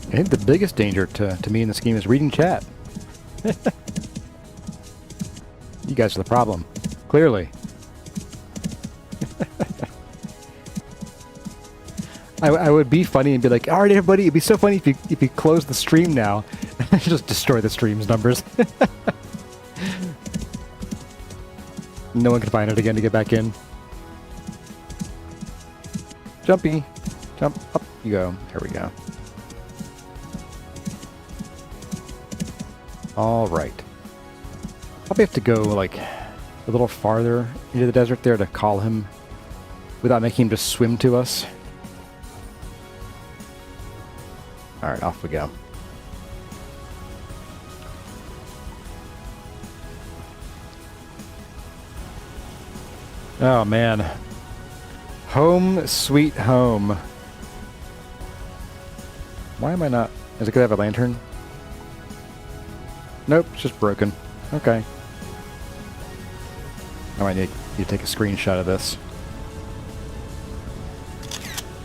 I think the biggest danger to me in this game is reading chat. You guys are the problem. Clearly. I would be funny and be like, alright everybody, it'd be so funny if you close the stream now. Just destroy the stream's numbers. No one can find it again to get back in. Jumpy. Jump up you go. There we go. All right. Probably have to go like a little farther into the desert there to call him without making him just swim to us. All right, off we go. Oh man. Home sweet home. Why am I not? Is it because I have a lantern? Nope, it's just broken. Okay. I might need you to take a screenshot of this.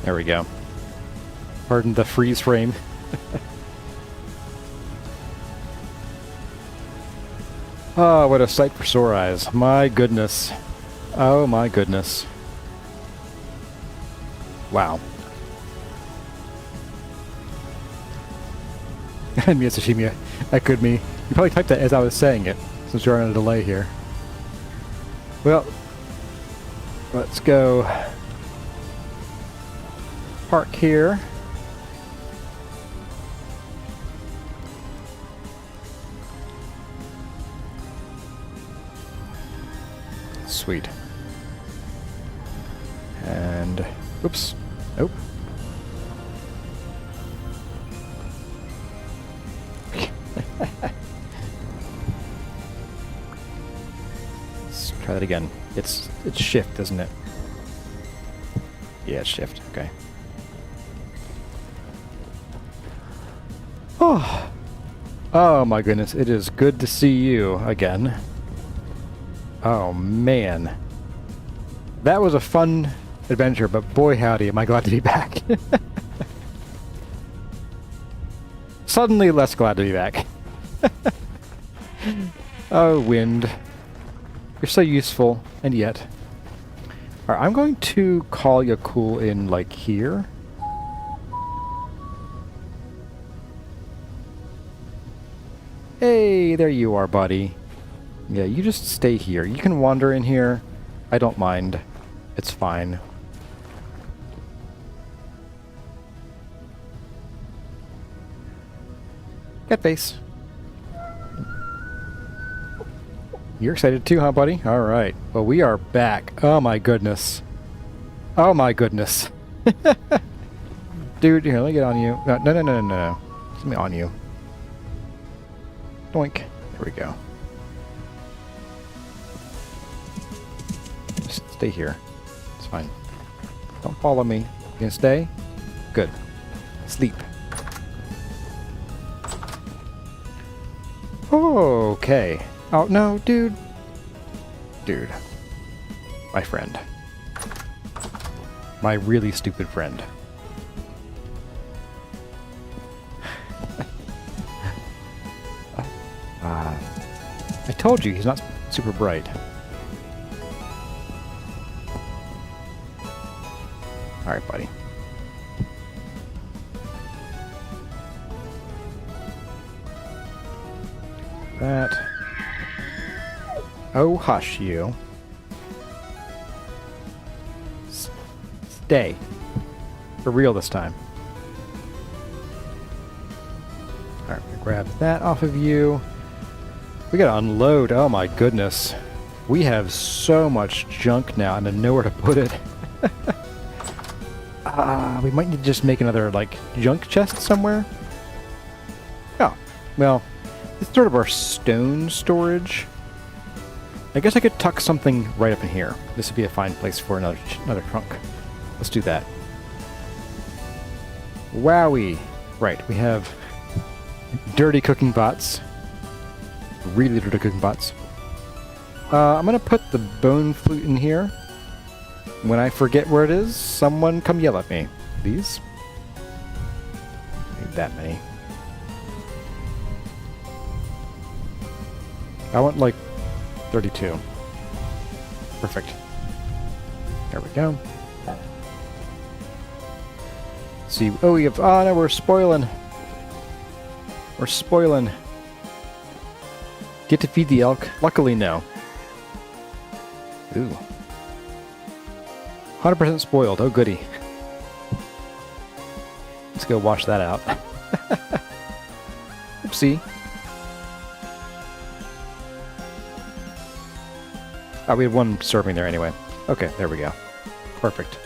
There we go. Pardon the freeze frame. Oh, what a sight for sore eyes. My goodness. Oh my goodness. Wow. Sashimi echoed me. You probably typed that as I was saying it, since you're on a delay here. Well, let's go park here. Sweet. And, oops, nope. Let's try that again. It's shift, isn't it? Yeah, it's shift. Okay. Oh, oh my goodness! It is good to see you again. Oh man, that was a fun adventure, but boy howdy, am I glad to be back. Suddenly less glad to be back. Oh, wind. You're so useful, and yet. Alright, I'm going to call Yakul in, like, here. Hey, there you are, buddy. Yeah, you just stay here. You can wander in here. I don't mind. It's fine. Get face. You're excited too, huh, buddy? Alright. Well, we are back. Oh my goodness. Oh my goodness. Dude, here, let me get on you. No. Let me on you. Doink. There we go. Just stay here. It's fine. Don't follow me. You gonna stay? Good. Sleep. Okay. Oh, no, dude. Dude. My friend. My really stupid friend. I told you, he's not super bright. Alright, buddy. That. Oh, hush, you. Stay. For real this time. Alright, we're gonna grab that off of you. We gotta unload. Oh my goodness. We have so much junk now and I know where to put it. We might need to just make another, like, junk chest somewhere. Oh, well, it's sort of our stone storage. I guess I could tuck something right up in here. This would be a fine place for another trunk. Let's do that. Wowie. Right, we have dirty cooking pots. Really dirty cooking pots. I'm gonna put the bone flute in here. When I forget where it is, someone come yell at me. These? Need that many. I want like 32. Perfect. There we go. See, oh, we have, oh no, we're spoiling. We're spoiling. Get to feed the elk? Luckily, no. Ooh. 100% spoiled. Oh, goody. Let's go wash that out. Oopsie. Oh, we had one serving there anyway. Okay, there we go. Perfect.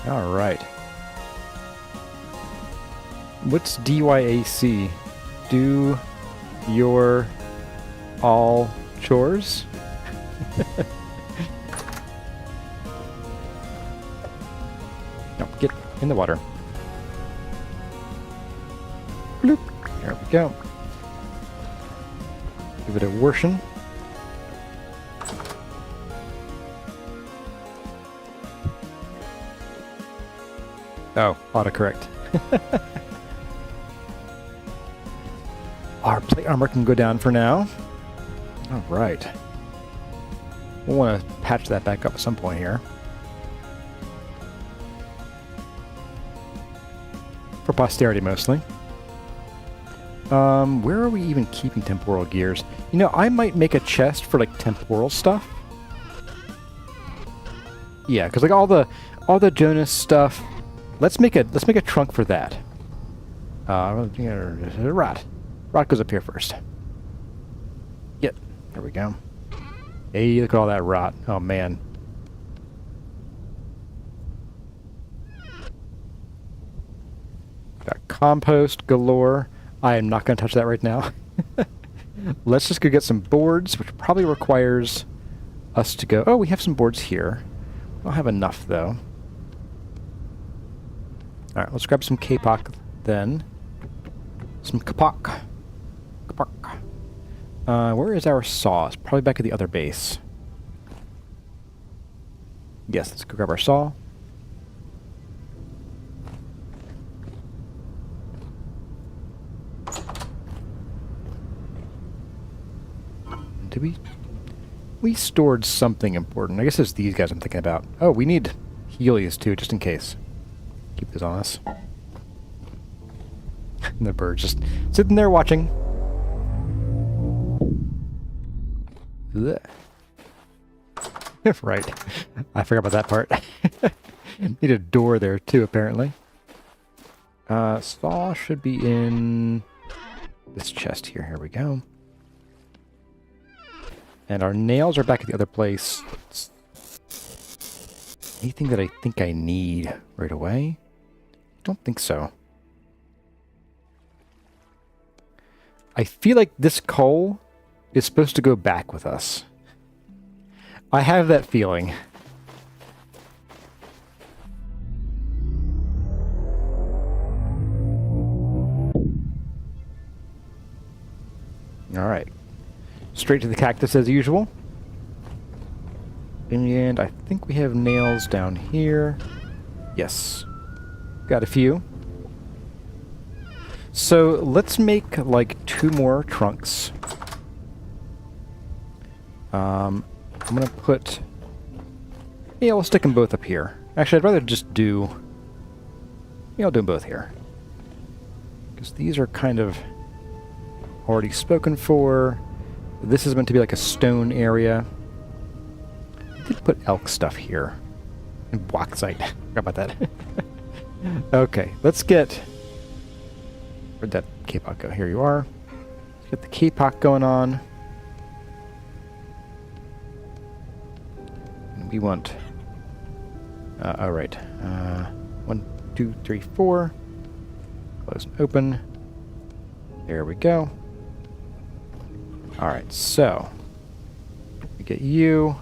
Alright. What's DYAC? Do your all chores? No, get in the water. Bloop. There we go. Give it a whooshing. Oh, autocorrect. Our plate armor can go down for now. Alright. We'll want to patch that back up at some point here. For posterity, mostly. Where are we even keeping temporal gears? You know, I might make a chest for, like, temporal stuff. Yeah, because, like, all the Jonas stuff... Let's make a trunk for that. Rot. Rot goes up here first. Yep. There we go. Hey, look at all that rot. Oh, man. Got compost galore. I am not going to touch that right now. Let's just go get some boards, which probably requires us to go... Oh, we have some boards here. We don't have enough, though. Alright, let's grab some kapok then. Some kapok. Kapok. Where is our saw? It's probably back at the other base. Yes, let's go grab our saw. Did we stored something important. I guess it's these guys I'm thinking about. Oh, we need Helios too, just in case. Keep this on us. And the bird's just sitting there watching. Right. I forgot about that part. Need a door there too, apparently. Saw should be in this chest here. Here we go. And our nails are back at the other place. Anything that I think I need right away? Don't think so. I feel like this coal is supposed to go back with us. I have that feeling. All right. Straight to the cactus as usual. And I think we have nails down here. Yes. Got a few. So let's make like 2 more trunks. I'm gonna put... Yeah, we'll stick them both up here. Actually, I'd rather just do... Yeah, I'll do them both here. Because these are kind of already spoken for. This is meant to be like a stone area. I did put elk stuff here. And bauxite. Forgot about that. Okay, let's get... Where'd that kapok go? Here you are. Let's get the kapok going on. And we want... alright. 1, 2, 3, 4. Close and open. There we go. Alright, so we get you.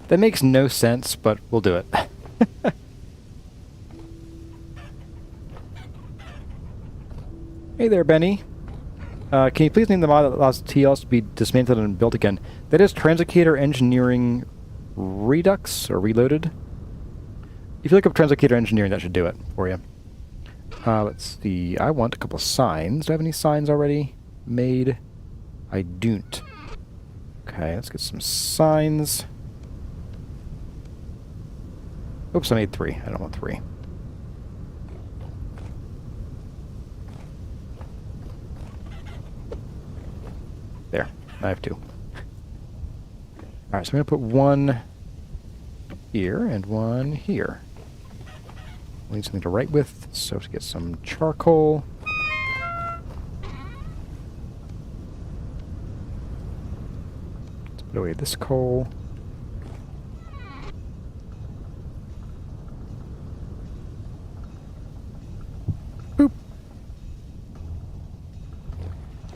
That makes no sense, but we'll do it. Hey there, Benny. Can you please name the mod that allows TLs to be dismantled and built again? That is Translocator Engineering Redux, or Reloaded. If you look up Translocator Engineering, that should do it for you. Let's see. I want a couple signs. Do I have any signs already made? I don't. Okay, let's get some signs. Oops, I made 3. I don't want 3. There. I have 2. Alright, so I'm going to put 1 here and 1 here. We need something to write with, so to get some charcoal. Let's put away this coal. Boop.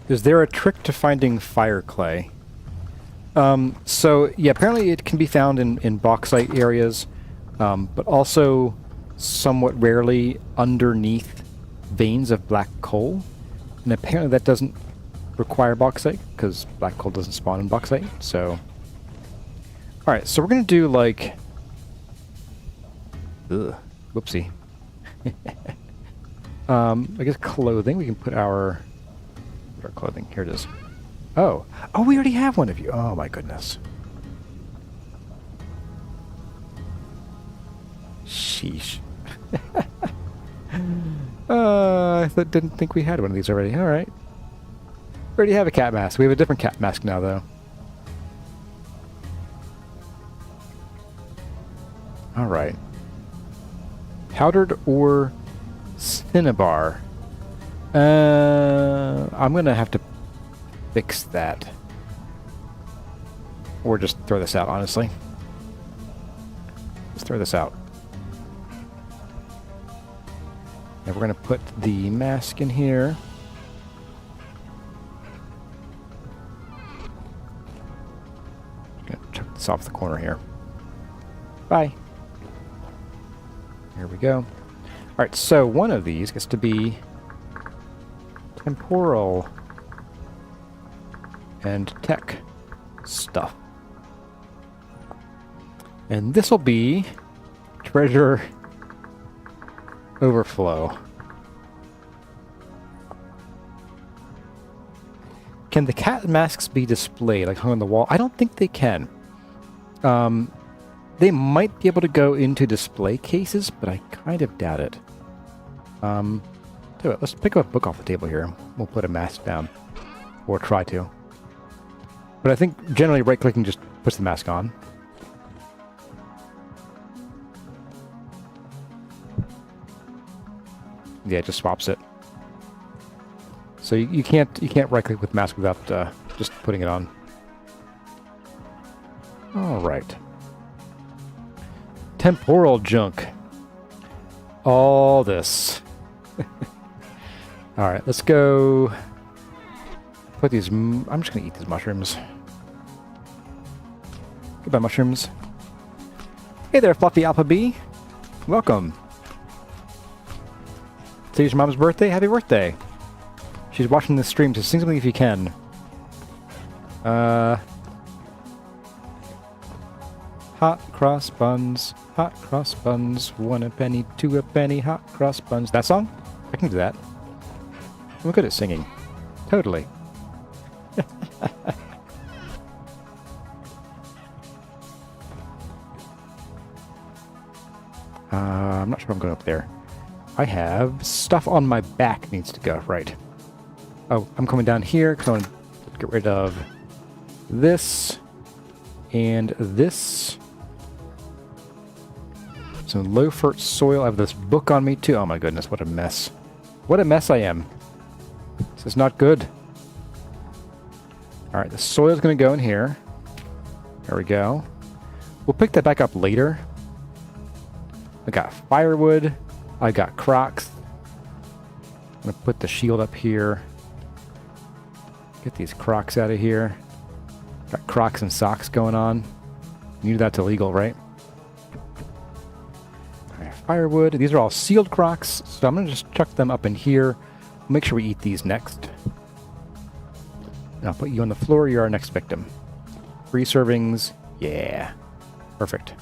Is there a trick to finding fire clay? So, yeah, apparently it can be found in bauxite areas, but also somewhat rarely underneath veins of black coal. And apparently that doesn't require bauxite, because black coal doesn't spawn in bauxite, so... Alright, so we're gonna do, like... Ugh, whoopsie. I guess clothing. We can put our clothing. Here it is. Oh. Oh, we already have one of you. Oh, my goodness. Sheesh. Didn't think we had one of these already. All right. We already have a cat mask. We have a different cat mask now, though. All right. Powdered or cinnabar? I'm going to have to fix that. Or just throw this out, honestly. Let's throw this out. And we're going to put the mask in here. Going to chuck this off the corner here. Bye. Here we go. Alright, so one of these gets to be temporal and tech stuff. And this will be treasure overflow. Can the cat masks be displayed, like hung on the wall? I don't think they can. They might be able to go into display cases, but I kind of doubt it. Let's pick up a book off the table here. We'll put a mask down. Or try to. But I think generally right-clicking just puts the mask on. Yeah, it just swaps it. So you can't right-click with mask without just putting it on. All right. Temporal junk. All this. All right, let's go. Put these. I'm just gonna eat these mushrooms. Goodbye, mushrooms. Hey there, Fluffy Alpha B. Welcome. Today's your mom's birthday. Happy birthday. She's watching this stream, so sing something if you can. Hot cross buns, 1 a penny, 2 a penny, hot cross buns. That song? I can do that. I'm good at singing. Totally. I'm not sure I'm going up there. I have stuff on my back needs to go. Right. Oh, I'm coming down here because I want to get rid of this and this. Some low-fert soil. I have this book on me too. Oh my goodness, what a mess. What a mess I am. This is not good. Alright, the soil's going to go in here. There we go. We'll pick that back up later. I got firewood. I got crocs. I'm going to put the shield up here. Get these crocs out of here. Got crocs and socks going on. You knew that's illegal, right? Alright, firewood. These are all sealed crocs, so I'm going to just chuck them up in here. We'll make sure we eat these next. And I'll put you on the floor. You're our next victim. 3 servings. Yeah. Perfect.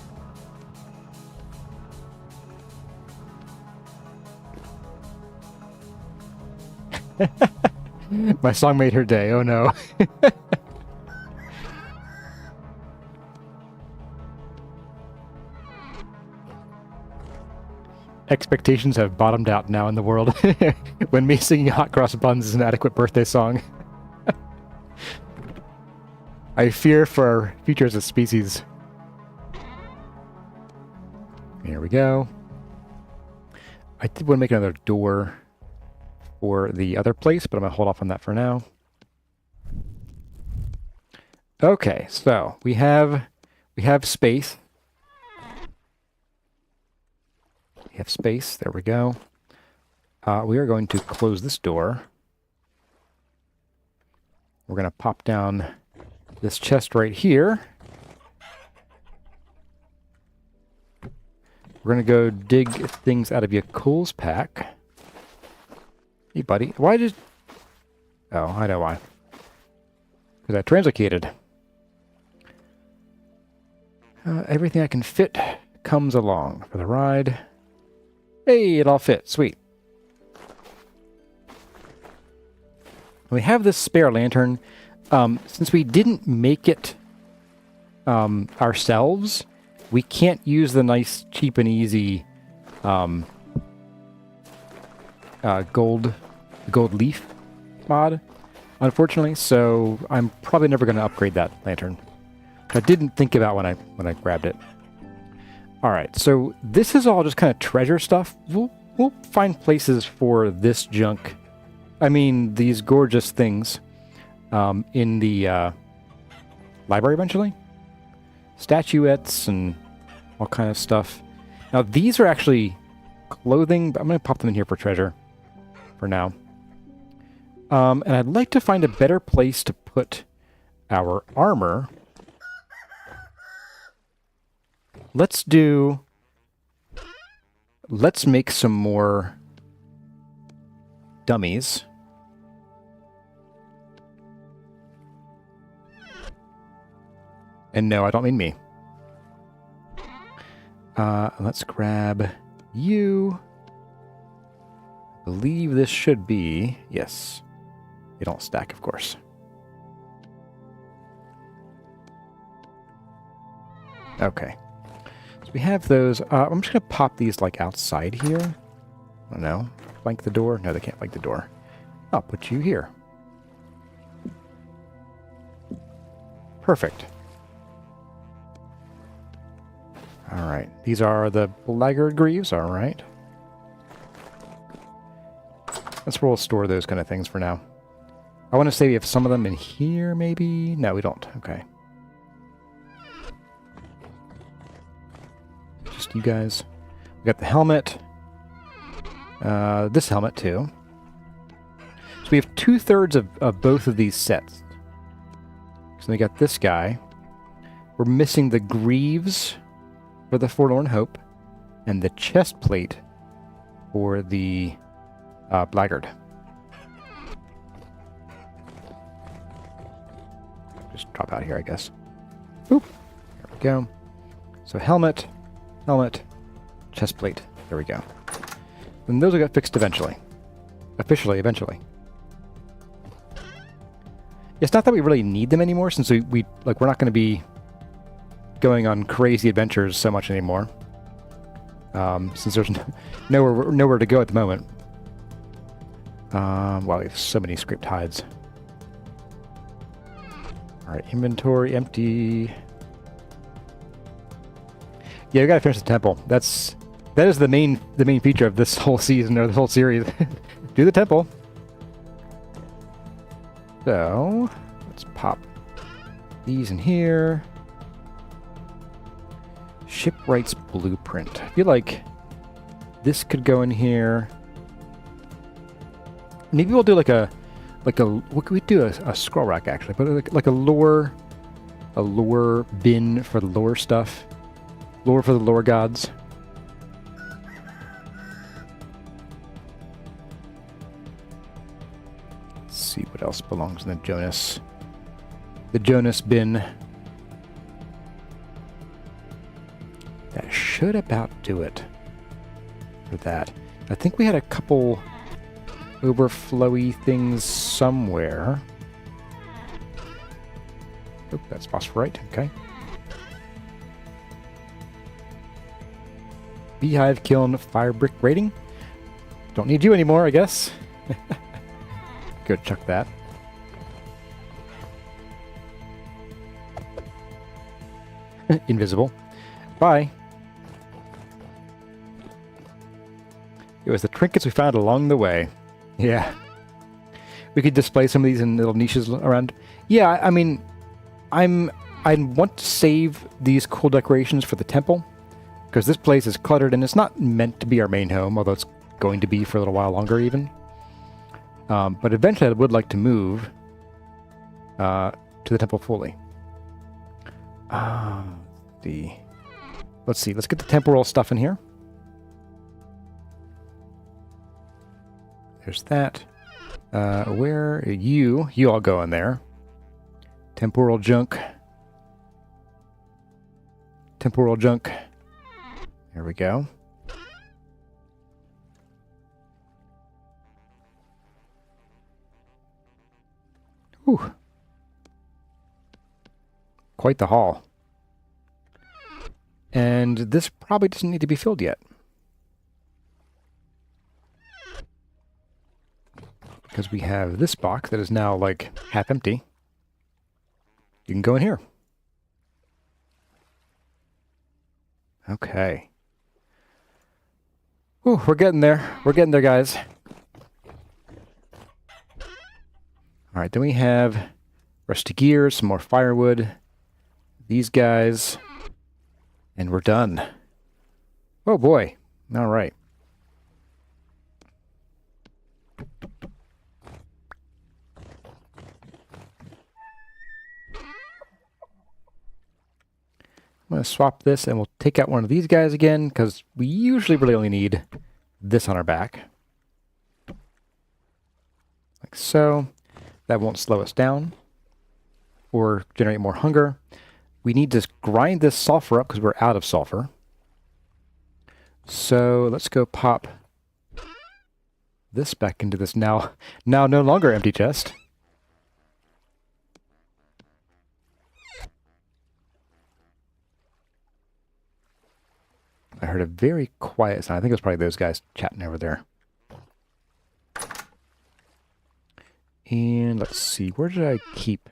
My song made her day. Oh no. Expectations have bottomed out now in the world when me singing Hot Cross Buns is an adequate birthday song. I fear for our future as a species. Here we go. I did want to make another door for the other place, but I'm going to hold off on that for now. Okay, so we have space. We have space. There we go. We are going to close this door. We're going to pop down this chest right here. We're going to go dig things out of your coals pack. Hey, buddy. Why did... Oh, I know why. Because I translocated. Everything I can fit comes along for the ride. Hey, it all fits. Sweet. We have this spare lantern. Since we didn't make it ourselves, we can't use the nice, cheap, and easy gold leaf mod, unfortunately. So I'm probably never going to upgrade that lantern. I didn't think about when I grabbed it. All right, so this is all just kind of treasure stuff. We'll find places for this junk. I mean, these gorgeous things in the library eventually. Statuettes and all kind of stuff. Now, these are actually clothing, but I'm going to pop them in here for treasure for now. And I'd like to find a better place to put our armor. Let's make some more dummies. And no, I don't mean me. Let's grab you. I believe this should be... Yes. They don't stack, of course. Okay. So we have those. I'm just going to pop these, like, outside here. I don't know. Flank the door? No, they can't flank the door. I'll put you here. Perfect. All right. These are the Blackguard Greaves. All right. That's where we'll store those kind of things for now. I want to say we have some of them in here, maybe? No, we don't. Okay. Just you guys. We got the helmet. This helmet, too. So we have 2/3 of both of these sets. So we got this guy. We're missing the greaves for the Forlorn Hope and the chest plate for the Blackguard. Just drop out here, I guess. Oop. There we go. So helmet, chest plate. There we go. And those will get fixed eventually. Officially, eventually. It's not that we really need them anymore, since we're not going to be going on crazy adventures so much anymore. Since there's nowhere to go at the moment. Wow, we have so many scraped hides. Alright, inventory empty. Yeah, we gotta finish the temple. That is the main feature of this whole season, or this whole series. Do the temple. So let's pop these in here. Shipwright's blueprint. I feel like this could go in here. Maybe we'll do what could we do? A scroll rack, actually, but like a lore bin for the lore stuff. Lore for the lore gods. Let's see what else belongs in the Jonas. The Jonas bin. That should about do it for that. I think we had a couple overflowy things somewhere. Oh, that's phosphorite. Okay. Beehive kiln fire brick rating. Don't need you anymore, I guess. Go chuck that. Invisible. Bye. It was the trinkets we found along the way. Yeah. We could display some of these in little niches around. Yeah, I mean, I want to save these cool decorations for the temple, because this place is cluttered and it's not meant to be our main home, although it's going to be for a little while longer even. But eventually I would like to move to the temple fully. Let's see. Let's get the temporal stuff in here. There's that. Where you all go in there. Temporal junk. Temporal junk. There we go. Whew. Quite the haul. And this probably doesn't need to be filled yet. because we have this box that is now like half empty. You can go in here. Okay. Whew, we're getting there. We're getting there, guys. All right, then we have rusty gears, some more firewood, these guys, and we're done. Oh boy. All right. I'm going to swap this and we'll take out one of these guys again because we usually really only need this on our back. Like so. That won't slow us down or generate more hunger. We need to grind this sulfur up because we're out of sulfur. So let's go pop this back into this now no longer empty chest. I heard a very quiet sound. I think it was probably those guys chatting over there. And let's see, where did I keep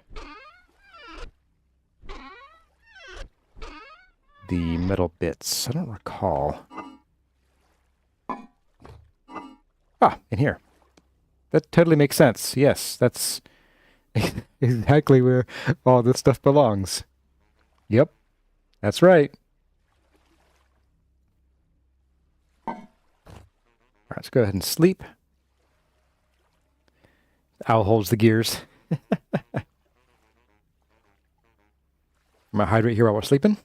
the metal bits? I don't recall. Ah, in here. That totally makes sense. Yes, that's exactly where all this stuff belongs. Yep, that's right. All right, let's go ahead and sleep. Owl holds the gears. I'm going to hydrate here while we're sleeping.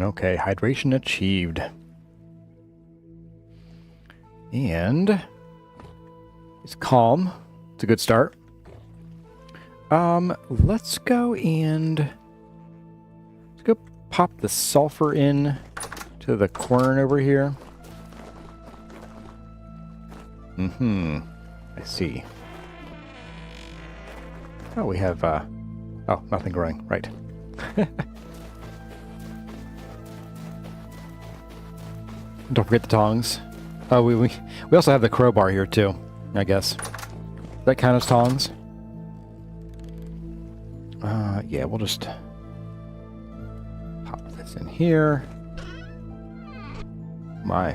Okay, hydration achieved. And it's calm. It's a good start. Let's go pop the sulfur in to the corner over here. I see. Oh, we have, oh, nothing growing. Right. Don't forget the tongs. Oh, we also have the crowbar here, too, I guess. Does that count as tongs? Yeah, we'll just pop this in here. My.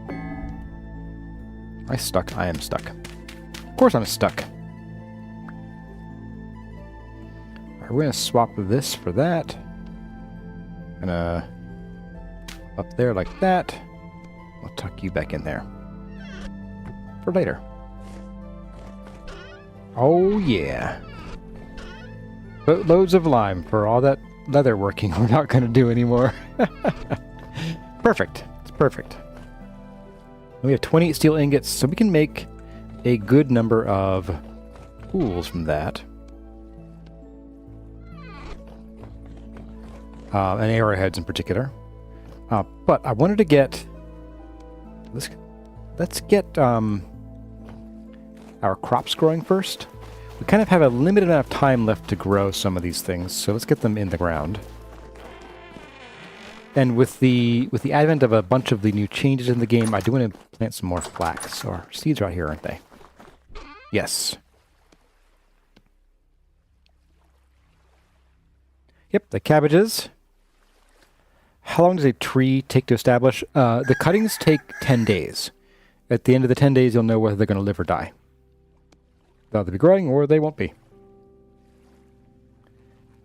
Am I stuck? I am stuck. Of course I'm stuck. Alright, we're going to swap this for that. Gonna up there like that. We'll tuck you back in there for later. Oh yeah. Boatloads of lime for all that leather working we're not going to do anymore. Perfect. It's perfect. We have 28 steel ingots, so we can make a good number of tools from that. And arrowheads in particular. But I wanted to get... Let's get our crops growing first. We kind of have a limited amount of time left to grow some of these things, so let's get them in the ground. And with the advent of a bunch of the new changes in the game, I do want to plant some more flax. So our seeds are out here, aren't they? Yes. Yep, the cabbages. How long does a tree take to establish? The cuttings take 10 days. At the end of the 10 days, you'll know whether they're going to live or die. They'll either be growing or they won't be.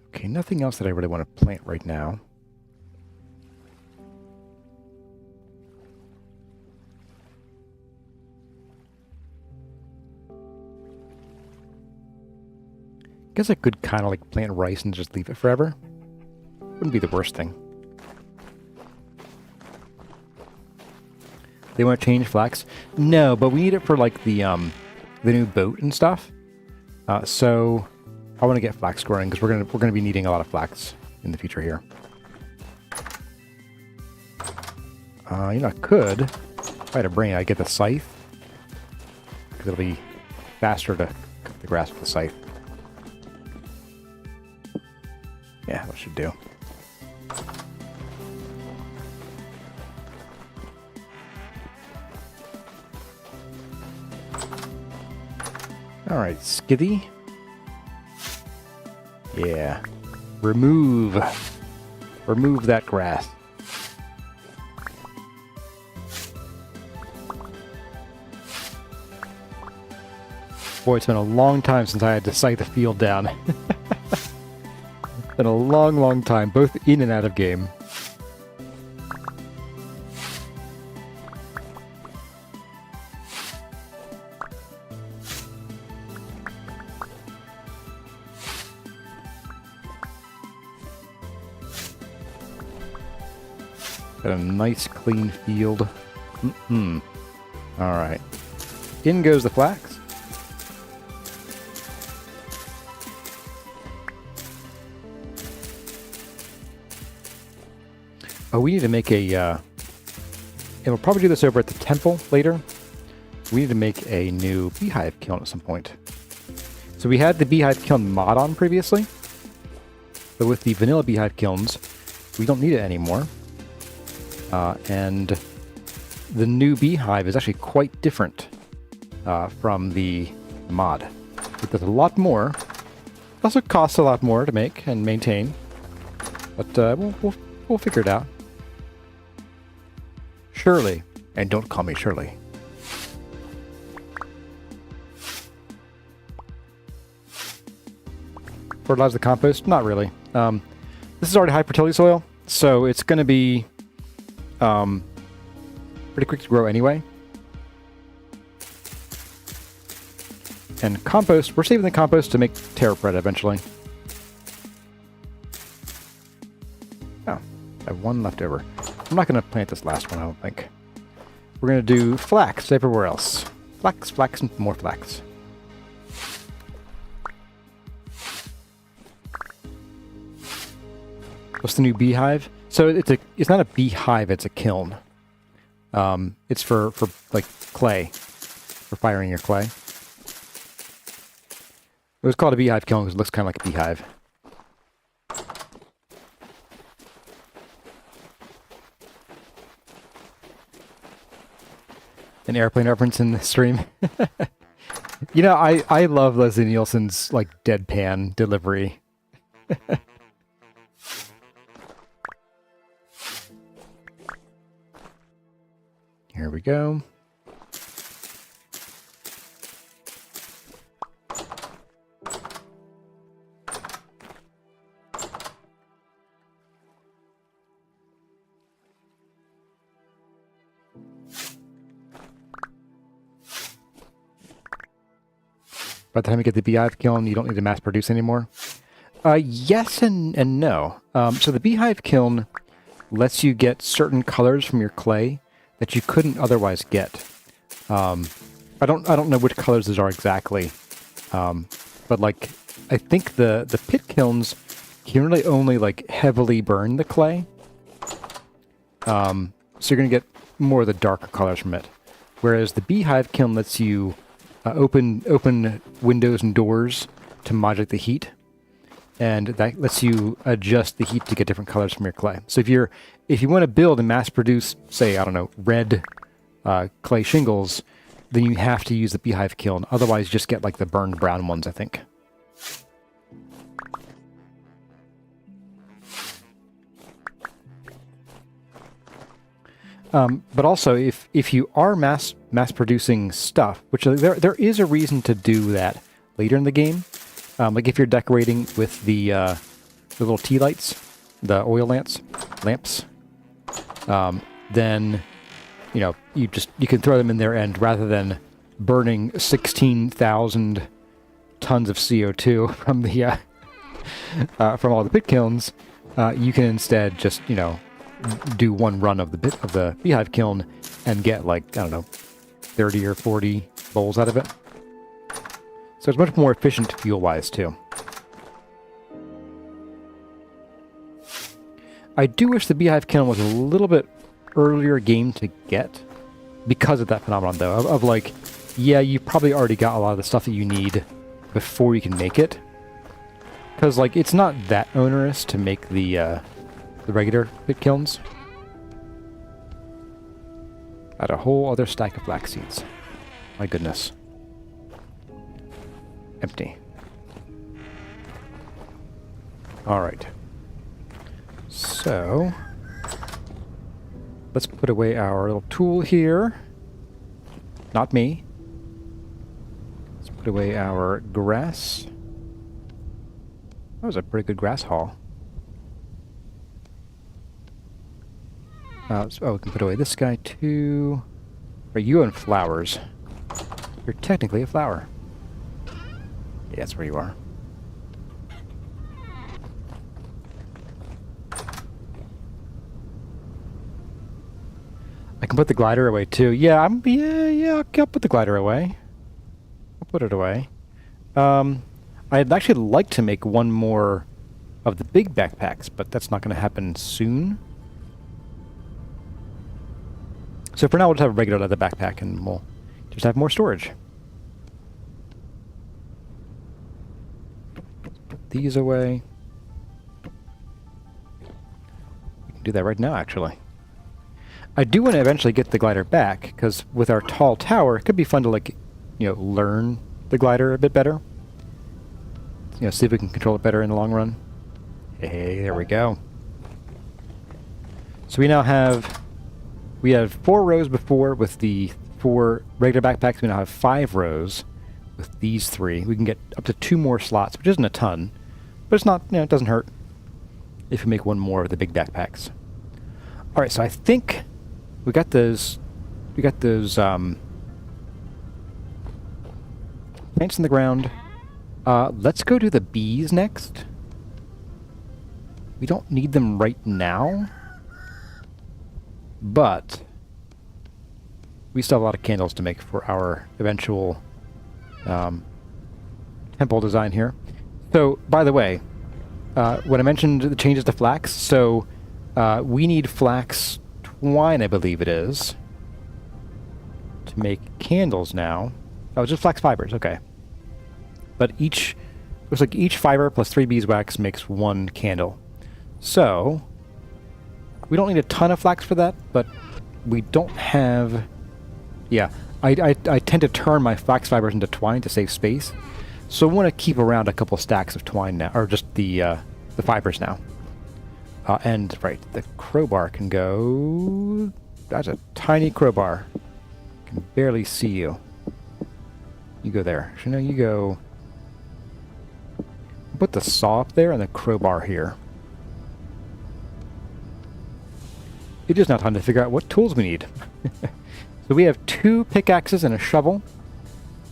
Okay, nothing else that I really want to plant right now. Guess I could kind of like plant rice and just leave it forever. Wouldn't be the worst thing. They want to change flax? No, but we need it for like the new boat and stuff. So I want to get flax growing because we're gonna be needing a lot of flax in the future here. You know, I could, if I had a brain, I'd get the scythe. Because it'll be faster to cut the grass with the scythe. Yeah, that should do. Alright, Skithy. Yeah. Remove that grass. Boy, it's been a long time since I had to scythe the field down. It's been a long, long time, both in and out of game. Got a nice clean field. Alright. In goes the flax. Oh, we need to make a, and we'll probably do this over at the temple later. We need to make a new beehive kiln at some point. So we had the beehive kiln mod on previously, but with the vanilla beehive kilns, we don't need it anymore. And the new beehive is actually quite different from the mod. It does a lot more. It also costs a lot more to make and maintain, but we'll figure it out. Shirley, and don't call me Shirley. Fertilize the compost? Not really. This is already high fertility soil, so it's going to be pretty quick to grow anyway. And compost, we're saving the compost to make terra bread eventually. Oh, I have one left over. I'm not going to plant this last one, I don't think. We're going to do flax everywhere else. Flax, flax, and more flax. What's the new beehive? So it's not a beehive, it's a kiln. It's for like clay, for firing your clay. It was called a beehive kiln because it looks kind of like a beehive. An airplane reference in the stream. You know, I love Leslie Nielsen's like deadpan delivery. Here we go. By the time you get the beehive kiln, you don't need to mass produce anymore. Yes and no. So the beehive kiln lets you get certain colors from your clay that you couldn't otherwise get. I don't know which colors those are exactly, but like I think the pit kilns can really only like heavily burn the clay, so you're gonna get more of the darker colors from it. Whereas the beehive kiln lets you open windows and doors to modulate the heat, and that lets you adjust the heat to get different colors from your clay. So if you want to build and mass produce, say, I don't know, red clay shingles, then you have to use the beehive kiln. Otherwise, you just get like the burned brown ones, I think. But also, if you are mass producing stuff, which there is a reason to do that later in the game, like if you're decorating with the little tea lights, the oil lamps, then you know you can throw them in there, and rather than burning 16,000 tons of CO2 from the from all the pit kilns, you can instead just do one run of the beehive kiln and get like, I don't know, 30 or 40 bowls out of it. So it's much more efficient fuel-wise too. I do wish the beehive kiln was a little bit earlier game to get because of that phenomenon, though, of like, yeah, you probably already got a lot of the stuff that you need before you can make it. Because, like, it's not that onerous to make the regular pit kilns. Add a whole other stack of flax seeds. My goodness. Empty. Alright. So, let's put away our little tool here. Not me. Let's put away our grass. That was a pretty good grass haul. Oh, we can put away this guy too. Are you in flowers? You're technically a flower. Yeah, that's where you are. I can put the glider away too. Yeah, I'll put the glider away. I'll put it away. I'd actually like to make one more of the big backpacks, but that's not going to happen soon. So for now, we'll just have a regular leather backpack, and we'll just have more storage. Put these away. We can do that right now, actually. I do want to eventually get the glider back, because with our tall tower, it could be fun to, like, learn the glider a bit better. See if we can control it better in the long run. Hey, there we go. So we now have... We had 4 rows before with the 4 regular backpacks. We now have 5 rows with these 3. We can get up to 2 more slots, which isn't a ton. But it's not, it doesn't hurt if we make 1 more of the big backpacks. Alright, so I think we got those... plants in the ground. Let's go to the bees next. We don't need them right now. But we still have a lot of candles to make for our eventual temple design here. So, by the way, when I mentioned the changes to flax, so we need flax twine, I believe it is, to make candles now. Oh, just flax fibers, okay. But looks like each fiber plus 3 beeswax makes 1 candle. So, we don't need a ton of flax for that, but we don't have... Yeah, I tend to turn my flax fibers into twine to save space. So I want to keep around a couple stacks of twine now, or just the fibers now. And, right, the crowbar can go... That's a tiny crowbar. I can barely see you. You go there. So now you go... Put the saw up there and the crowbar here. It is now time to figure out what tools we need. So we have 2 pickaxes and a shovel.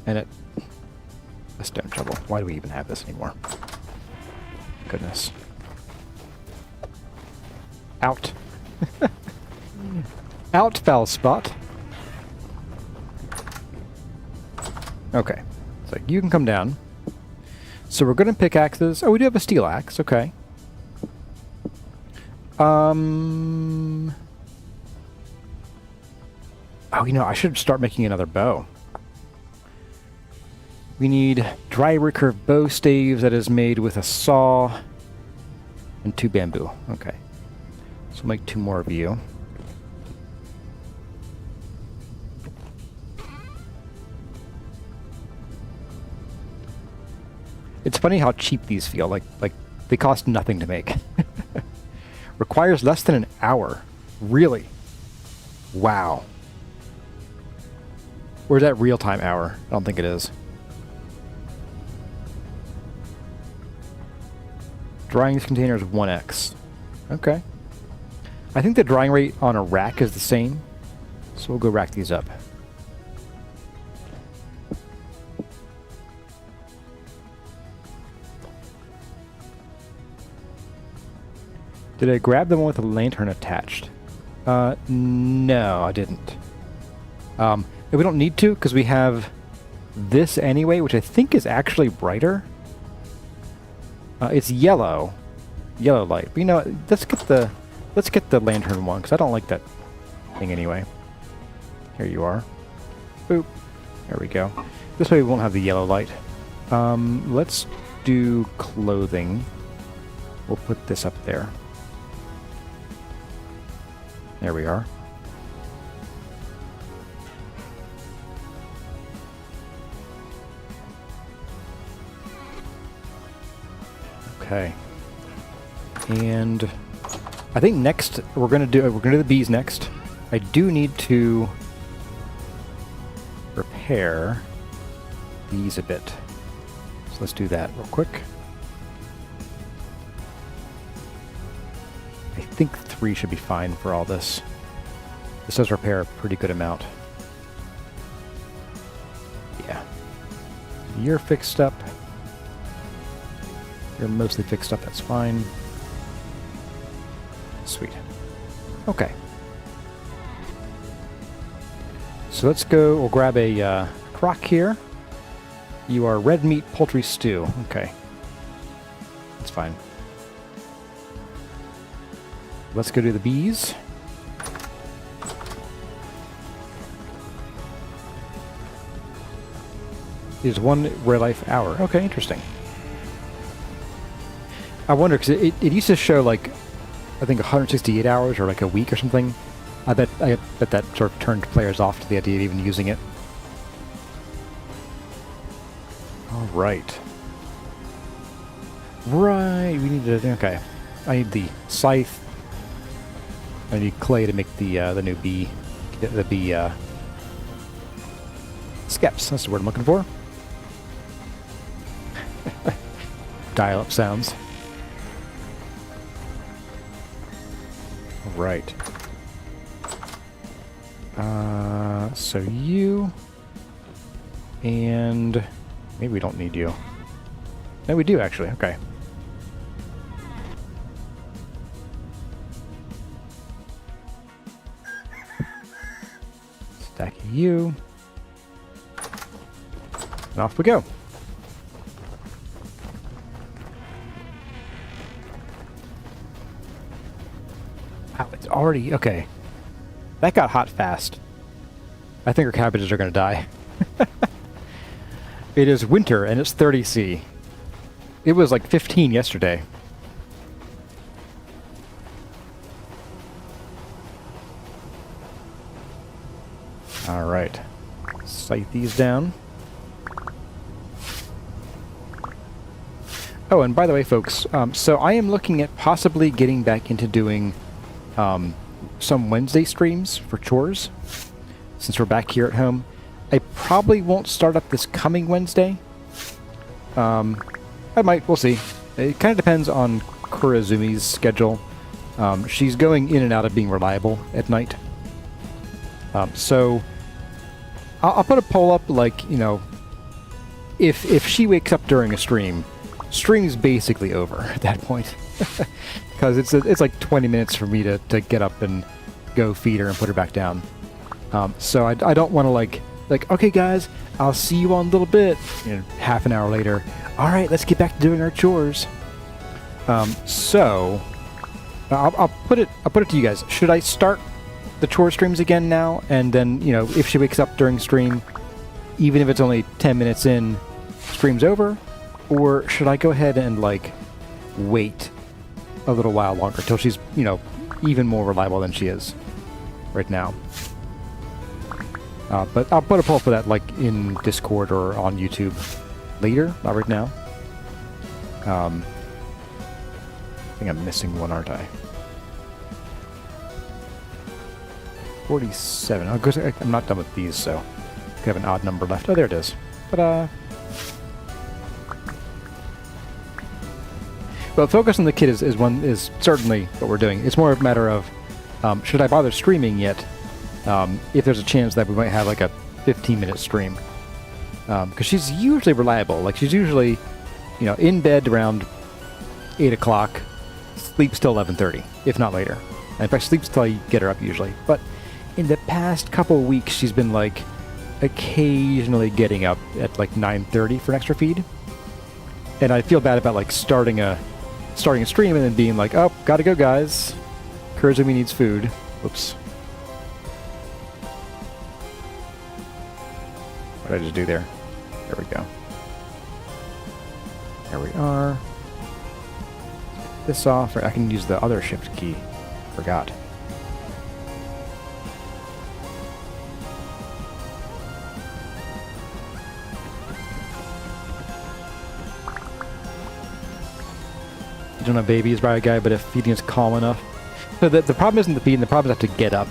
And a stone shovel. Why do we even have this anymore? Goodness. Out. Out, foul spot. Okay. So you can come down. So we're good at pickaxes. Oh, we do have a steel axe. Okay. Oh, I should start making another bow. We need dry recurve bow staves that is made with a saw and 2 bamboo. Okay. So we'll make 2 more of you. It's funny how cheap these feel. Like they cost nothing to make. Requires less than an hour. Really? Wow. Or is that real-time hour? I don't think it is. Drying these containers 1x. Okay. I think the drying rate on a rack is the same. So we'll go rack these up. Did I grab the one with the lantern attached? No, I didn't. We don't need to, because we have this anyway, which I think is actually brighter. It's yellow. Yellow light. But let's get the lantern one, because I don't like that thing anyway. Here you are. Boop. There we go. This way we won't have the yellow light. Let's do clothing. We'll put this up there. There we are. Okay. And I think next we're gonna do the bees next. I do need to repair these a bit. So let's do that real quick. I think 3 should be fine for all this. This does repair a pretty good amount. Yeah. You're fixed up. You're mostly fixed up, that's fine. Sweet. Okay. So let's go, we'll grab a crock here. You are red meat poultry stew. Okay. That's fine. Let's go do the bees. There's 1 real life hour. Okay, interesting. I wonder, because it used to show, like, I think 168 hours or like a week or something. I bet that sort of turned players off to the idea of even using it. All right. Right, we need to, okay. I need the scythe. I need clay to make the new bee, the bee, skeps, that's the word I'm looking for. Dial-up sounds. All right. So you, and maybe we don't need you. No, we do actually, okay. Stack you. And off we go. Wow, it's already, okay. That got hot fast. I think our cabbages are going to die. It is winter and it's 30 C. It was like 15 yesterday. All right. Sight these down. Oh, and by the way, folks, so I am looking at possibly getting back into doing some Wednesday streams for chores, since we're back here at home. I probably won't start up this coming Wednesday. I might, we'll see. It kind of depends on Kurazumi's schedule. She's going in and out of being reliable at night. So I'll put a poll up, like, you know, if she wakes up during a stream's basically over at that point. Because it's like 20 minutes for me to get up and go feed her and put her back down. So I don't want to like, okay guys, I'll see you on a little bit. You know, half an hour later, all right, let's get back to doing our chores. So I'll put it to you guys. Should I start the chore streams again now? And then, you know, if she wakes up during stream, even if it's only 10 minutes in, stream's over? Or should I go ahead and like wait a little while longer till she's, you know, even more reliable than she is right now? But I'll put a poll for that, like, in Discord or on YouTube later, not right now. I think I'm missing one, aren't I? 47. Oh, 'cause I'm not done with these, so I have an odd number left. Oh, there it is. But well, focus on the kid is certainly what we're doing. It's more a matter of should I bother streaming yet? If there's a chance that we might have like a 15-minute stream, because she's usually reliable. Like, she's usually, you know, in bed around 8 o'clock, sleeps till 11:30, if not later. And in fact, sleeps till I get her up usually. But in the past couple of weeks, she's been like occasionally getting up at like 9:30 for an extra feed, and I feel bad about like starting a stream and then being like, oh, gotta go, guys. Kurzumi needs food. Whoops. What did I just do there? There we go. There we are. Get this off. I can use the other shift key. Forgot. You don't have babies, right, guy? But if feeding is calm enough. So the problem isn't the feeding. The problem is I have to get up.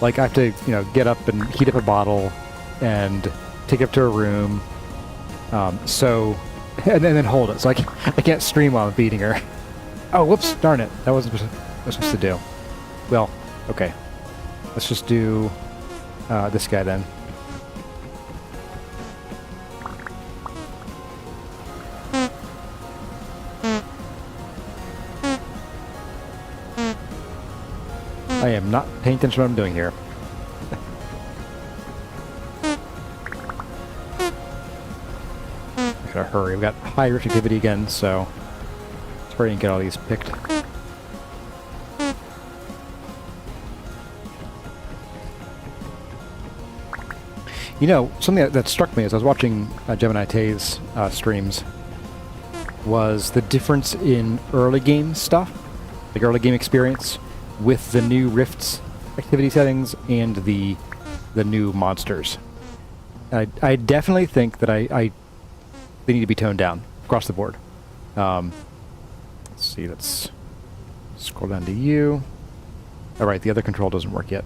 Like I have to, you know, get up and heat up a bottle and take it up to a room. And then hold it. So I can't stream while I'm feeding her. Oh, whoops! Darn it! That wasn't what I was supposed to do. Well, okay. Let's just do this guy then. I am not paying attention to what I'm doing here. I gotta hurry. We've got high rift activity again, so let's hurry and get all these picked. You know, something that struck me as I was watching Gemini Tay's streams was the difference in early game stuff, like early game experience, with the new Rift's activity settings and the new monsters. I definitely think that they need to be toned down across the board. Let's see, let's scroll down to you. All right, the other control doesn't work yet.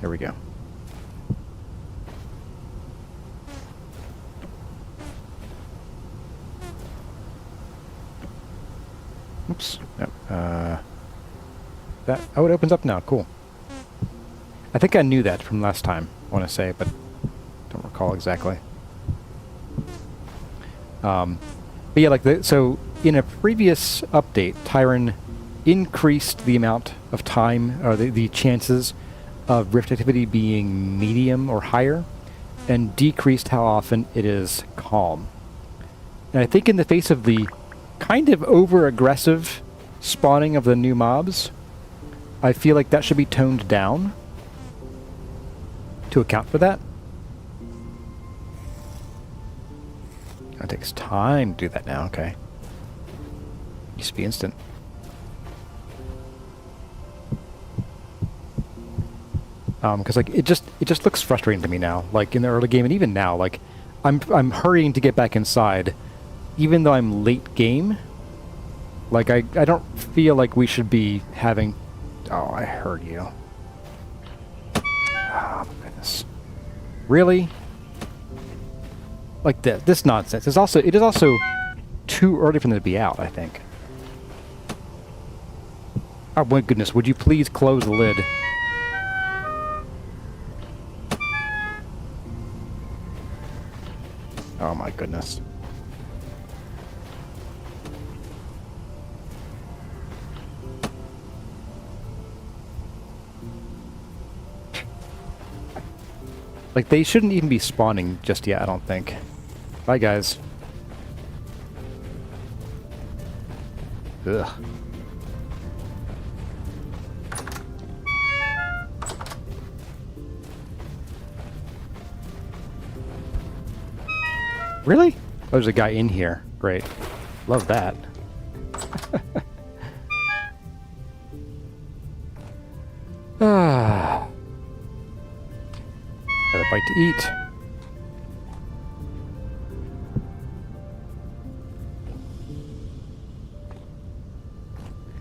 There we go. Oops. No. Oh, it opens up now. Cool. I think I knew that from last time, I want to say, but don't recall exactly. But yeah, so in a previous update, Tyron increased the amount of time, or the chances of rift activity being medium or higher, and decreased how often it is calm. And I think in the face of the kind of over-aggressive spawning of the new mobs, I feel like that should be toned down to account for that. It takes time to do that now, okay. Used to be instant. Because like it just looks frustrating to me now. Like in the early game and even now, like I'm hurrying to get back inside, even though I'm late game. Like I don't feel like we should be having. Oh, I heard you. Oh my goodness. Really? Like this nonsense. It is also too early for them to be out, I think. Oh my goodness, would you please close the lid? Oh my goodness. Like, they shouldn't even be spawning just yet, I don't think. Bye, guys. Ugh. Really? Oh, there's a guy in here. Great. Love that. Ah. Got a bite to eat.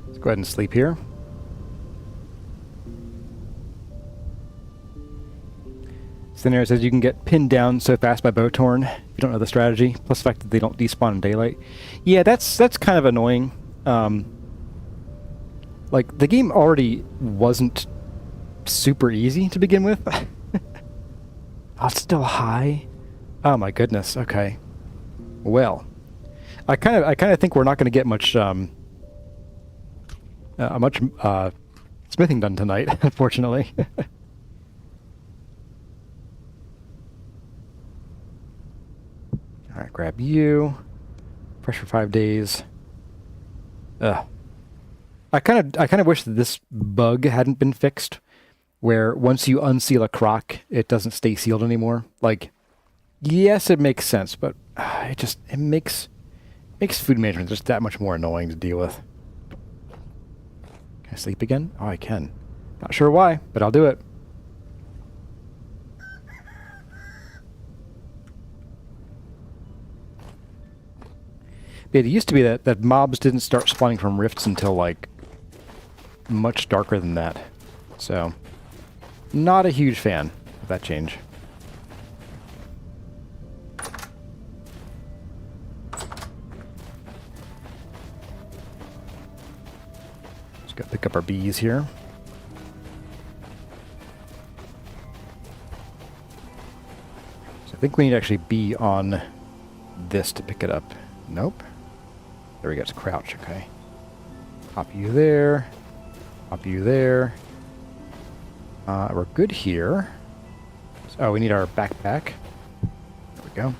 Let's go ahead and sleep here. Scenario says you can get pinned down so fast by Bowtorn if you don't know the strategy, plus the fact that they don't despawn in daylight. Yeah, that's kind of annoying. Like, the game already wasn't super easy to begin with. Oh, it's still high? Oh my goodness, okay. Well, I kind of think we're not going to get much smithing done tonight, unfortunately. All right, grab you. Fresh for 5 days. Ugh. I kind of wish that this bug hadn't been fixed, where once you unseal a crock, it doesn't stay sealed anymore. Like, Yes, it makes sense, but it makes food management just that much more annoying to deal with. Can I sleep again? Oh, I can. Not sure why, but I'll do it. It used to be that mobs didn't start spawning from rifts until, like, much darker than that. So, not a huge fan of that change. Just gotta pick up our bees here. So I think we need to actually be on this to pick it up. Nope. There we go, it's crouch, okay. Pop you there. Pop you there. We're good here. Oh, we need our backpack. There we go.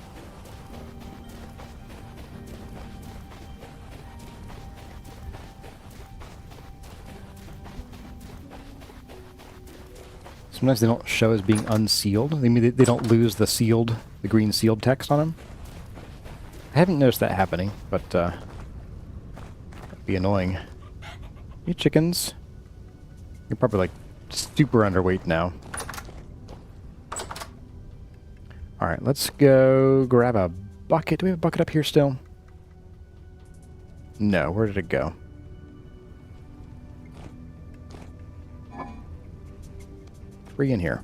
Sometimes they don't show as being unsealed. I mean, they don't lose the green sealed text on them. I haven't noticed that happening, but that'd be annoying. You chickens. You're probably like super underweight now. Alright, let's go grab a bucket. Do we have a bucket up here still? No, where did it go? Three in here.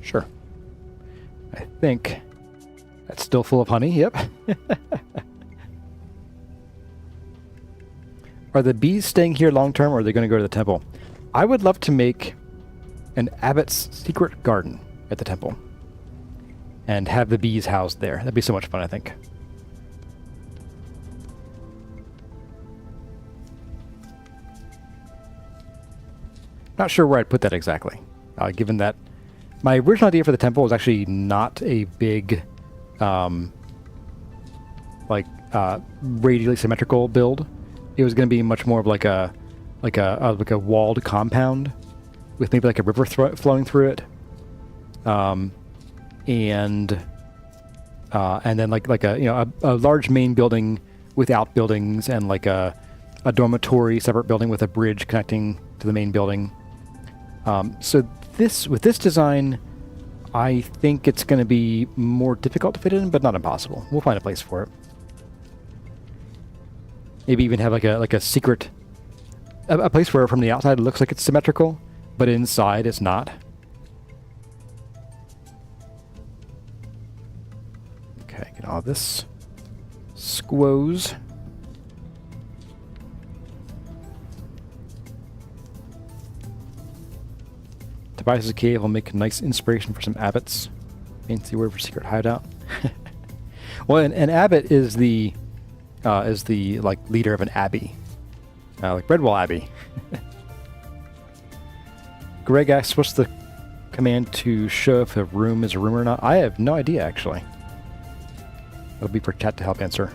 Sure. I think that's still full of honey, yep. Are the bees staying here long term, or are they going to go to the temple? I would love to make an abbot's secret garden at the temple and have the bees housed there. That'd be so much fun, I think. Not sure where I'd put that exactly, given that my original idea for the temple was actually not a big, radially symmetrical build. It was going to be much more of like a walled compound with maybe like a river flowing through it, and then like a large main building with outbuildings and like a dormitory separate building with a bridge connecting to the main building. So with this design, I think it's going to be more difficult to fit in, but not impossible. We'll find a place for it. Maybe even have like a secret, a place where from the outside it looks like it's symmetrical, but inside it's not. Okay, get all this squoze. Tobias's cave will make a nice inspiration for some abbots. Fancy word for secret hideout. Well, an abbot is the like leader of an abbey, like Breadwell Abbey. Greg asks, "What's the command to show if a room is a room or not?" I have no idea, actually. That'll be for chat to help answer.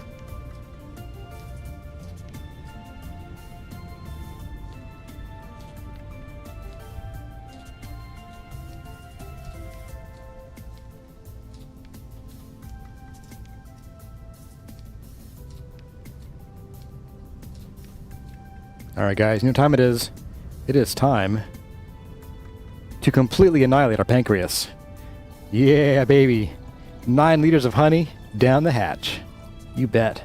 Alright guys, you know what time it is? It is time to completely annihilate our pancreas. Yeah, baby. 9 liters of honey down the hatch. You bet.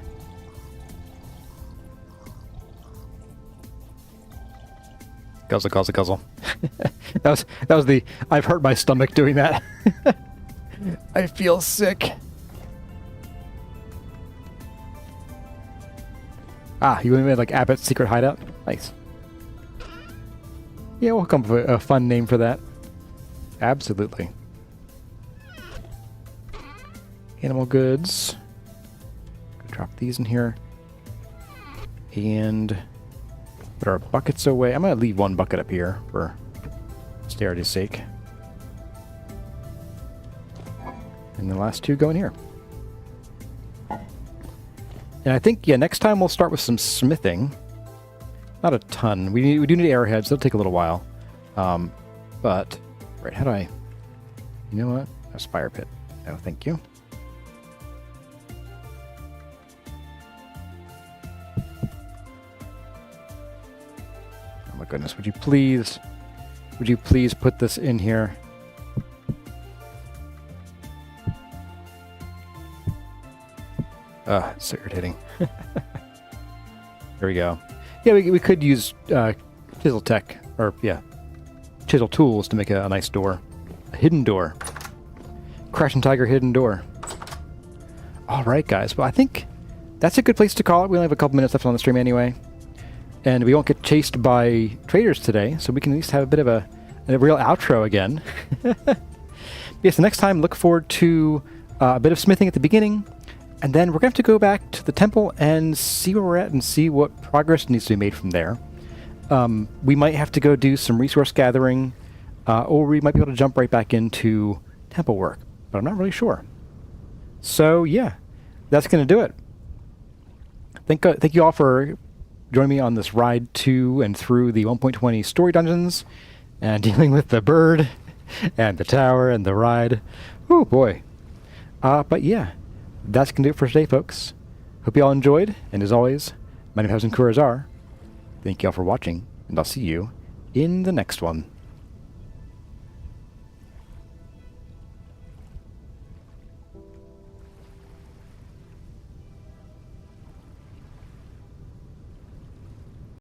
Guzzle, guzzle, guzzle. that was the I've hurt my stomach doing that. I feel sick. Ah, you made like Abbott's secret hideout? Nice. Yeah, we'll come up with a fun name for that. Absolutely. Animal goods. Drop these in here. And put our buckets away. I'm going to leave one bucket up here for austerity's sake. And the last 2 go in here. And I think, yeah, next time we'll start with some smithing. Not a ton. We do need arrowheads. It'll take a little while. But, right, how do I... You know what? That's Firepit. No, thank you. Oh my goodness, would you please put this in here? It's so irritating. There we go. Yeah, we could use ChiselTech, or yeah, ChiselTools to make a nice door. A hidden door. Crash and Tiger hidden door. Alright guys, well I think that's a good place to call it. We only have a couple minutes left on the stream anyway. And we won't get chased by traders today, so we can at least have a bit of a real outro again. Yes, the next time look forward to a bit of smithing at the beginning. And then we're going to have to go back to the temple and see where we're at and see what progress needs to be made from there. We might have to go do some resource gathering, or we might be able to jump right back into temple work, but I'm not really sure. So yeah, that's going to do it. Thank you all for joining me on this ride to and through the 1.20 story dungeons and dealing with the bird and the tower and the ride. Oh boy. But yeah. That's going to do it for today, folks. Hope you all enjoyed, and as always, my name is Kurazar. Thank you all for watching, and I'll see you in the next one.